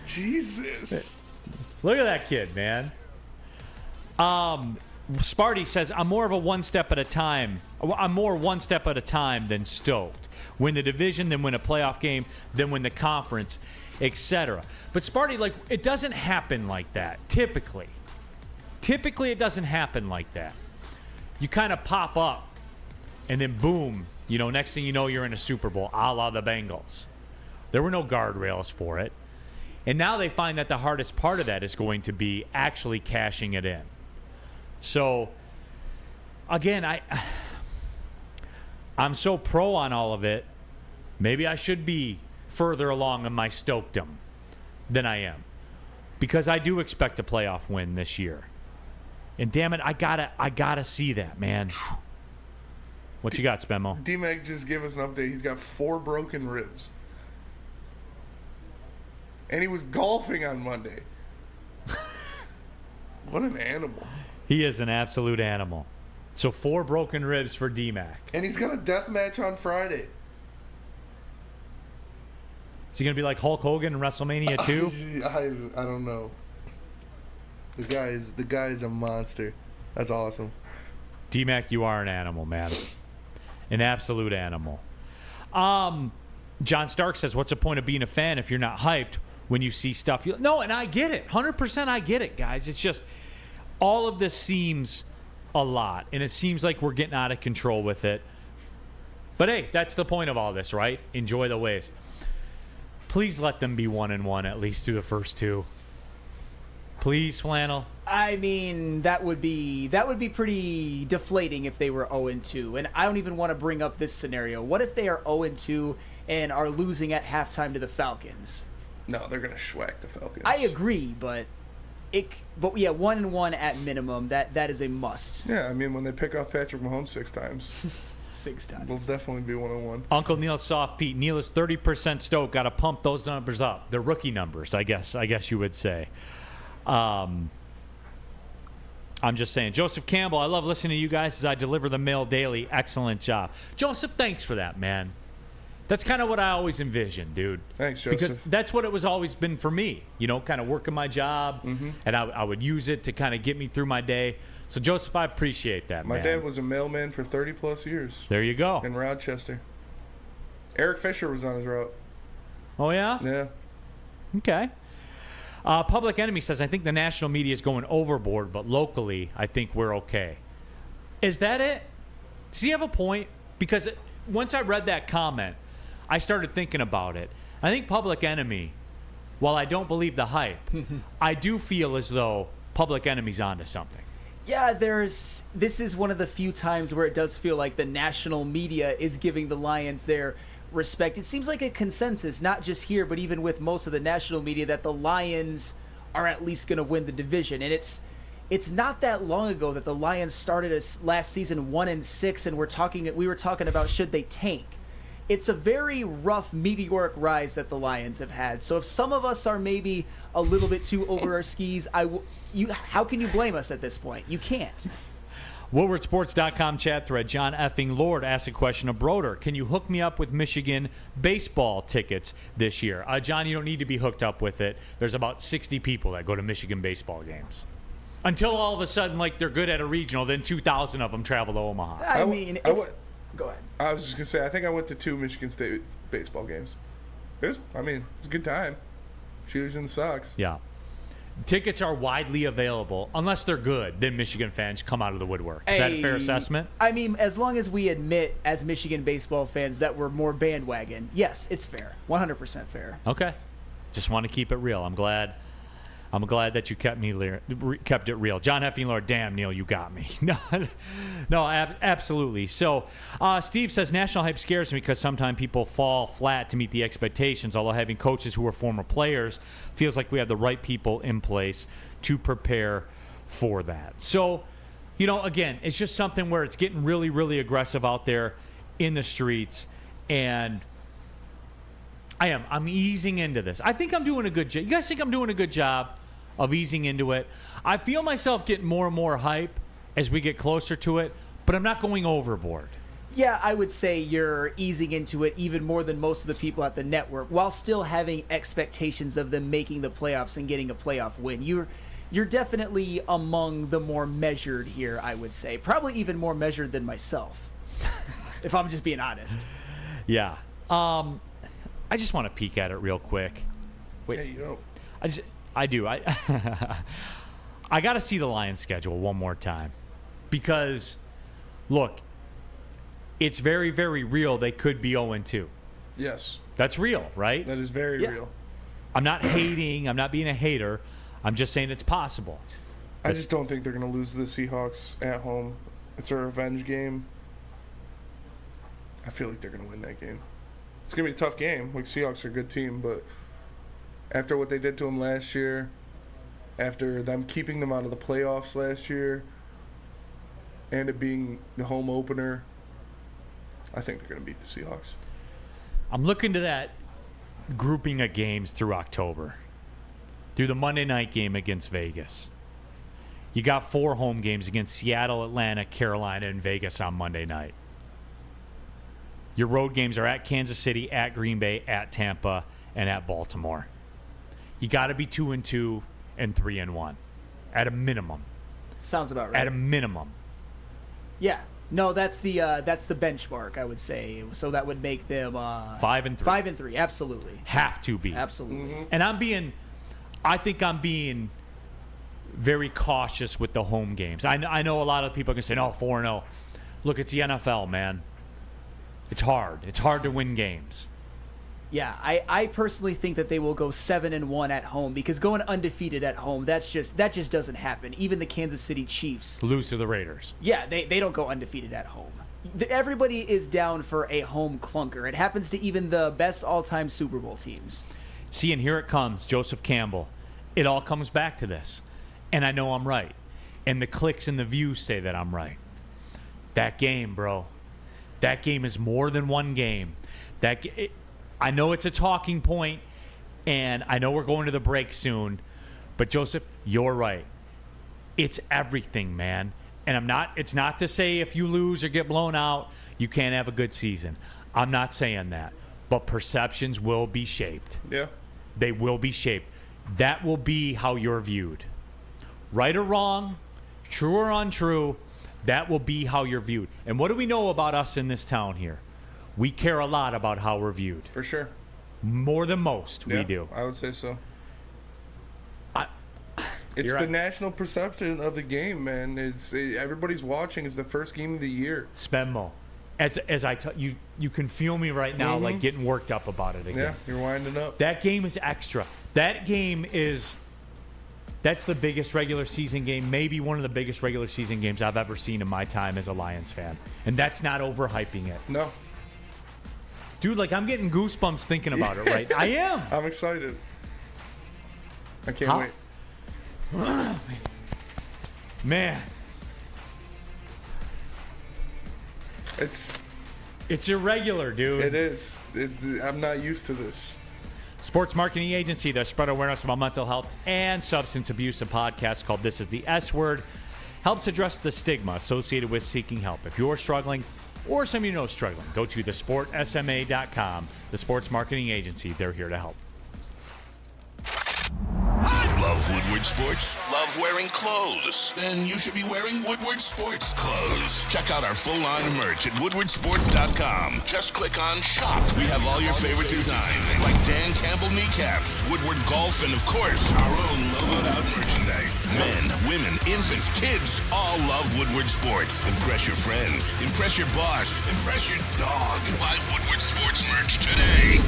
Jesus.
Look at that kid, man. Sparty says, I'm more one step at a time than stoked. Win the division, then win a playoff game, then win the conference, etc. But Sparty, it doesn't happen like that, typically. Typically, it doesn't happen like that. You kind of pop up, and then boom, next thing you know, you're in a Super Bowl, a la the Bengals. There were no guardrails for it. And now they find that the hardest part of that is going to be actually cashing it in. So, again, I'm so pro on all of it. Maybe I should be further along in my stokedom than I am, because I do expect a playoff win this year. And damn it, I gotta see that, man. What you got, Spenmo?
D-Mac just gave us an update. He's got 4 broken ribs, and he was golfing on Monday. What an animal.
He is an absolute animal. So 4 broken ribs for D-Mac.
And he's got a death match on Friday.
Is he going to be like Hulk Hogan in WrestleMania 2?
I don't know. The guy is a monster. That's awesome.
D-Mac, you are an animal, man. An absolute animal. John Stark says, what's the point of being a fan if you're not hyped when you see stuff? No, and I get it. 100% I get it, guys. It's just all of this seems a lot, and it seems like we're getting out of control with it. But hey, that's the point of all this, right? Enjoy the waves. Please let them be 1-1 at least through the first 2. Please, Flannel.
I mean, that would be pretty deflating if they were 0-2. And I don't even want to bring up this scenario. What if they are 0-2 and are losing at halftime to the Falcons?
No, they're gonna schwack the Falcons.
I agree, but yeah, 1-1 at minimum. That is a must.
Yeah, I mean, when they pick off Patrick Mahomes 6 times.
6 times.
It'll definitely be 1-1.
Uncle Neal Soft Pete. Neal is 30% stoked. Got to pump those numbers up. They're rookie numbers, I guess you would say. I'm just saying. Joseph Campbell, I love listening to you guys as I deliver the mail daily. Excellent job. Joseph, thanks for that, man. That's kind of what I always envisioned, dude.
Thanks, Joseph.
Because that's what it was always been for me, kind of working my job, and I would use it to kind of get me through my day. So, Joseph, I appreciate that,
My
man.
dad was a mailman for 30-plus years.
There you go.
In Rochester. Eric Fisher was on his route.
Oh, yeah?
Yeah.
Okay. Public Enemy says, I think the national media is going overboard, but locally, I think we're okay. Is that it? Does he have a point? Because once I read that comment, I started thinking about it. I think Public Enemy, while I don't believe the hype, I do feel as though Public Enemy's onto something.
Yeah, this is one of the few times where it does feel like the national media is giving the Lions their respect. It seems like a consensus, not just here, but even with most of the national media, that the Lions are at least going to win the division. And it's not that long ago that the Lions started last season 1-6, and we were talking about should they tank. It's a very rough, meteoric rise that the Lions have had. So if some of us are maybe a little bit too over our skis, how can you blame us at this point? You can't.
WoodwardSports.com chat thread. John effing Lord asked a question of Broder. Can you hook me up with Michigan baseball tickets this year? John, you don't need to be hooked up with it. There's about 60 people that go to Michigan baseball games. Until all of a sudden, like, they're good at a regional, then 2,000 of them travel to Omaha.
Go ahead.
I was just going to say, I think I went to 2 Michigan State baseball games. It's a good time. Shooters in the Sox.
Yeah. Tickets are widely available. Unless they're good, then Michigan fans come out of the woodwork. Is that a fair assessment?
I mean, as long as we admit, as Michigan baseball fans, that we're more bandwagon, yes, it's fair. 100% fair.
Okay. Just want to keep it real. I'm glad that you kept it real. John Effing Lord, damn, Neal, you got me. No, absolutely. So Steve says, national hype scares me because sometimes people fall flat to meet the expectations, although having coaches who are former players feels like we have the right people in place to prepare for that. So, again, it's just something where it's getting really, really aggressive out there in the streets, and I'm easing into this. I think I'm doing a good job. You guys think I'm doing a good job of easing into it? I feel myself getting more and more hype as we get closer to it, but I'm not going overboard.
Yeah, I would say you're easing into it even more than most of the people at the network, while still having expectations of them making the playoffs and getting a playoff win. You're definitely among the more measured here, I would say. Probably even more measured than myself, if I'm just being honest.
Yeah. I just want to peek at it real quick. Wait.
There you go.
I do. I got to see the Lions schedule one more time, because, look, it's very, very real. They could be 0-2.
Yes.
That's real, right?
That is very real.
I'm not hating. I'm not being a hater. I'm just saying it's possible.
I just don't think they're going to lose to the Seahawks at home. It's a revenge game. I feel like they're going to win that game. It's going to be a tough game. Like, Seahawks are a good team, but after what they did to them last year, after them keeping them out of the playoffs last year, and it being the home opener, I think they're going to beat the Seahawks.
I'm looking to that grouping of games through October. Through the Monday night game against Vegas. You got 4 home games against Seattle, Atlanta, Carolina, and Vegas on Monday night. Your road games are at Kansas City, at Green Bay, at Tampa, and at Baltimore. You got to be 2-2 and 3-1 at a minimum.
Sounds about right.
At a minimum.
Yeah. No, that's the benchmark, I would say. So that would make them
5-3.
5-3, absolutely.
Have to be.
Absolutely.
Mm-hmm. And I think I'm being very cautious with the home games. I know a lot of people can say, no, 4-0. Look, it's the NFL, man. It's hard. It's hard to win games.
Yeah, I personally think that they will go 7-1 at home, because going undefeated at home, that just doesn't happen. Even the Kansas City Chiefs
lose to the Raiders.
Yeah, they don't go undefeated at home. Everybody is down for a home clunker. It happens to even the best all-time Super Bowl teams.
See, and here it comes, Joseph Campbell. It all comes back to this, and I know I'm right. And the clicks and the views say that I'm right. That game, bro. That game is more than one game. I know it's a talking point, and I know we're going to the break soon, but Joseph, you're right. It's everything, man. And it's not to say if you lose or get blown out, you can't have a good season. I'm not saying that. But perceptions will be shaped.
Yeah.
They will be shaped. That will be how you're viewed. Right or wrong, true or untrue, that will be how you're viewed. And what do we know about us in this town here? We care a lot about how we're viewed.
For sure.
More than most, we do.
I would say so. It's
You're
the
right.
national perception of the game, man. Everybody's watching. It's the first game of the year.
Spenmo. As I tell you, you can feel me right now, like getting worked up about it again.
Yeah, you're winding up.
That game is extra. That game is. That's the biggest regular season game, maybe one of the biggest regular season games I've ever seen in my time as a Lions fan. And that's not overhyping it.
No.
Dude, like, I'm getting goosebumps thinking about it, right? I am.
I'm excited. I can't wait.
Man. It's irregular, dude.
It is. I'm not used to this.
Sports marketing agency that spread awareness about mental health and substance abuse. A podcast called This is the S Word helps address the stigma associated with seeking help. If you're struggling or somebody you know is struggling, go to thesportsma.com. The sports marketing agency, they're here to help.
Love Woodward Sports? Love wearing clothes? Then you should be wearing Woodward Sports clothes. Check out our full line of merch at woodwardsports.com. Just click on shop. We have all your favorite designs, like Dan Campbell kneecaps, Woodward golf, and of course, our own logoed out merchandise. Men, women, infants, kids all love Woodward Sports. Impress your friends. Impress your boss. Impress your dog. Buy Woodward Sports merch today.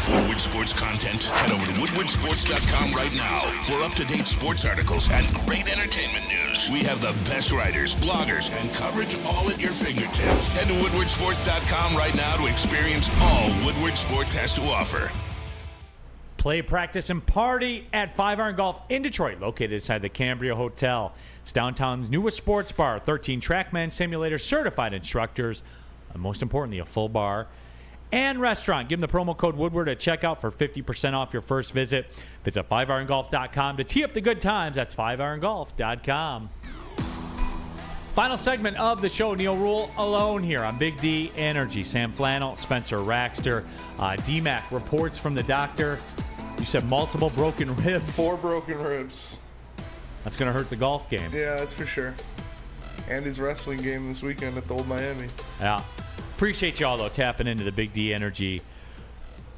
Woodward Sports content? Head over to woodwardsports.com right now for up-to-date sports articles and great entertainment news. We have the best writers, bloggers, and coverage all at your fingertips. Head to woodwardsports.com right now to experience all Woodward Sports has to offer.
Play, practice, and party at 5 Iron Golf in Detroit, located inside the Cambria Hotel. It's downtown's newest sports bar, 13 TrackMan simulator certified instructors, and most importantly, a full bar and restaurant. Give them the promo code Woodward at checkout for 50% off your first visit. Visit 5irongolf.com to tee up the good times. That's 5irongolf.com. Final segment of the show. Neal Ruhl alone here on Big D Energy. Sam Flannel, Spencer Raxter. D-Mac reports from the doctor. You said multiple broken ribs.
4 broken ribs.
That's going to hurt the golf game.
Yeah, that's for sure. And his wrestling game this weekend at the Old Miami.
Yeah. Appreciate y'all, though, tapping into the Big D Energy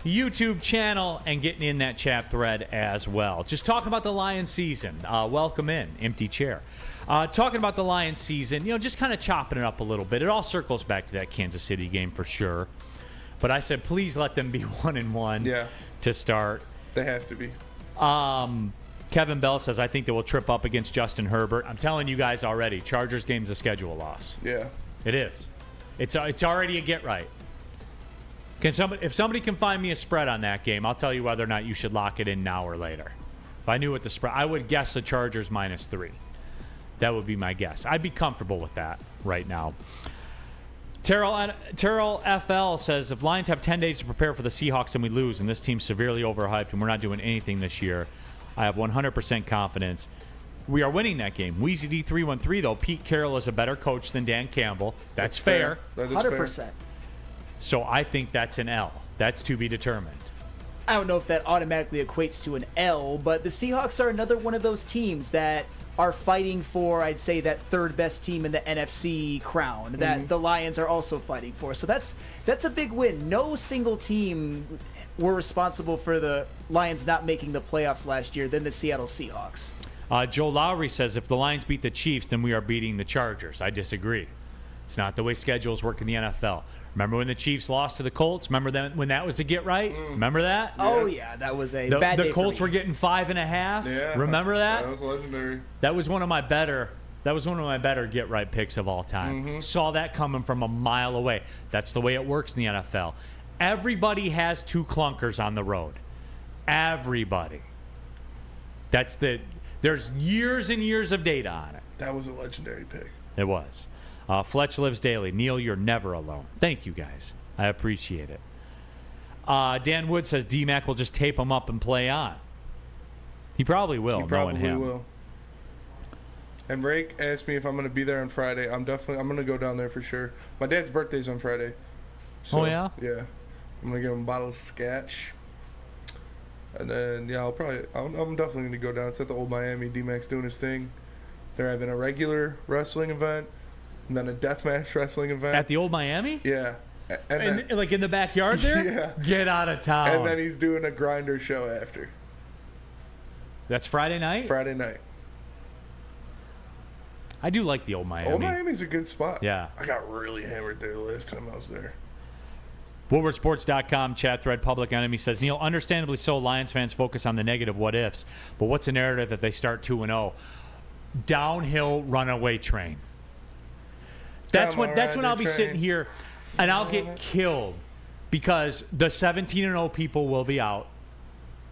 YouTube channel and getting in that chat thread as well. Just talking about the Lions season. Welcome in, empty chair. Talking about the Lions season, just kind of chopping it up a little bit. It all circles back to that Kansas City game for sure. But I said, please let them be 1-1 to start.
They have to be.
Kevin Bell says, I think they will trip up against Justin Herbert. I'm telling you guys already, Chargers game's a schedule loss.
Yeah.
It is. It's already a get right. If somebody can find me a spread on that game, I'll tell you whether or not you should lock it in now or later. If I knew what the spread, I would guess the Chargers -3. That would be my guess. I'd be comfortable with that right now. Terrell FL says, if Lions have 10 days to prepare for the Seahawks and we lose, and this team's severely overhyped and we're not doing anything this year, I have 100% confidence we are winning that game. Weezy D313, though, Pete Carroll is a better coach than Dan Campbell. That's fair.
That is
100%.
fair.
So I think that's an L. That's to be determined.
I don't know if that automatically equates to an L, but the Seahawks are another one of those teams that are fighting for, I'd say, that third best team in the NFC crown that the Lions are also fighting for. So that's a big win. No single team were responsible for the Lions not making the playoffs last year than the Seattle Seahawks.
Joe Lowry says, if the Lions beat the Chiefs, then we are beating the Chargers. I disagree. It's not the way schedules work in the NFL. Remember when the Chiefs lost to the Colts? Remember when that was a get right? Remember that?
Oh, yeah. That was a bad day
The Colts
for me.
were getting 5.5.
Yeah.
Remember that?
That was legendary.
That was one of my better get right picks of all time. Saw that coming from a mile away. That's the way it works in the NFL. Everybody has 2 clunkers on the road. Everybody. There's years and years of data on it.
That was a legendary pick.
It was. Fletch Lives Daily. Neal, you're never alone. Thank you, guys. I appreciate it. Dan Wood says D-Mac will just tape him up and play on. He probably will.
He probably
knowing him.
will. And Rake asked me if I'm going to be there on Friday. I'm going to go down there for sure. My dad's birthday's on Friday. So,
oh, yeah?
Yeah. I'm going to give him a bottle of scotch. And then, yeah, I'm definitely going to go down. It's at the Old Miami. D-Mac's doing his thing. They're having a regular wrestling event and then a deathmatch wrestling event.
At the Old Miami?
Yeah. And then,
like in the backyard there?
Yeah.
Get out of town.
And then he's doing a grinder show after.
That's Friday night?
Friday night.
I do like the Old Miami.
Old Miami's a good spot.
Yeah.
I got really hammered there the last time I was there.
WoodwardSports.com chat thread Public Enemy says, Neal, understandably so, Lions fans focus on the negative what ifs, but what's the narrative if they start 2-0? Downhill runaway train. That's when I'll be sitting here and I'll get killed because the 17-0 people will be out.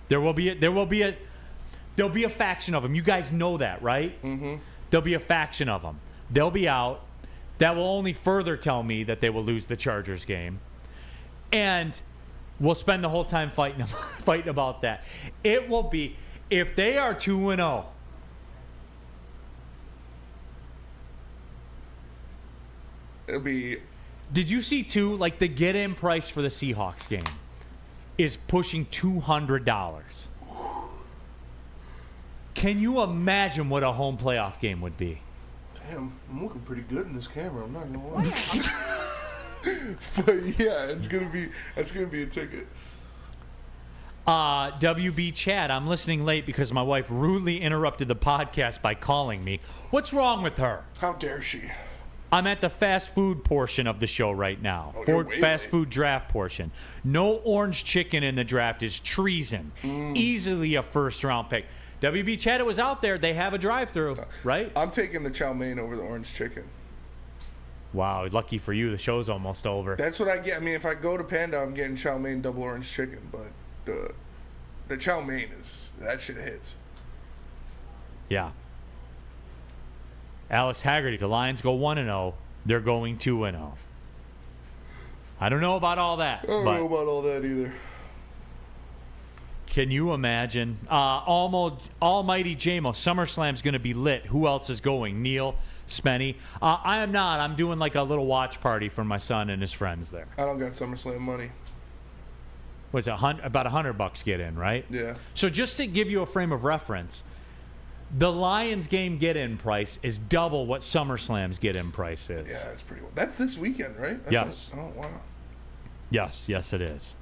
There'll be a faction of them. You guys know that, right? Mm-hmm. There'll be a faction of them. They'll be out. That will only further tell me that they will lose the Chargers game. And we'll spend the whole time fighting about that. It will be, if they are 2-0,
it'll be.
Did you see, too, like the get-in price for the Seahawks game is pushing $200. Can you imagine what a home playoff game would be?
Damn, I'm looking pretty good in this camera. I'm not gonna lie. But yeah, that's gonna be a ticket.
WB Chad, I'm listening late because my wife rudely interrupted the podcast by calling me. What's wrong with her?
How dare she?
I'm at the fast food portion of the show right now.
You're
Fast food draft portion. No orange chicken in the draft is treason. Easily a first-round pick. WB Chad, it was out there. They have a drive-thru, right?
I'm taking the chow mein over the orange chicken.
Wow, lucky for you. The show's almost over.
That's what I get. I mean, if I go to Panda, I'm getting chow mein double orange chicken. But the chow mein that shit hits.
Yeah. Alex Haggerty, if the Lions go 1-0, they're going 2-0. I don't know about all that.
I don't know about all that either.
Can you imagine? Almighty JMO, SummerSlam's going to be lit. Who else is going? Neal, Spenny. I am not. I'm doing like a little watch party for my son and his friends there.
I don't got SummerSlam money.
What's it? About $100 get in, right?
Yeah.
So just to give you a frame of reference, the Lions game get-in price is double what SummerSlam's get-in price is.
Yeah, that's pretty well. That's this weekend, right?
Yes.
Oh, wow.
Yes, it is.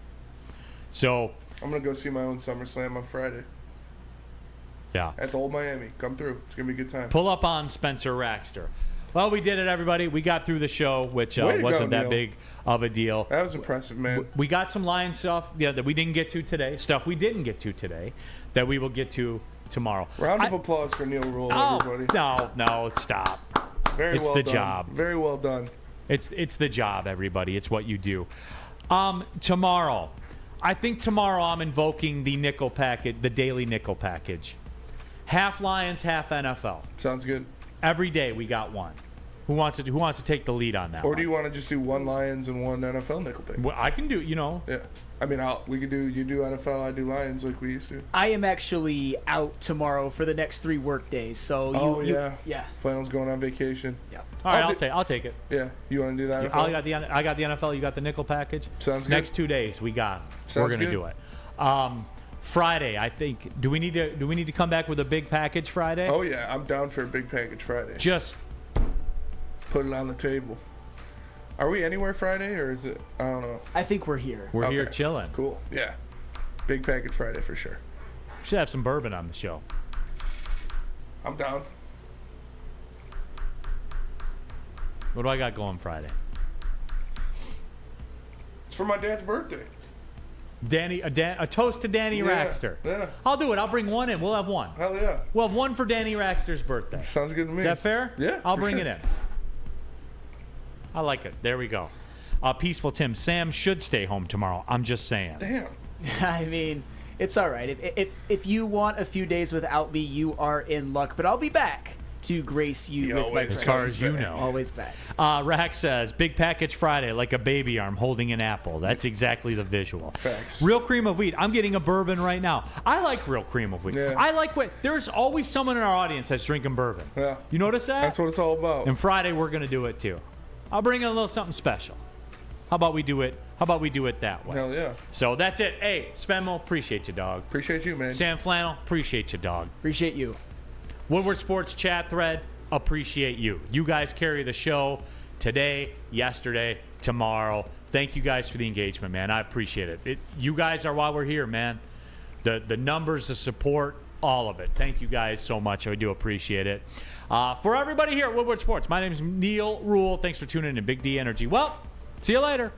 So
I'm going to go see my own SummerSlam on Friday.
Yeah.
At the Old Miami. Come through. It's going to be a good time.
Pull up on Spencer Raxter. Well, we did it, everybody. We got through the show, which wasn't that big of a deal.
That was impressive, man.
We got some Lions stuff that we didn't get to today, stuff we didn't get to today that we will get to tomorrow.
Round of applause for Neal Ruhl, everybody.
No, stop.
Very
it's
well
the
done.
job.
Very well done.
It's the job, everybody. It's what you do. Tomorrow, I think tomorrow I'm invoking the nickel package, the daily nickel package. Half Lions, half NFL.
Sounds good.
Every day we got one. Who wants to take the lead on that?
Or do you want to just do one Lions and one NFL nickel pick?
Well, I can do.
Yeah. I mean, we could do. You do NFL, I do Lions, like we used to.
I am actually out tomorrow for the next 3 work days. So
yeah. Flannel's going on vacation.
Yeah.
All right, I'll take it.
Yeah. You want to do that?
I got the NFL. You got the nickel package.
Sounds good.
Next 2 days we got. We're gonna do it. Friday, I think. Do we need to come back with a big package Friday?
Oh yeah, I'm down for a big package Friday.
Just
put it on the table. Are we anywhere Friday, or is it? I don't know.
I think we're here.
We're here chilling.
Cool. Yeah. Big package Friday for sure.
Should have some bourbon on the show.
I'm down.
What do I got going Friday?
It's for my dad's birthday.
A toast to Danny Raxter.
Yeah.
I'll do it. I'll bring one in. We'll have one.
Hell yeah.
We'll have one for Danny Raxter's birthday.
Sounds good to me.
Is that fair?
Yeah.
I'll bring it in. I like it. There we go. Peaceful Tim. Sam should stay home tomorrow. I'm just saying.
Damn.
I mean, it's all right. If you want a few days without me, you are in luck. But I'll be back. to grace you with my presence.
As far as you know.
Always back.
Rack says, Big Package Friday, like a baby arm holding an apple. That's exactly the visual.
Facts.
Real cream of wheat. I'm getting a bourbon right now. I like real cream of wheat.
Yeah.
I like what, there's always someone in our audience that's drinking bourbon.
Yeah.
You notice that?
That's what it's all about.
And Friday, we're going to do it too. I'll bring in a little something special. How about we do it that way?
Hell yeah.
So that's it. Hey, Spenmo, appreciate you, dog.
Appreciate you, man.
Sam Flannel, appreciate you, dog.
Appreciate you.
Woodward Sports chat thread, appreciate you. You guys carry the show today, yesterday, tomorrow. Thank you guys for the engagement, man. I appreciate it. You guys are why we're here, man. The numbers, the support, all of it. Thank you guys so much. I do appreciate it. For everybody here at Woodward Sports, my name is Neal Ruhl. Thanks for tuning in to Big D Energy. Well, see you later.